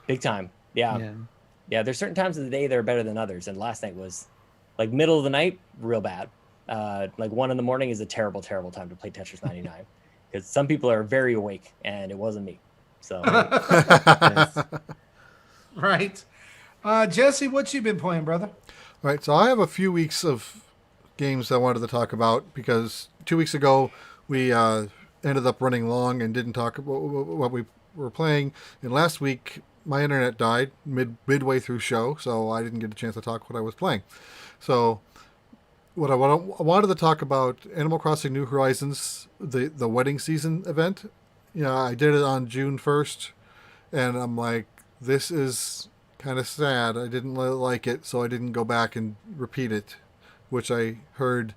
Big time. Yeah. Yeah. There's certain times of the day that are better than others. And last night was like middle of the night, real bad. Like 1 a.m. is a terrible, terrible time to play Tetris 99, because some people are very awake, and it wasn't me. So Yes. Right. Jesse, what you been playing, brother? Right, so I have a few weeks of games I wanted to talk about because 2 weeks ago we ended up running long and didn't talk about what we were playing. And last week my internet died midway through show, so I didn't get a chance to talk what I was playing. So I wanted to talk about Animal Crossing New Horizons, the wedding season event. I did it on June 1st, and I'm like, this is kind of sad. I didn't like it, so I didn't go back and repeat it, which I heard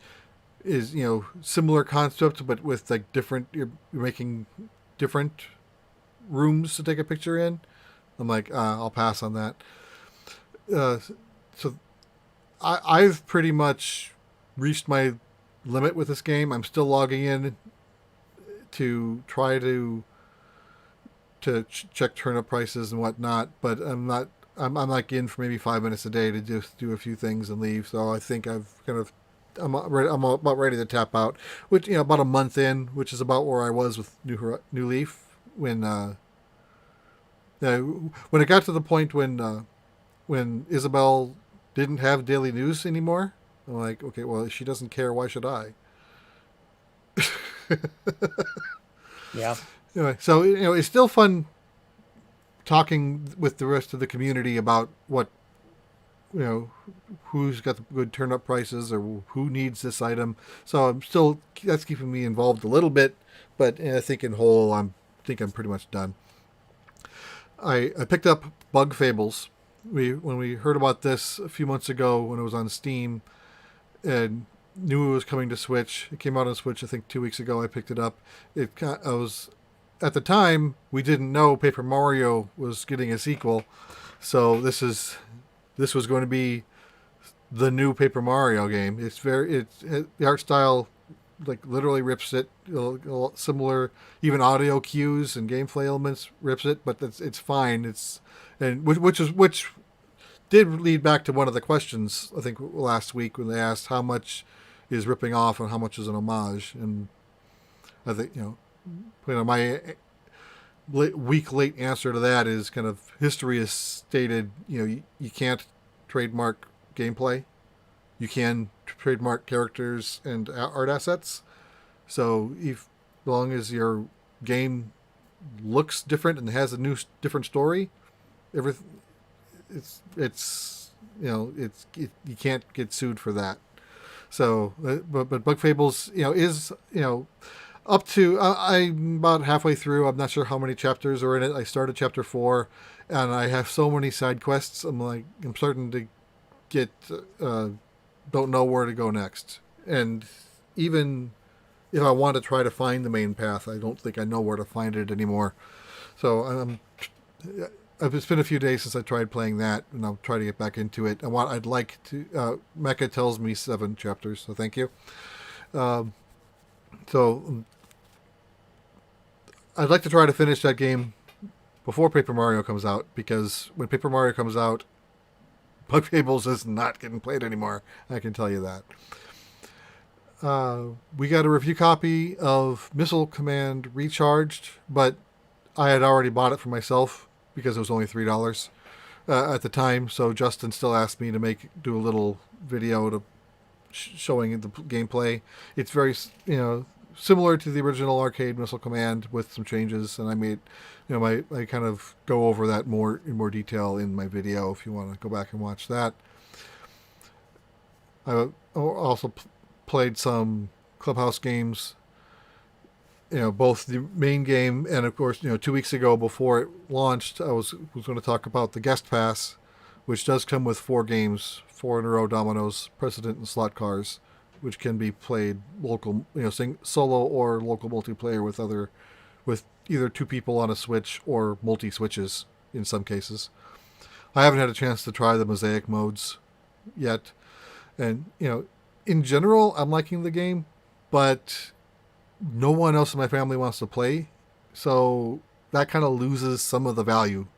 is similar concept, but with like different. You're making different rooms to take a picture in. I'm like, I'll pass on that. So I've pretty much reached my limit with this game. I'm still logging in to try to check turnip prices and whatnot, but I'm not. I'm like in for maybe 5 minutes a day to just do a few things and leave. So I think I'm about ready to tap out. Which about a month in, which is about where I was with New Leaf when it got to the point when Isabel didn't have daily news anymore. I'm like, okay, well, if she doesn't care, why should I? Yeah. Anyway, so it's still fun talking with the rest of the community about what who's got the good turn up prices or who needs this item. So that's keeping me involved a little bit, but I think in whole I'm pretty much done. I picked up Bug Fables. When we heard about this a few months ago when it was on Steam and knew it was coming to Switch. It came out on Switch I think 2 weeks ago. I picked it up. I was at the time we didn't know Paper Mario was getting a sequel, so this was going to be the new Paper Mario game. The art style like literally rips it. Similar, even audio cues and gameplay elements rips it, but it's fine. Which did lead back to one of the questions I think last week when they asked how much is ripping off and how much is an homage, and I think my week late answer to that is kind of history has stated you can't trademark gameplay. You can trademark characters and art assets. So as long as your game looks different and has a different story, everything you can't get sued for that. So, but Bug Fables is up to I'm about halfway through. I'm not sure how many chapters are in it. I started chapter 4, and I have so many side quests. I'm starting to get don't know where to go next. And even if I want to try to find the main path, I don't think I know where to find it anymore. So it's been a few days since I tried playing that, and I'll try to get back into it. I'd like to. Mecca tells me 7 chapters, so thank you. So I'd like to try to finish that game before Paper Mario comes out, because when Paper Mario comes out, Bug Fables is not getting played anymore. I can tell you that. We got a review copy of Missile Command Recharged, but I had already bought it for myself because it was only $3 at the time. So Justin still asked me to do a little video to showing the gameplay. It's very similar to the original arcade Missile Command with some changes, and I made I kind of go over that in more detail in my video if you want to go back and watch that. I also played some Clubhouse games, both the main game and of course 2 weeks ago before it launched I was going to talk about the Guest Pass, which does come with 4 games, 4 in a row dominoes, precedent, and slot cars, which can be played local, solo or local multiplayer with either 2 people on a Switch or multi-switches in some cases. I haven't had a chance to try the Mosaic modes yet. And, in general, I'm liking the game, but no one else in my family wants to play. So that kind of loses some of the value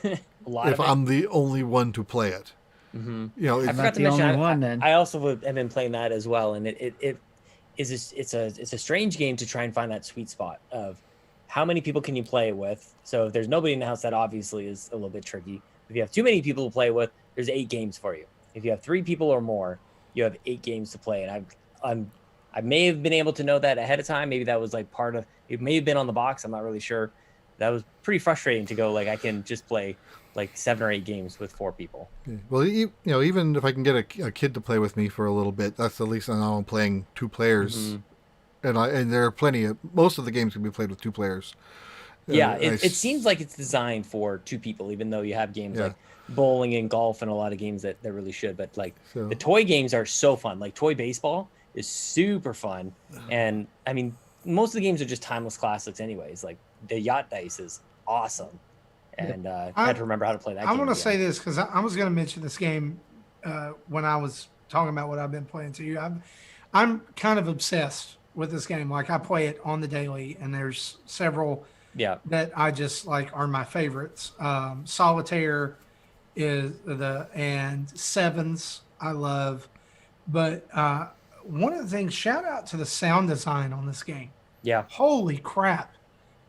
if I'm the only one to play it. Mm-hmm. I forgot to mention, I also have been playing that as well, and it's a strange game to try and find that sweet spot of how many people can you play it with. So if there's nobody in the house, that obviously is a little bit tricky. If you have too many people to play with, there's 8 games for you. If you have 3 people or more, you have 8 games to play, and I may have been able to know that ahead of time. Maybe that was like part of it. May have been on the box. I'm not really sure. That was pretty frustrating to go like I can just play like 7 or 8 games with 4 people. Yeah. Well, even if I can get a kid to play with me for a little bit, that's at least now I'm playing 2 players, and there are plenty of most of the games can be played with 2 players. Yeah, it seems like it's designed for 2 people, even though you have games like bowling and golf and a lot of games that really should. But like the toy games are so fun. Like toy baseball is super fun, and I mean most of the games are just timeless classics, anyways. Like the yacht dice is awesome, and I had to remember how to play that. I want to say this because I was going to mention this game when I was talking about what I've been playing to you. I'm kind of obsessed with this game. Like I play it on the daily, and there's several that I just like are my favorites. Solitaire is and Sevens I love, but one of the things, shout out to the sound design on this game. Yeah, holy crap,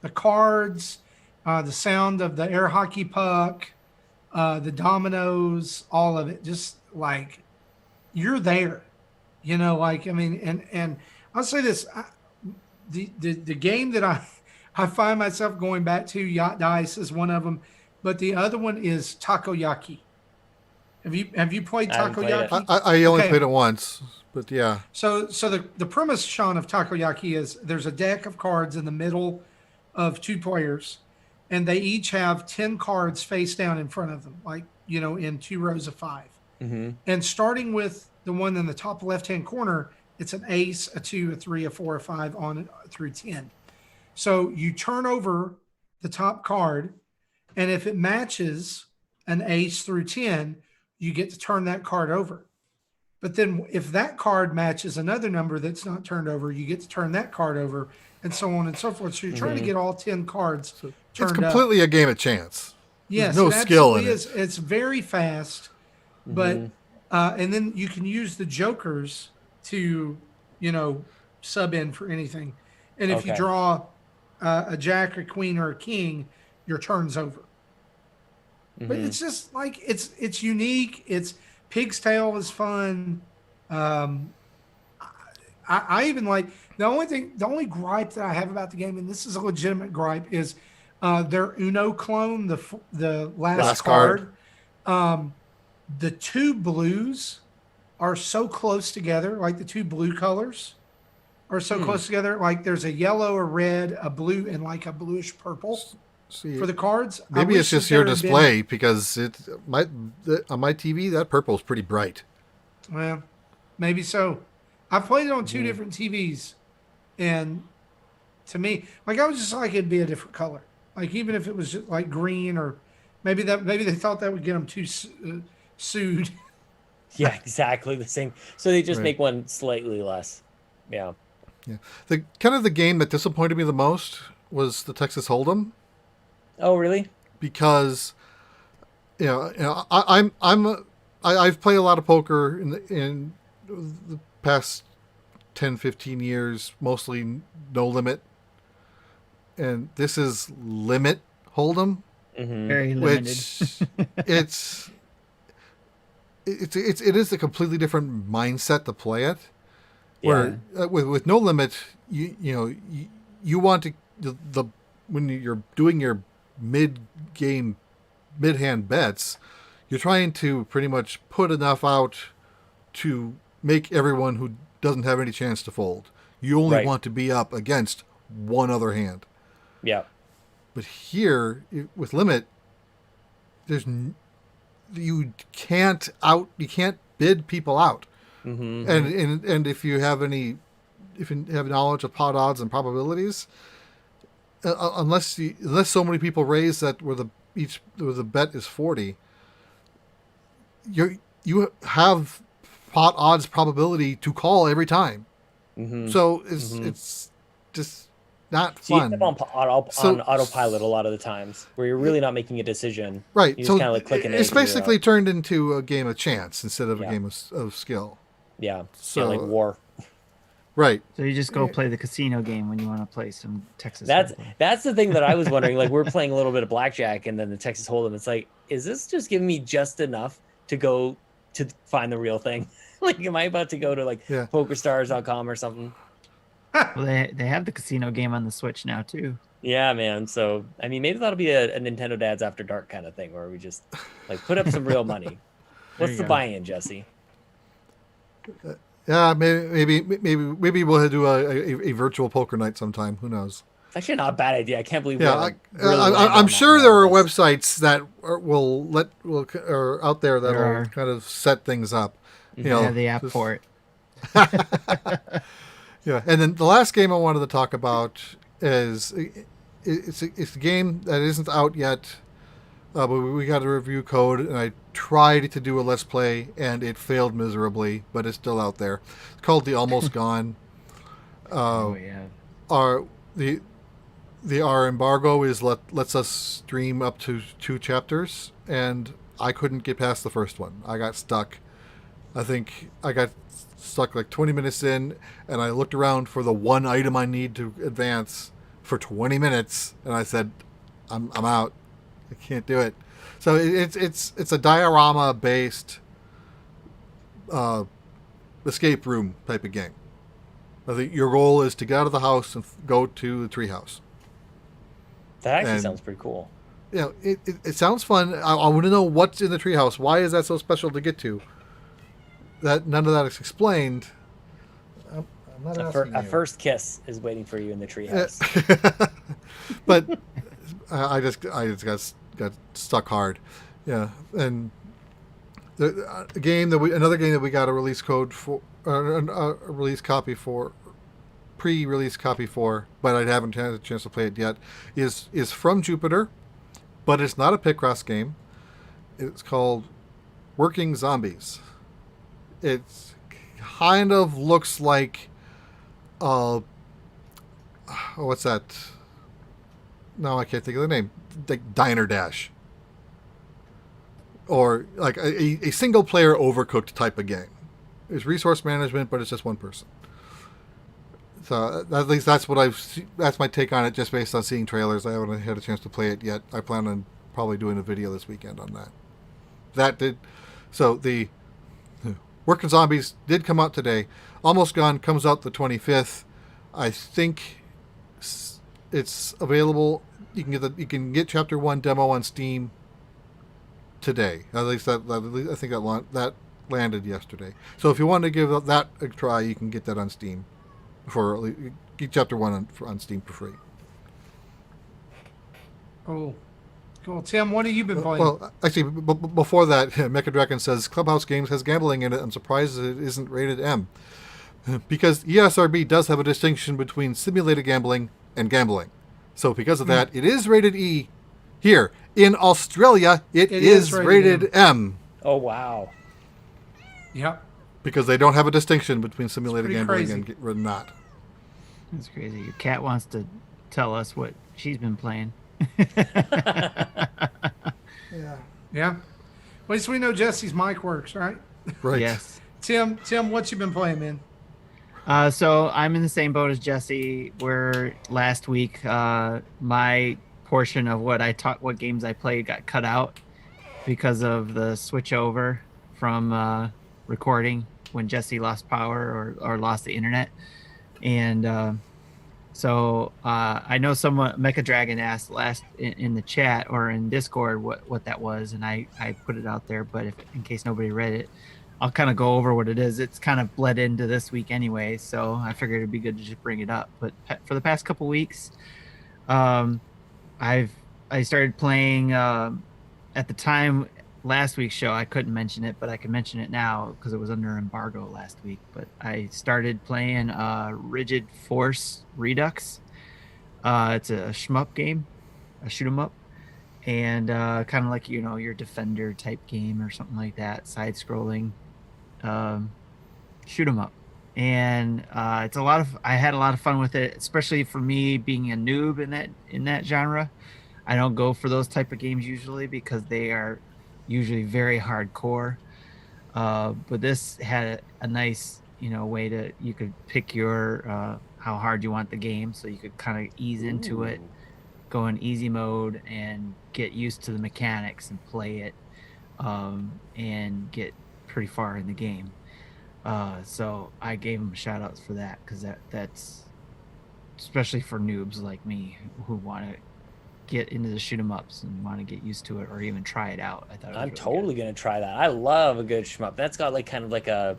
the cards, the sound of the air hockey puck, the dominoes, all of it, just like you're there, like I mean, and I'll say this, the game that I find myself going back to, Yacht Dice is one of them, but the other one is Takoyaki. Have you played Takoyaki? I only played it once, but yeah. So the premise, Sean, of Takoyaki is there's a deck of cards in the middle of 2 players, and they each have 10 cards face down in front of them, like in 2 rows of 5. And starting with the one in the top left-hand corner, it's an ace, a 2, a 3, a 4, a 5 on through 10. So you turn over the top card, and if it matches an ace through 10, you get to turn that card over. But then if that card matches another number that's not turned over, you get to turn that card over, and so on and so forth. So you're trying to get all 10 cards turned It's completely a game of chance. Yes, There's no skill in it. It's very fast, but and then you can use the jokers to, sub in for anything. And if you draw a jack, a queen, or a king, your turn's over. But it's just like it's unique. It's Pig's Tail is fun. I even like the only gripe that I have about the game, and this is a legitimate gripe, is their Uno clone, the last card. The 2 blues are so close together, like the 2 blue colors are so close together. Like there's a yellow, a red, a blue, and like a bluish purple for the cards. Maybe it's just your display because on my TV that purple is pretty bright. Well, maybe so. I played it on 2 different TVs, and to me, like I was just like it'd be a different color. Like even if it was just like green, or maybe they thought that would get them too sued. Yeah, exactly the same. So they just make one slightly less. Yeah. Yeah. The game that disappointed me the most was the Texas Hold'em. Oh, really? Because I've played a lot of poker in the past 10, 15 years, mostly no limit. And this is limit Hold'em. Very limited. Which it is a completely different mindset to play it. Where with no limit, you want to when you're doing your mid hand bets, you're trying to pretty much put enough out to make everyone who doesn't have any chance to fold. You only want to be up against one other hand. Yeah. But here with limit, you can't bid people out. And if you have knowledge of pot odds and probabilities, unless so many people raise that where the bet is 40, you have pot odds probability to call every time. So it's just not fun. So you end up on autopilot a lot of the times where you're really not making a decision. Right. You just kind of like clicking. It's basically turned into a game of chance instead of a game of skill. Yeah. So like war. Right. So you just go play the casino game when you want to play some Texas Hold'em. Hold'em. That's the thing that I was wondering. Like we're playing a little bit of blackjack and then the Texas Hold'em. It's like, is this just giving me just enough to go to find the real thing? Like, am I about to go to like Yeah. PokerStars.com or something? Well, they have the casino game on the Switch now too. Yeah, man. So I mean, maybe that'll be a Nintendo Dads After Dark kind of thing, where we just like put up some real money. There What's you the go. buy-in, Jesse? Yeah, maybe we'll do a virtual poker night sometime. Who knows? It's actually not a bad idea. I can't believe we Yeah, haven't really landed I'm on that sure in there all are of this. websites that are out there There that'll are. kind of set things up. You They know, have the app just- for it. Yeah, and then the last game I wanted to talk about is it's a game that isn't out yet, but we got a review code, and I tried to do a let's play, and it failed miserably, but it's still out there. It's called The Almost Gone. Oh yeah. Our our embargo is lets us stream up to 2 chapters, and I couldn't get past the first one. I got stuck. I think I got stuck like 20 minutes in, and I looked around for the one item I need to advance for 20 minutes, and I said, I'm out. I can't do it. So it's a diorama based escape room type of game. I think your goal is to get out of the house and go to the treehouse. That actually And- sounds pretty cool. You know, it sounds fun. I want to know what's in the treehouse. Why is that so special to get to? That none of that is explained. I'm not asking A you. first kiss is waiting for you in the treehouse. But I just got stuck hard. Yeah, and the game that another game that we got a release code for, a release copy for, pre-release copy for, but I haven't had a chance to play it yet. Is from Jupiter, but it's not a Picross game. It's called Working Zombies. It kind of looks like, what's that? No, I can't think of the name. Like Diner Dash, or like a single player Overcooked type of game. It's resource management, but it's just one person. So at least that's what that's my take on it, just based on seeing trailers. I haven't had a chance to play it yet. I plan on probably doing a video this weekend on that. So the Working Zombies did come out today. Almost Gone comes out the 25th. I think it's available. You can get Chapter 1 demo on Steam today. At least I think that landed yesterday. So if you want to give that a try, you can get that on Steam get Chapter 1 on Steam for free. Cool. Tim, what have you been playing? Well, actually, before that, Mecha Dragon says Clubhouse Games has gambling in it. I'm surprised it isn't rated M. Because ESRB does have a distinction between simulated gambling and gambling. So because of that, it is rated E here. In Australia, it is rated M. Oh wow. Yep. Because they don't have a distinction between simulated pretty gambling crazy. and not. That's crazy. Your cat wants to tell us what she's been playing. Yeah. Yeah. At least we know Jesse's mic works, right? Right. Yes. Tim, what you been playing, man? So I'm in the same boat as Jesse. Where last week, my portion of what games I played got cut out because of the switch over from recording when Jesse lost power or lost the internet, and so I know someone Mecha Dragon asked last in the chat or in Discord what that was, and I put it out there. But in case nobody read it, I'll kind of go over what it is. It's kind of bled into this week anyway, so I figured it'd be good to just bring it up. But for the past couple weeks, I started playing. At the time last week's show, I couldn't mention it, but I can mention it now because it was under embargo last week. But I started playing Rigid Force Redux. It's a shmup game, a shoot 'em up, and kind of like your Defender type game or something like that, side scrolling shoot 'em up. And it's I had a lot of fun with it, especially for me being a noob in that genre. I don't go for those type of games usually because they are usually very hardcore. But this had a nice, way you could pick your how hard you want the game, so you could kind of ease into it, go in easy mode, and get used to the mechanics and play it, and get pretty far in the game. So I gave him shout outs for that because that's especially for noobs like me who want to get into the shoot 'em ups and want to get used to it or even try it out. I thought it was I'm really good. totally gonna try that. I love a good shmup. That's got like kind of like a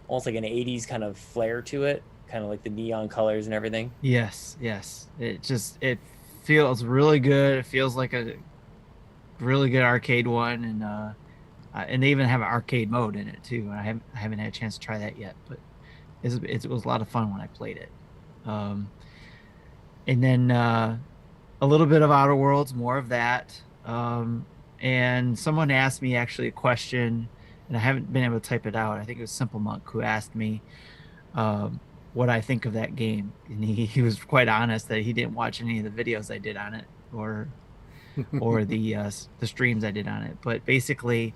almost like an 80s kind of flair to it, kind of like the neon colors and everything. Yes, yes. It feels really good. It feels like a really good arcade one, and they even have an arcade mode in it too. And I haven't had a chance to try that yet, but it was a lot of fun when I played it. Um, and then a little bit of Outer Worlds, more of that. And someone asked me actually a question, and I haven't been able to type it out. I think it was Simple Monk who asked me um, what I think of that game, and he was quite honest that he didn't watch any of the videos I did on it or the streams I did on it. But basically,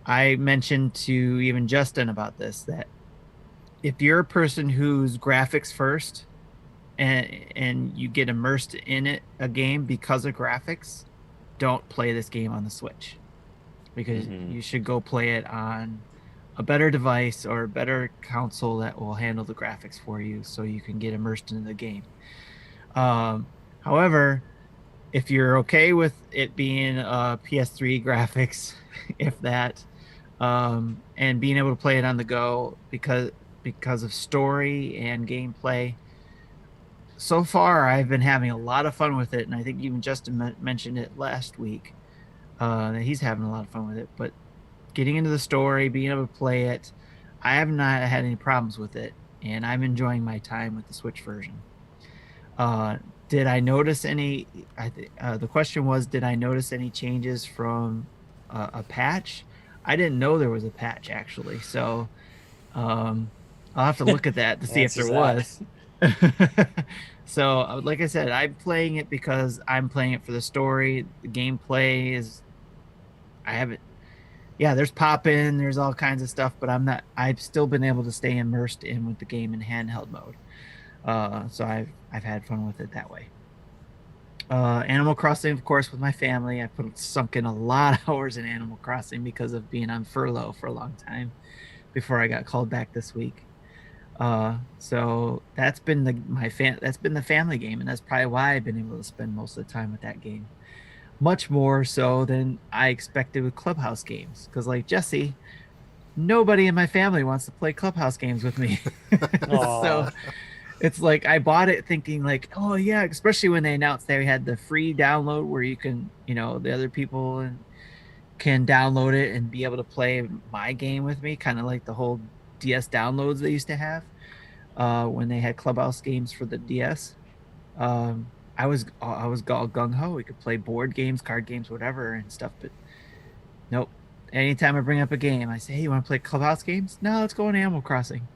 I mentioned to even Justin about this that if you're a person who's graphics first and you get immersed in a game because of graphics, don't play this game on the Switch because Mm-hmm. you should go play it on a better device or a better console that will handle the graphics for you so you can get immersed into the game. Um, However, if you're okay with it being PS3 graphics, if that, and being able to play it on the go because of story and gameplay, so far I've been having a lot of fun with it, and I think even Justin mentioned it last week that he's having a lot of fun with it. But getting into the story, being able to play it, I have not had any problems with it, and I'm enjoying my time with the Switch version. Uh, did I notice any? The question was, did I notice any changes from a patch? I didn't know there was a patch actually, so um, I'll have to look at that to see if there Answers that. was. So, like I said, I'm playing it because I'm playing it for the story. The gameplay is, I haven't, yeah, there's pop in, there's all kinds of stuff, but I'm not, I've still been able to stay immersed in with the game in handheld mode. So I've had fun with it that way. Animal Crossing, of course, with my family. I put sunk in a lot of hours in Animal Crossing because of being on furlough for a long time before I got called back this week. So that's been that's been the family game, and that's probably why I've been able to spend most of the time with that game. Much more so than I expected with Clubhouse games, because like Jesse, nobody in my family wants to play Clubhouse games with me. So Aw. it's like I bought it thinking like, oh yeah, especially when they announced they had the free download where you can, the other people can download it and be able to play my game with me, kind of like the whole DS downloads they used to have when they had Clubhouse games for the DS. I was all gung ho. We could play board games, card games, whatever, and stuff. But nope. Anytime I bring up a game, I say, "Hey, you want to play Clubhouse games? No, let's go on Animal Crossing."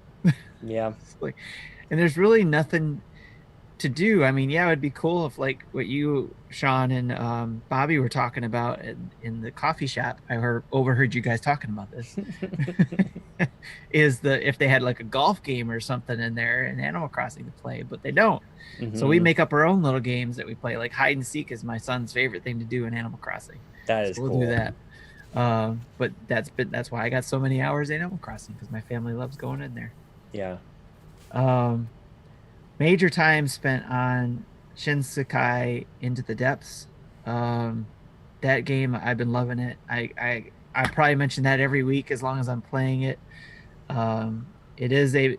Yeah. It's like, and there's really nothing to do. I mean, yeah, it'd be cool if like what you, Sean, and Bobby were talking about in the coffee shop. Overheard you guys talking about this. Is the if they had like a golf game or something in there in Animal Crossing to play, but they don't. So we Mm-hmm. make up our own little games that we play. Like hide and seek is my son's favorite thing to do in Animal Crossing. That So is we'll do cool. that. But that's why I got so many hours in Animal Crossing because my family loves going in there. Yeah. Um, Major time spent on Shinsekai Into the Depths. Um, that game I've been loving it. I probably mention that every week as long as I'm playing it. It is a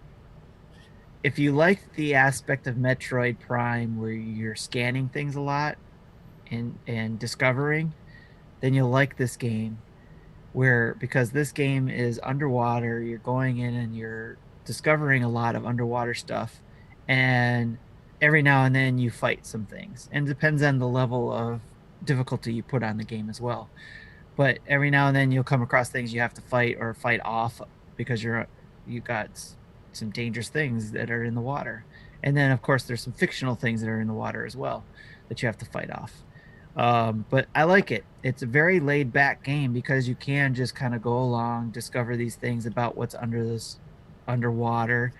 if you like the aspect of Metroid Prime where you're scanning things a lot and discovering, then you'll like this game. Where because this game is underwater, you're going in and you're discovering a lot of underwater stuff, and every now and then you fight some things, and it depends on the level of difficulty you put on the game as well. But every now and then you'll come across things you have to fight or fight off because you got some dangerous things that are in the water, and then of course there's some fictional things that are in the water as well that you have to fight off. But I like it. It's a very laid back game because you can just kind of go along, discover these things about what's under this underwater,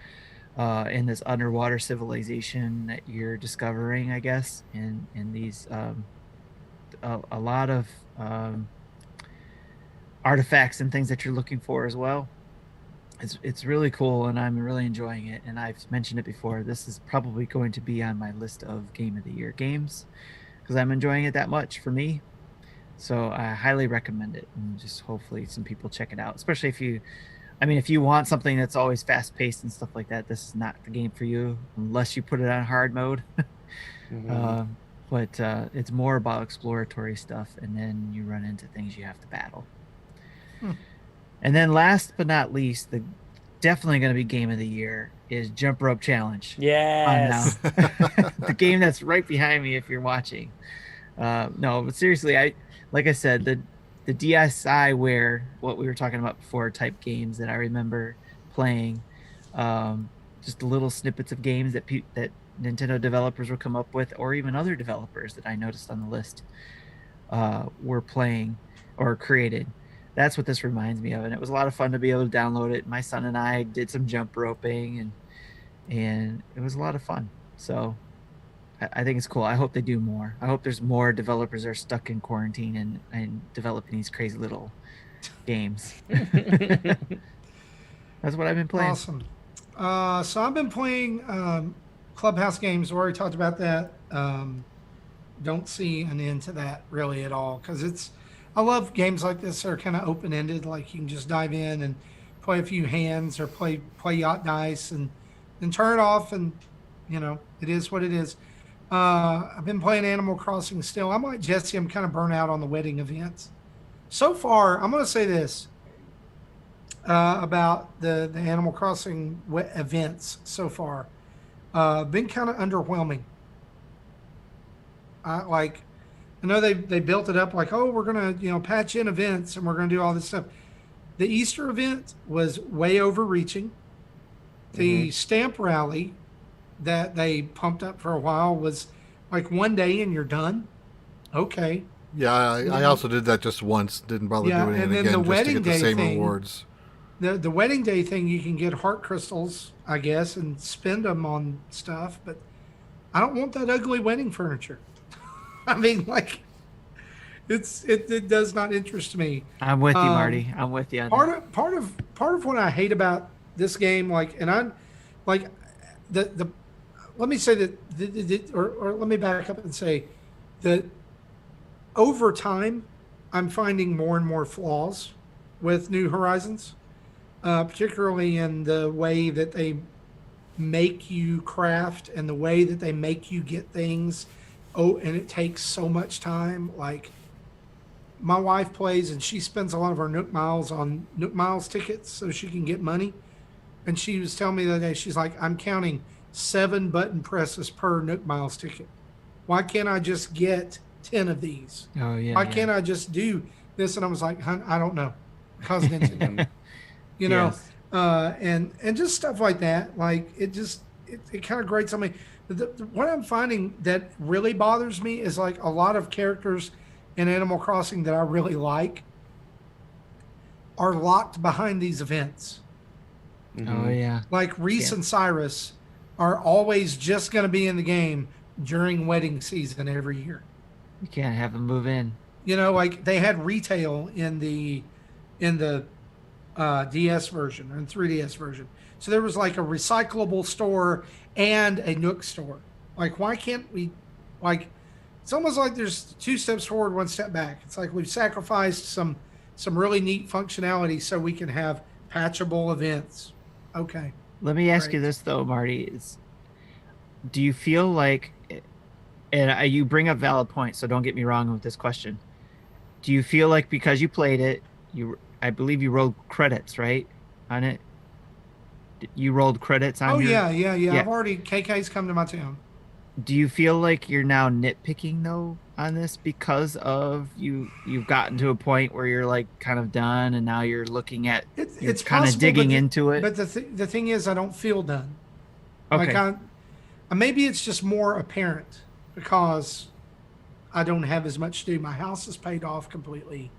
in this underwater civilization that you're discovering, I guess, in these a lot of um, artifacts and things that you're looking for as well. it's really cool, and I'm really enjoying it. And I've mentioned it before. This is probably going to be on my list of Game of the Year games because I'm enjoying it that much for me. So I highly recommend it, and just hopefully some people check it out. Especially if you, I mean, if you want something that's always fast paced and stuff like that, this is not the game for you unless you put it on hard mode. Mhm. um, but it's more about exploratory stuff, and then you run into things you have to battle. Hmm. And then last but not least, the definitely going to be game of the year is Jump Rope Challenge. On now, Yes. the game that's right behind me if you're watching. No, but seriously, I like I said, the DSiWare, what we were talking about before, type games that I remember playing, um, just little snippets of games that Nintendo developers would come up with, or even other developers that I noticed on the list were playing or created. That's what this reminds me of, and it was a lot of fun to be able to download it. My son and I did some jump roping, and it was a lot of fun. So I think it's cool. I hope they do more. I hope there's more developers that are stuck in quarantine and developing these crazy little games. That's what I've been playing. Awesome. So I've been playing Clubhouse games. We already talked about that. Don't see an end to that really at all because it's. I love games like this that are kind of open ended. Like you can just dive in and play a few hands or play yacht dice and then turn it off and it is what it is. I've been playing Animal Crossing still. I'm like Jesse. I'm kind of burnt out on the wedding events. So far, I'm going to say this about the Animal Crossing events so far. Been kind of underwhelming. Like I know they built it up like, oh, we're gonna patch in events and we're gonna do all this stuff. The Easter event was way overreaching. Hmm. The stamp rally that they pumped up for a while was like one day and you're done. Okay. Yeah, And I then also did that just once. Didn't bother yeah, doing it and then the again just to wedding get the day same thing, rewards. the wedding day thing, you can get heart crystals, I guess, and spend them on stuff, but I don't want that ugly wedding furniture. I mean, like it does not interest me. I'm with you, Um, Marty. I'm with you on that. part of what I hate about this game, like, and I like the let me say that or let me back up and say that over time, I'm finding more and more flaws with New Horizons, particularly in the way that they make you craft and the way that they make you get things. Oh, and it takes so much time. Like my wife plays and she spends a lot of her Nook Miles on Nook Miles tickets so she can get money. And she was telling me the other day, she's like, I'm counting 7 button presses per Nook Miles ticket. Why can't I just get 10 of these? Oh yeah, Why yeah. can't I just do this? And I was like, I don't know. Because Nintendo, you know, Yes. and just stuff like that. Like it kind of grates on me. What I'm finding that really bothers me is like a lot of characters in Animal Crossing that I really like are locked behind these events. Oh Hmm. yeah. Like Reese Yeah. and Cyrus are always just going to be in the game during wedding season every year. You can't have them move in. Like they had retail in the DS version and 3DS version. So there was like a recyclable store and a Nook store. Like why can't we like it's almost like there's 2 steps forward, 1 step back. It's like we've sacrificed some really neat functionality so we can have patchable events. Okay, Let me ask you great. this though, Marty: do you feel like, and you bring up valid points, so don't get me wrong with this question. Do you feel like because you played it, I believe you rolled credits, right, on it? You rolled credits Oh on your, yeah, yeah, yeah. yeah. I've already KK's come to my town. Do you feel like you're now nitpicking though on this because of you've gotten to a point where you're like kind of done and now you're looking at you're It's kind of possible, but digging into it? the thing is, I don't feel done. Like Okay. maybe it's just more apparent because I don't have as much to do. My house is paid off completely.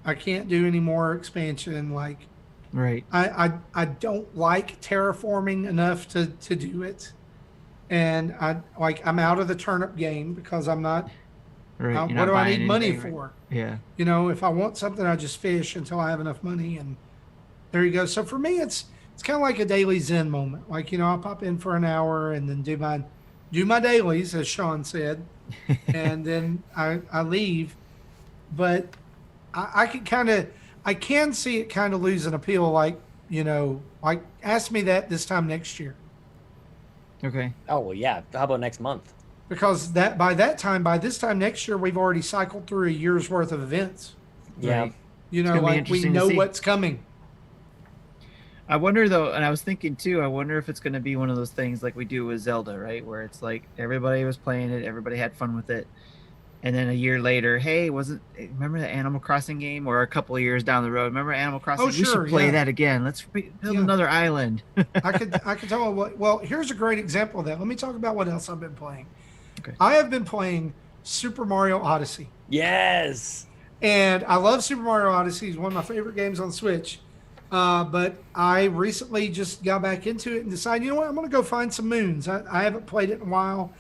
I can't do any more expansion. Like Right. I don't like terraforming enough to do it, and I'm out of the turnip game because I'm not. Right. You're What not do I buying need money anything, right? for? Yeah. If I want something, I just fish until I have enough money, and There you go. So for me, it's kind of like a daily Zen moment. Like, I'll pop in for an hour and then do my dailies, as Sean said, and then I leave. But I can I can see it kind of losing appeal. Like ask me that this time next year, Okay. Oh well, yeah. How about next month? because by this time next year, we've already cycled through a year's worth of events. Yeah. Right. It's gonna be Like we interesting to know see. what's coming. I wonder though, and I was thinking too, I wonder if it's going to be one of those things like we do with Zelda, right? Where it's like everybody was playing it, everybody had fun with it. And then a year later, hey, remember the Animal Crossing game? Or a couple of years down the road, remember Animal Crossing? Oh, We should sure, play yeah, that again. Let's build yeah. another island. I could tell you what. Well, here's a great example of that. Let me talk about what else I've been playing. Okay. I have been playing Super Mario Odyssey. Yes. And I love Super Mario Odyssey. It's one of my favorite games on Switch. But I recently just got back into it and decided, you know what, I'm going to go find some moons. I haven't played it in a while.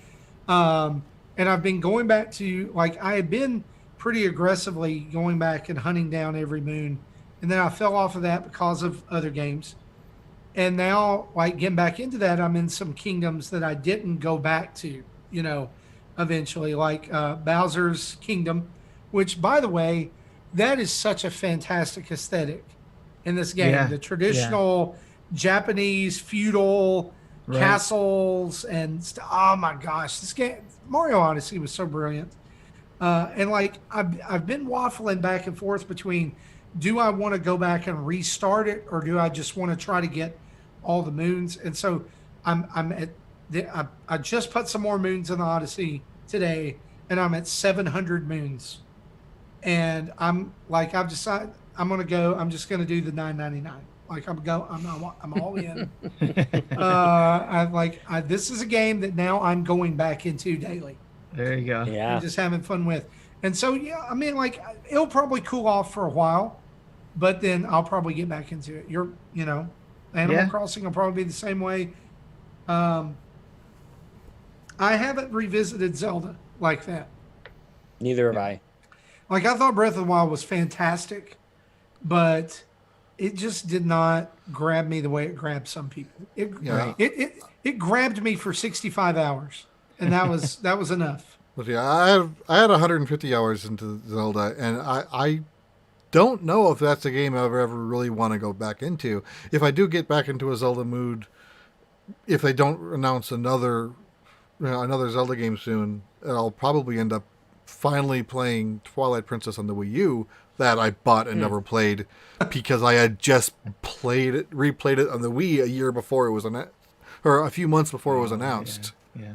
And I've been going back to, like, I had been pretty aggressively going back and hunting down every moon. And then I fell off of that because of other games. And now, like, getting back into that, I'm in some kingdoms that I didn't go back to, eventually, like Bowser's Kingdom, which, by the way, that is such a fantastic aesthetic in this game. Yeah. The traditional Japanese feudal Right. castles oh my gosh, this game, Mario Odyssey, was so brilliant. And like I've been waffling back and forth between, do I want to go back and restart it, or do I just want to try to get all the moons? And so I'm at I just put some more moons in the Odyssey today, and I'm at 700 moons. And I've decided I'm just gonna do the 999. Like I'm all in. This is a game that now I'm going back into daily There you go. Yeah. and just having fun with. And so, yeah, I mean, like, it'll probably cool off for a while, but then I'll probably get back into it. Animal Yeah. Crossing will probably be the same way. Um, I haven't revisited Zelda like that. Neither have I. Like, I thought Breath of the Wild was fantastic, but it just did not grab me the way it grabbed some people. Yeah. It grabbed me for 65 hours, and that was enough. But yeah, I had 150 hours into Zelda, and I don't know if that's a game I ever really want to go back into. If I do get back into a Zelda mood, if they don't announce another Zelda game soon, I'll probably end up finally playing Twilight Princess on the Wii U that I bought and never played because I had just replayed it on the Wii a year before it was or a few months before it was announced. Yeah.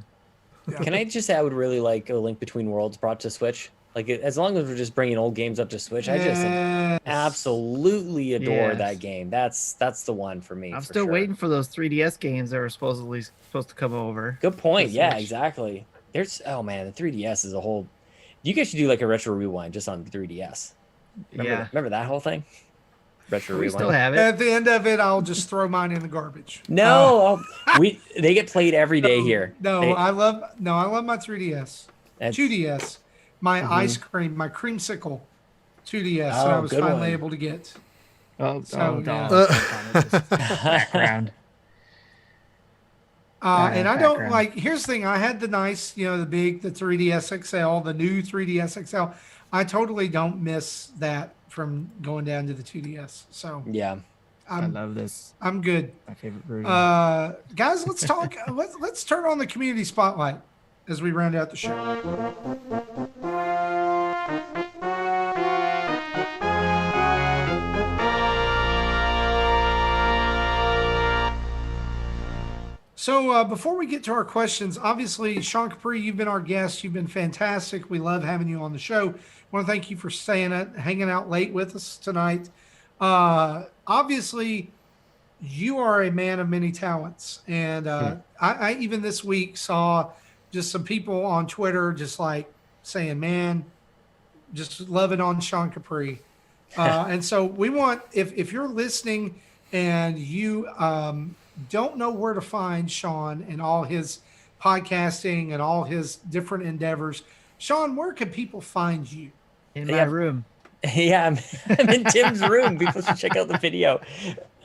Can I just say I would really like a Link Between Worlds brought to Switch? Like, as long as we're just bringing old games up to Switch, I just Yes. absolutely adore Yes. that game. That's the one for me. I'm for still sure. waiting for those 3DS games that were supposed to come over. Good point. to Yeah, Switch. exactly. Oh man, the 3DS is a whole. You guys should do like a retro rewind just on the 3DS. Remember that whole thing? Retro We rewind. still have it. At the end of it, I'll just throw mine in the garbage. No, they get played every day here. No, They- I love my 3DS, That's- 2DS, my ice cream, my creamsicle 2DS that Oh, I was good finally one. able to get. Oh, So, yeah. Just background. And I don't Background. here's the thing. I had the nice, the 3DS XL, the new 3DS XL. I totally don't miss that from going down to the 2DS. So Yeah. I I'm love this. I'm good. My favorite version. Guys, let's talk. Let's turn on the community spotlight as we round out the show. So before we get to our questions, obviously, Sean Capri, you've been our guest. You've been fantastic. We love having you on the show. I want to thank you for hanging out late with us tonight. Obviously, you are a man of many talents. And I even this week saw just some people on Twitter just like saying, man, just loving on Sean Capri. And so we want, if you're listening and you don't know where to find Sean and all his podcasting and all his different endeavors, Sean, where can people find you? In my yeah. room. Yeah, I'm in Tim's room. People should check out the video.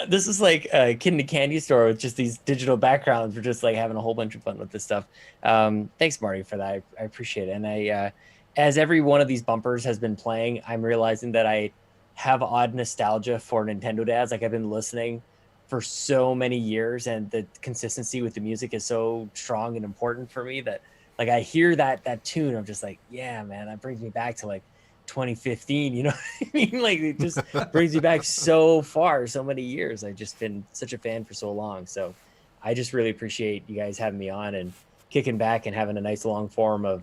This is like a kid in a candy store with just these digital backgrounds. We're just like having a whole bunch of fun with this stuff. Thanks, Marty, for that. I appreciate it. And as every one of these bumpers has been playing, I'm realizing that I have odd nostalgia for Nintendo Dads. Like I've been listening for so many years, and the consistency with the music is so strong and important for me that like I hear that tune, I'm just like, yeah, man, that brings me back to like 2015. You know what I mean? Like it just brings me back so far, so many years. I've just been such a fan for so long. So I just really appreciate you guys having me on and kicking back and having a nice long form of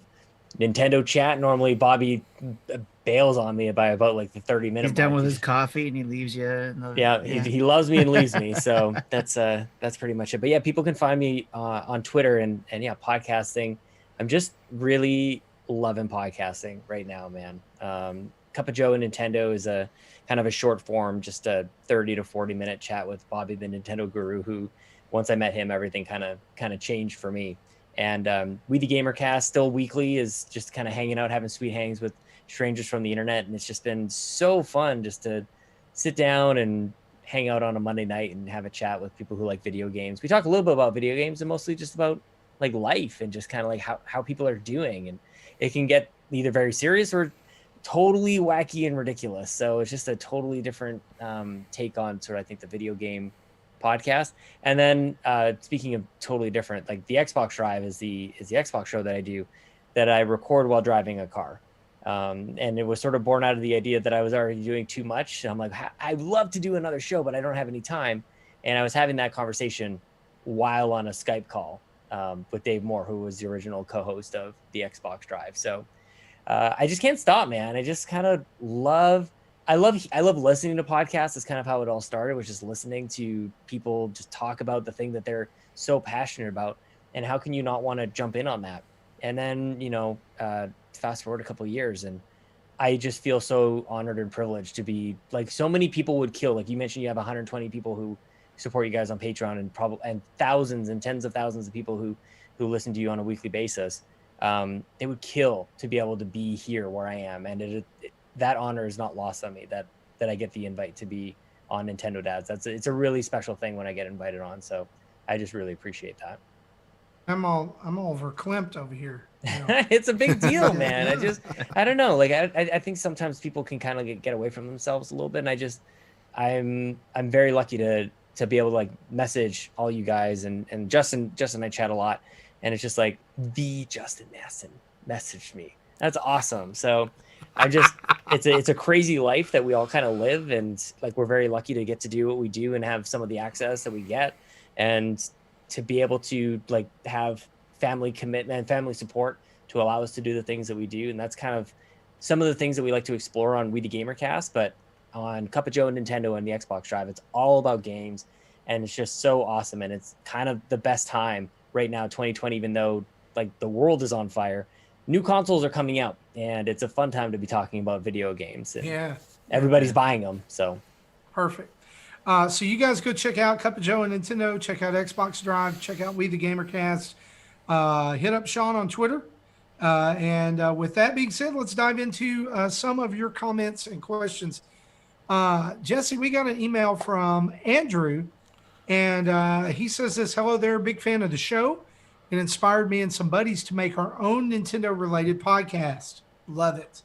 Nintendo chat. Normally Bobby bails on me by about like the 30-minute He's done mark. with He his just, coffee and he leaves you. yeah, he loves me and leaves me. So that's pretty much it. But yeah, people can find me on Twitter and yeah, podcasting. I'm just really loving podcasting right now, man. Cup of Joe and Nintendo is a kind of a short form, just a 30 to 40-minute chat with Bobby, the Nintendo guru, who once I met him, everything kind of changed for me. And We the Gamercast, still weekly, is just kind of hanging out, having sweet hangs with strangers from the internet. And it's just been so fun just to sit down and hang out on a Monday night and have a chat with people who like video games. We talk a little bit about video games and mostly just about like life and just kind of like how people are doing. And it can get either very serious or totally wacky and ridiculous. So it's just a totally different take on sort of, I think, the video game podcast. And then speaking of totally different, like the Xbox Drive is the Xbox show that I do, that I record while driving a car. And it was sort of born out of the idea that I was already doing too much. I'm like, I'd love to do another show, but I don't have any time. And I was having that conversation while on a Skype call with Dave Moore, who was the original co-host of the Xbox Drive. So I just can't stop, man. I just kind of I love listening to podcasts. That's kind of how it all started, was just listening to people just talk about the thing that they're so passionate about. And how can you not want to jump in on that? And then, fast forward a couple of years, and I just feel so honored and privileged to be like, so many people would kill. Like you mentioned, you have 120 people who support you guys on Patreon, and thousands and tens of thousands of people who listen to you on a weekly basis. They would kill to be able to be here where I am. And that honor is not lost on me, that I get the invite to be on Nintendo Dads. It's a really special thing when I get invited on. So I just really appreciate that. I'm all verklempt over here. It's a big deal, man. I don't know. Like I think sometimes people can kind of get away from themselves a little bit. And I'm very lucky to be able to like message all you guys, and Justin and I chat a lot, and it's just like, the Justin Masson messaged me. That's awesome. So it's a crazy life that we all kind of live, and like we're very lucky to get to do what we do and have some of the access that we get, and to be able to like have family commitment and family support to allow us to do the things that we do. And that's kind of some of the things that we like to explore on We the Gamercast. But on Cup of Joe and Nintendo and the Xbox Drive, it's all about games, and it's just so awesome. And it's kind of the best time right now, 2020, even though like the world is on fire. New consoles are coming out, and it's a fun time to be talking about video games. And Yeah. everybody's buying them. So Perfect. So you guys go check out Cup of Joe and Nintendo, check out Xbox Drive, check out We the Gamercast, hit up Sean on Twitter. And with that being said, let's dive into some of your comments and questions. Jesse, we got an email from Andrew, and he says this: "Hello there, big fan of the show. It inspired me and some buddies to make our own Nintendo related podcast. Love it."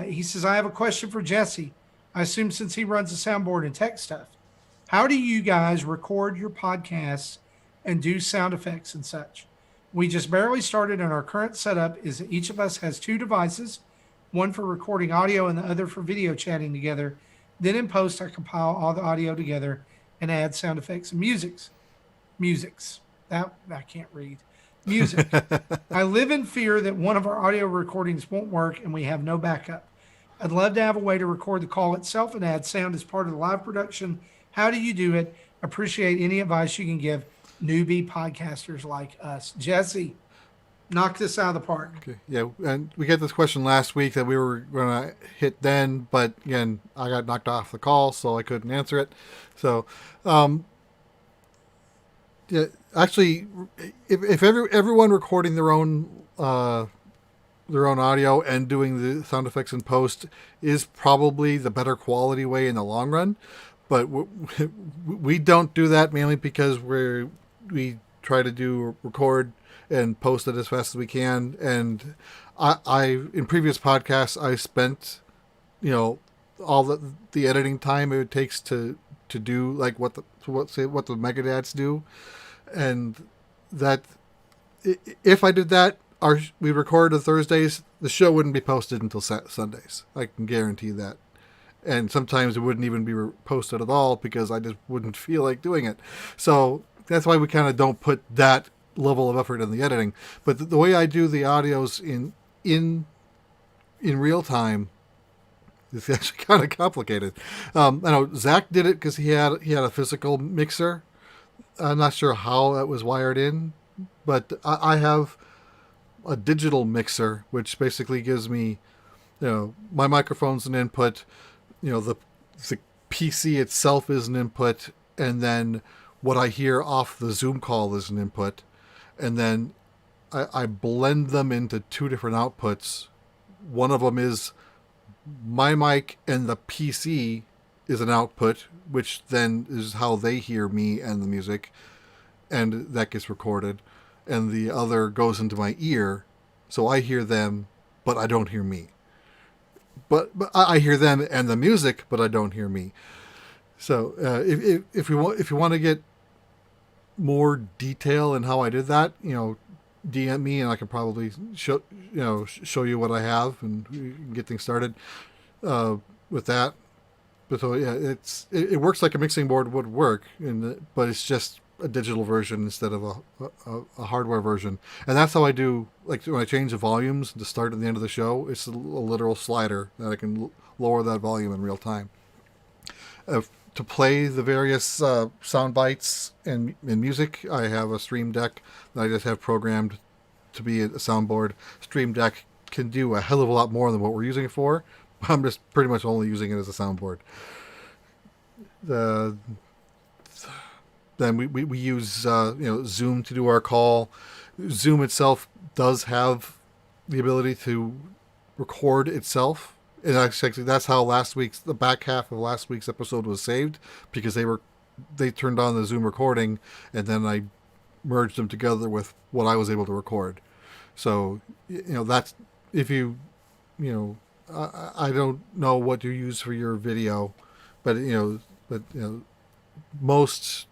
He says, "I have a question for Jesse. I assume since he runs the soundboard and tech stuff, how do you guys record your podcasts and do sound effects and such? We just barely started, and our current setup is that each of us has two devices, one for recording audio and the other for video chatting together. Then in post, I compile all the audio together and add sound effects and musics. That I can't read. Music. I live in fear that one of our audio recordings won't work and we have no backup. I'd love to have a way to record the call itself and add sound as part of the live production. How do you do it? Appreciate any advice you can give newbie podcasters like us." Jesse, knock this out of the park. Okay. Yeah, and we got this question last week that we were going to hit then, but again, I got knocked off the call, so I couldn't answer it. So, yeah, actually, if everyone recording their own their own audio and doing the sound effects in post is probably the better quality way in the long run. But we don't do that mainly because we try to do record and post it as fast as we can. And I in previous podcasts I spent, you know, all the editing time it takes to do like what the Megadads do, and that if I did that, we record on Thursdays, the show wouldn't be posted until Sundays. I can guarantee that. And sometimes it wouldn't even be posted at all because I just wouldn't feel like doing it. So that's why we kind of don't put that level of effort in the editing. But the way I do the audios in real time is actually kind of complicated. I know Zach did it because he had a physical mixer. I'm not sure how that was wired in, but I have a digital mixer, which basically gives me, you know, my microphone's an input, you know, the PC itself is an input, and then what I hear off the Zoom call is an input, and then I blend them into two different outputs. One of them is my mic, and the PC is an output, which then is how they hear me and the music, and that gets recorded. And the other goes into my ear, so I hear them, but I don't hear me. But I hear them and the music, but I don't hear me. So if you want to get more detail in how I did that, you know, DM me and I can probably show you what I have and we can get things started with that. But so yeah, it works like a mixing board would work, but it's just a digital version instead of a hardware version. And that's how I do, like when I change the volumes to start and the end of the show, it's a literal slider that I can lower that volume in real time. To play the various sound bites and music, I have a Stream Deck that I just have programmed to be a soundboard. Stream Deck can do a hell of a lot more than what we're using it for. I'm just pretty much only using it as a soundboard. Then we use Zoom to do our call. Zoom itself does have the ability to record itself, and actually that's how the back half of last week's episode was saved, because they turned on the Zoom recording, and then I merged them together with what I was able to record. So that's if I don't know what you use for your video, but most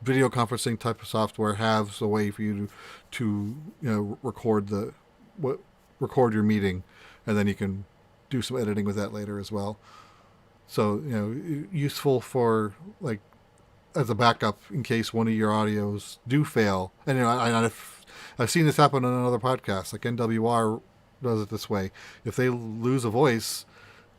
video conferencing type of software has a way for you to record your meeting, and then you can do some editing with that later as well. So useful for like as a backup in case one of your audios do fail. And I've seen this happen on another podcast, like NWR does it this way. If they lose a voice,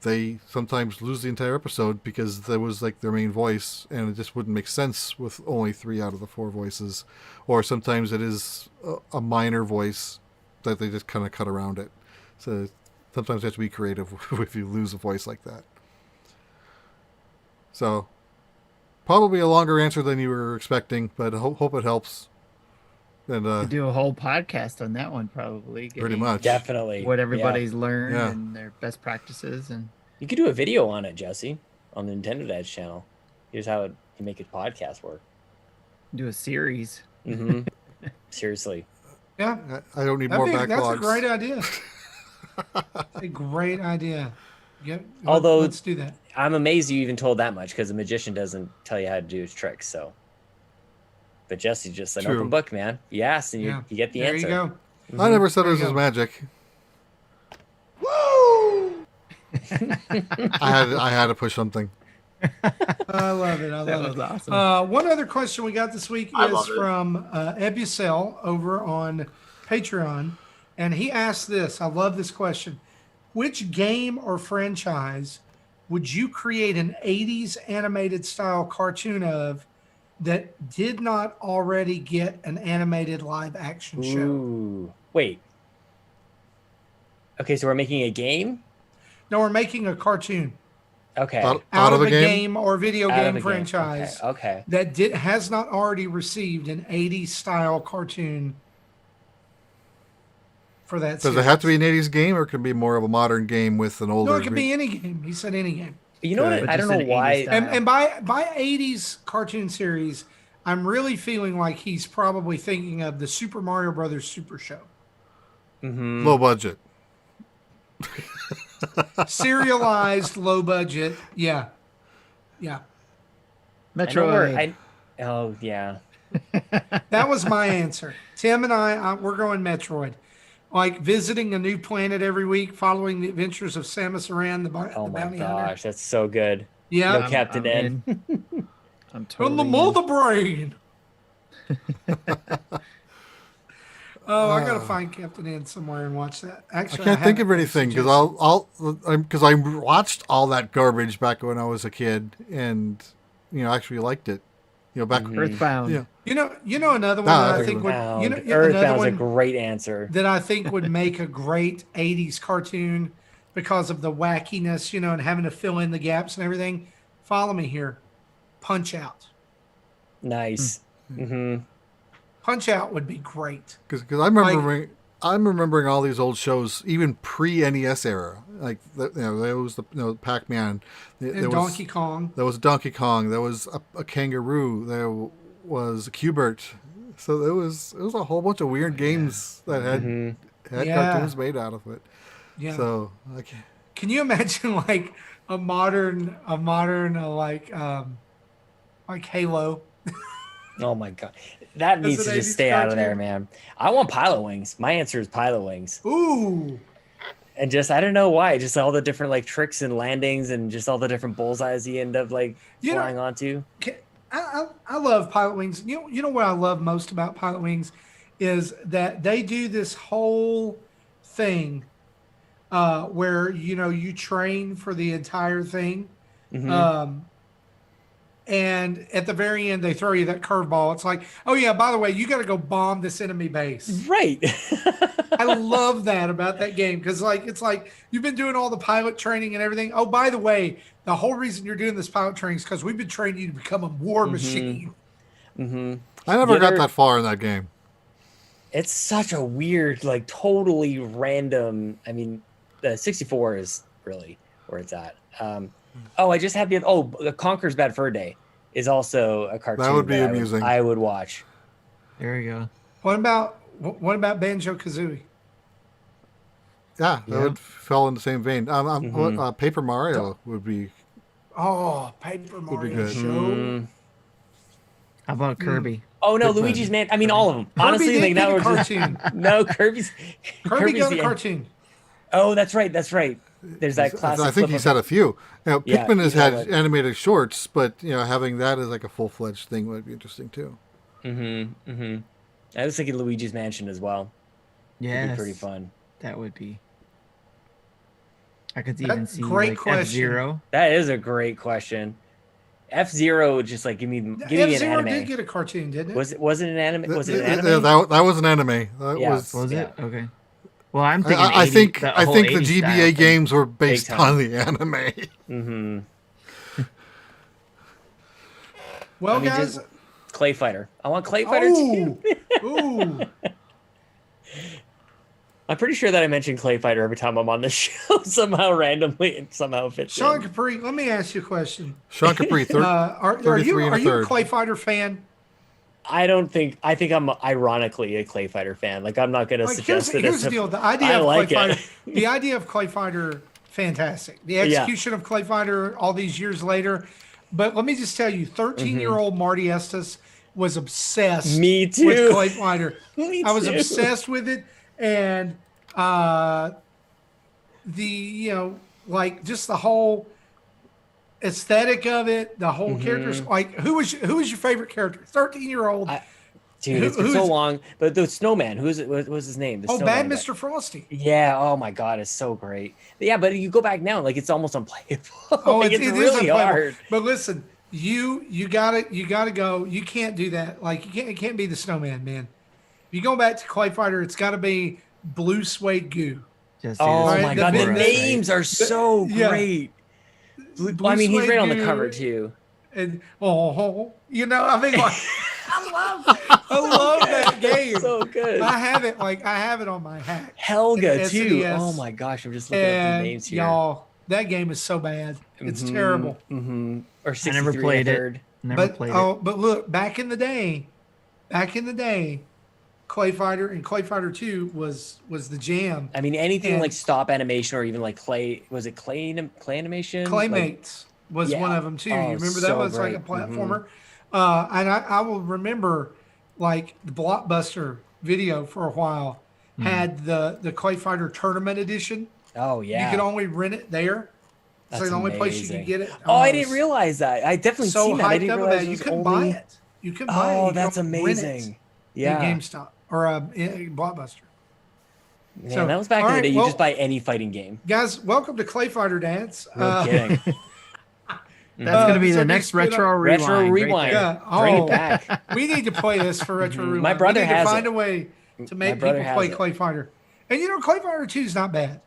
they sometimes lose the entire episode because that was like their main voice, and it just wouldn't make sense with only 3 out of the 4 voices. Or sometimes it is a minor voice that they just kind of cut around it. So sometimes you have to be creative if you lose a voice like that. So probably a longer answer than you were expecting, but I hope it helps. And could do a whole podcast on that one, probably. Pretty much. Definitely. What everybody's learned and their best practices. And you could do a video on it, Jesse, on the Nintendo Dad's channel. Here's how you make a podcast work. Do a series. Mm-hmm. Seriously. Yeah. I don't need more backlogs. That's a great idea. A great idea. Yep. Although, let's do that. I'm amazed you even told that much, because the magician doesn't tell you how to do his tricks. So, but Jesse's just an open book, man. You ask and you get the answer. There you go. Mm-hmm. I never said it was magic. Woo! I had to push something. I love it. That was awesome. One other question we got this week is from Ebusel over on Patreon, and he asked this. I love this question. Which game or franchise would you create an 80s animated style cartoon of that did not already get an animated live action show? Ooh. Wait. Okay, so we're making a game? No, we're making a cartoon. Okay. Out of a game or video game franchise okay. that has not already received an 80s style cartoon. for that. Does it have to be an 80s game, or can it be more of a modern game with an older? No, it could be any game. He said any game. You know what? Okay. I don't know Just an 80s why. style. And by 80s cartoon series, I'm really feeling like he's probably thinking of the Super Mario Brothers Super Show. Low budget. Serialized, low budget. Yeah. Yeah. Metroid. Oh yeah. That was my answer. Tim and we're going Metroid. Like visiting a new planet every week, following the adventures of Samus Aran, the Oh my bounty gosh, hunter. that's so good. Yeah. No Captain I'm Ed. in. I'm On totally the in. mother brain. Oh, I gotta find Captain Ed somewhere and watch that. I Actually, can't think haven't of anything because because I watched all that garbage back when I was a kid, and actually liked it. Back Earthbound. yeah. You know another one Nah, that I think would Earthbound. another Earthbound's a one great answer. that I think would make a great 80s cartoon because of the wackiness, and having to fill in the gaps and everything. Follow me here. Punch Out. Nice. Mm-hmm. Punch Out would be great. Because I'm remembering all these old shows, even pre NES era. Like there was the Pac-Man, And Donkey Kong. There was Donkey Kong. There was a kangaroo. There was a Q*bert. So there was a whole bunch of weird games that had cartoons made out of it. Yeah. So Can you imagine like a modern like Halo? Oh my god, that needs to an just 80s stay out of there, cartoon. man. I want Pilot Wings. My answer is Pilot Wings, Ooh. and just I don't know why, just all the different like tricks and landings, and just all the different bullseyes he end up like flying onto. I love Pilot Wings. You know what I love most about Pilot Wings is that they do this whole thing where you train for the entire thing. And at the very end, they throw you that curveball. It's like, oh yeah, by the way, you got to go bomb this enemy base. Right. I love that about that game because it's like you've been doing all the pilot training and everything. Oh, by the way, the whole reason you're doing this pilot training is because we've been training you to become a war machine. I never got that far in that game. It's such a weird, like totally random. I mean, the 64 is really where it's at. I just had the Conker's Bad Fur Day is also a cartoon. That would be amusing. I would watch. There we go. What about Banjo-Kazooie? Yeah, that would fall in the same vein. Paper Mario would be. Oh, Paper Mario good. Show. How about Kirby? Oh no, Big Luigi's Man. I mean, all of them. Honestly, Kirby like did that get a was cartoon. No, Kirby's Got a the- cartoon. Oh, that's right. There's that classic. I think clip he's of- had a few. Yeah, Pikmin has he's had had like- animated shorts, but having that as like a full-fledged thing would be interesting too. I was thinking Luigi's Mansion as well. Yeah, It'd be pretty fun. That would be. I could even see great like question. F-Zero. That is a great question. F-Zero would just like give me an F-Zero anime. did get a cartoon, didn't it? Was it an anime? Was it an anime? That was an anime. That Yeah. was. it? Okay. Well, I'm thinking. I 80, think the I whole think the 80s style GBA thing. games were based time. on the anime. Well, I mean, guys. just Clay Fighter. I want Clay Fighter too. Ooh. I'm pretty sure that I mentioned Clay Fighter every time I'm on this show somehow randomly and somehow it fits Sean in. Capri, let me ask you a question. Sean Capri, Are 33 you and a a third. Clay Fighter fan? I think I'm ironically a Clay Fighter fan. Like I'm not going to Like suggest that here's it's the deal. The idea I of like Clay it. Fighter, the idea of Clay Fighter, fantastic. The execution of Clay Fighter all these years later. But let me just tell you, 13-year-old Marty Estes was obsessed Me too. with Clay Fighter. Me I was too. obsessed with it. And like just the whole aesthetic of it, the whole characters. Like who was your favorite character? 13-year-old. Dude, it's been so long. But the snowman, what was his name? The Oh, snowman Bad guy. Mr. Frosty. Yeah. Oh my God, it's so great. Yeah, but you go back now, like it's almost unplayable. Oh, Like, it is really unplayable. hard. But listen, you gotta go. You can't do that. Like it can't be the snowman, man. If you go back to Clay Fighter, it's got to be blue suede goo. Just Oh Right, my the God, the big- names are so yeah. great. Blue I mean, he's suede right on the goo cover too. And I mean, like, I love that game. So good. I have it on my hack. Helga too. SNES. Oh my gosh, I'm just looking up the And names here. y'all, that game is so bad. It's terrible. Mm-hmm. Or I 63 never played I it. heard. Never played it. But look, back in the day, Clay Fighter and Clay Fighter 2 was the jam. I mean, anything And- like stop animation or even like clay. Was it clay animation? Claymates was Yeah. one of them too. Oh, You remember that so was like a great. platformer. And I will remember like the Blockbuster video for a while had the Clay Fighter Tournament Edition. Oh yeah. You could only rent it there. That's so the only place you amazing. could get it. Oh, I it didn't was realize that. I definitely so seen that. I hyped didn't up realize about it it. You was couldn't only... buy it. You couldn't buy it. Oh, You could that's only rent it amazing. in Yeah. GameStop or in Blockbuster. Man, So, that was back all in the right, day. You well- just buy any fighting game. Guys, welcome to Clay Fighter Dance. No kidding. That's gonna be so the we next split up- retro rewind. Retro right rewind. there. Yeah. Bring Oh. it back. We need to play this for Retro Rewind. My brother we need has to find it. a way to My make brother people has play it. Clay Fighter. And Clay Fighter 2 is not bad.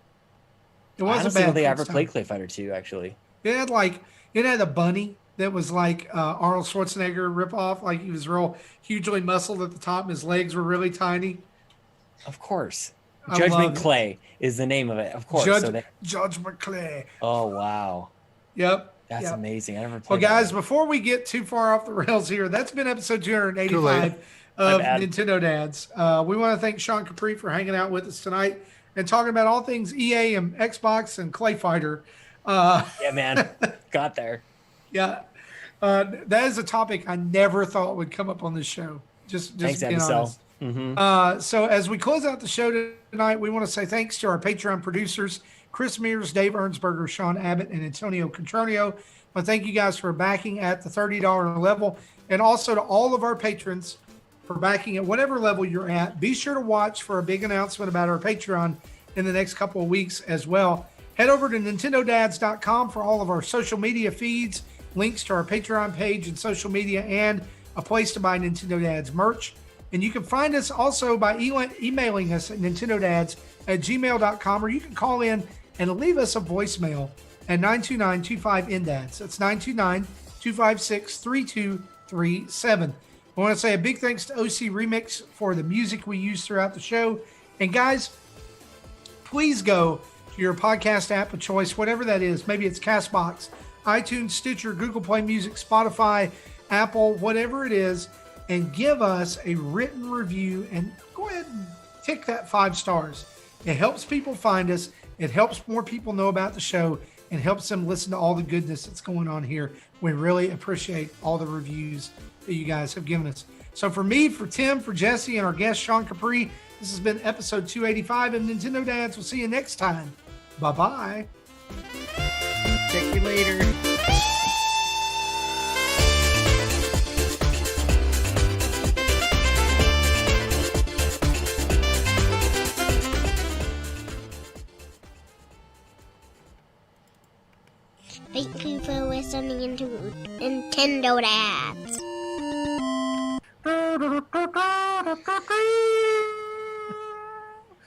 It wasn't Honestly, I bad. don't think I for ever its time. played Clay Fighter 2, actually. It had a bunny that was like Arnold Schwarzenegger ripoff. Like he was real hugely muscled at the top, and his legs were really tiny. Of course. I Judgment love it. Clay is the name of it. Of course. Judge McClay. Oh, wow. Yep. That's yep. amazing. I never played Well, that guys, one. before we get too far off the rails here, that's been episode Too late. 285 of My bad. Nintendo Dads. We want to thank Sean Capri for hanging out with us tonight and talking about all things EA and Xbox and Clay Fighter. Yeah, man. Got there. Yeah, that is a topic I never thought would come up on this show. Just Thanks, being Episel. honest. Mm-hmm. So as we close out the show tonight, we want to say thanks to our Patreon producers, Chris Mears, Dave Ernsberger, Sean Abbott, and Antonio Contronio. But thank you guys for backing at the $30 level, and also to all of our patrons for backing at whatever level you're at. Be sure to watch for a big announcement about our Patreon in the next couple of weeks as well. Head over to nintendodads.com for all of our social media feeds, links to our Patreon page and social media, and a place to buy Nintendo Dads merch. And you can find us also by emailing us at nintendodads@gmail.com, or you can call in and leave us a voicemail at 929-25-NDADS. That's 929-256-3237. I want to say a big thanks to OC Remix for the music we use throughout the show. And guys, please go to your podcast app of choice, whatever that is. Maybe it's CastBox, iTunes, Stitcher, Google Play Music, Spotify, Apple, whatever it is, and give us a written review and go ahead and tick that 5 stars. It helps people find us. It helps more people know about the show and helps them listen to all the goodness that's going on here. We really appreciate all the reviews that you guys have given us. So for me, for Tim, for Jesse, and our guest, Sean Capri, this has been episode 285 of Nintendo Dads. We'll see you next time. Bye-bye. Check you later. Thank you for listening to Nintendo Dads.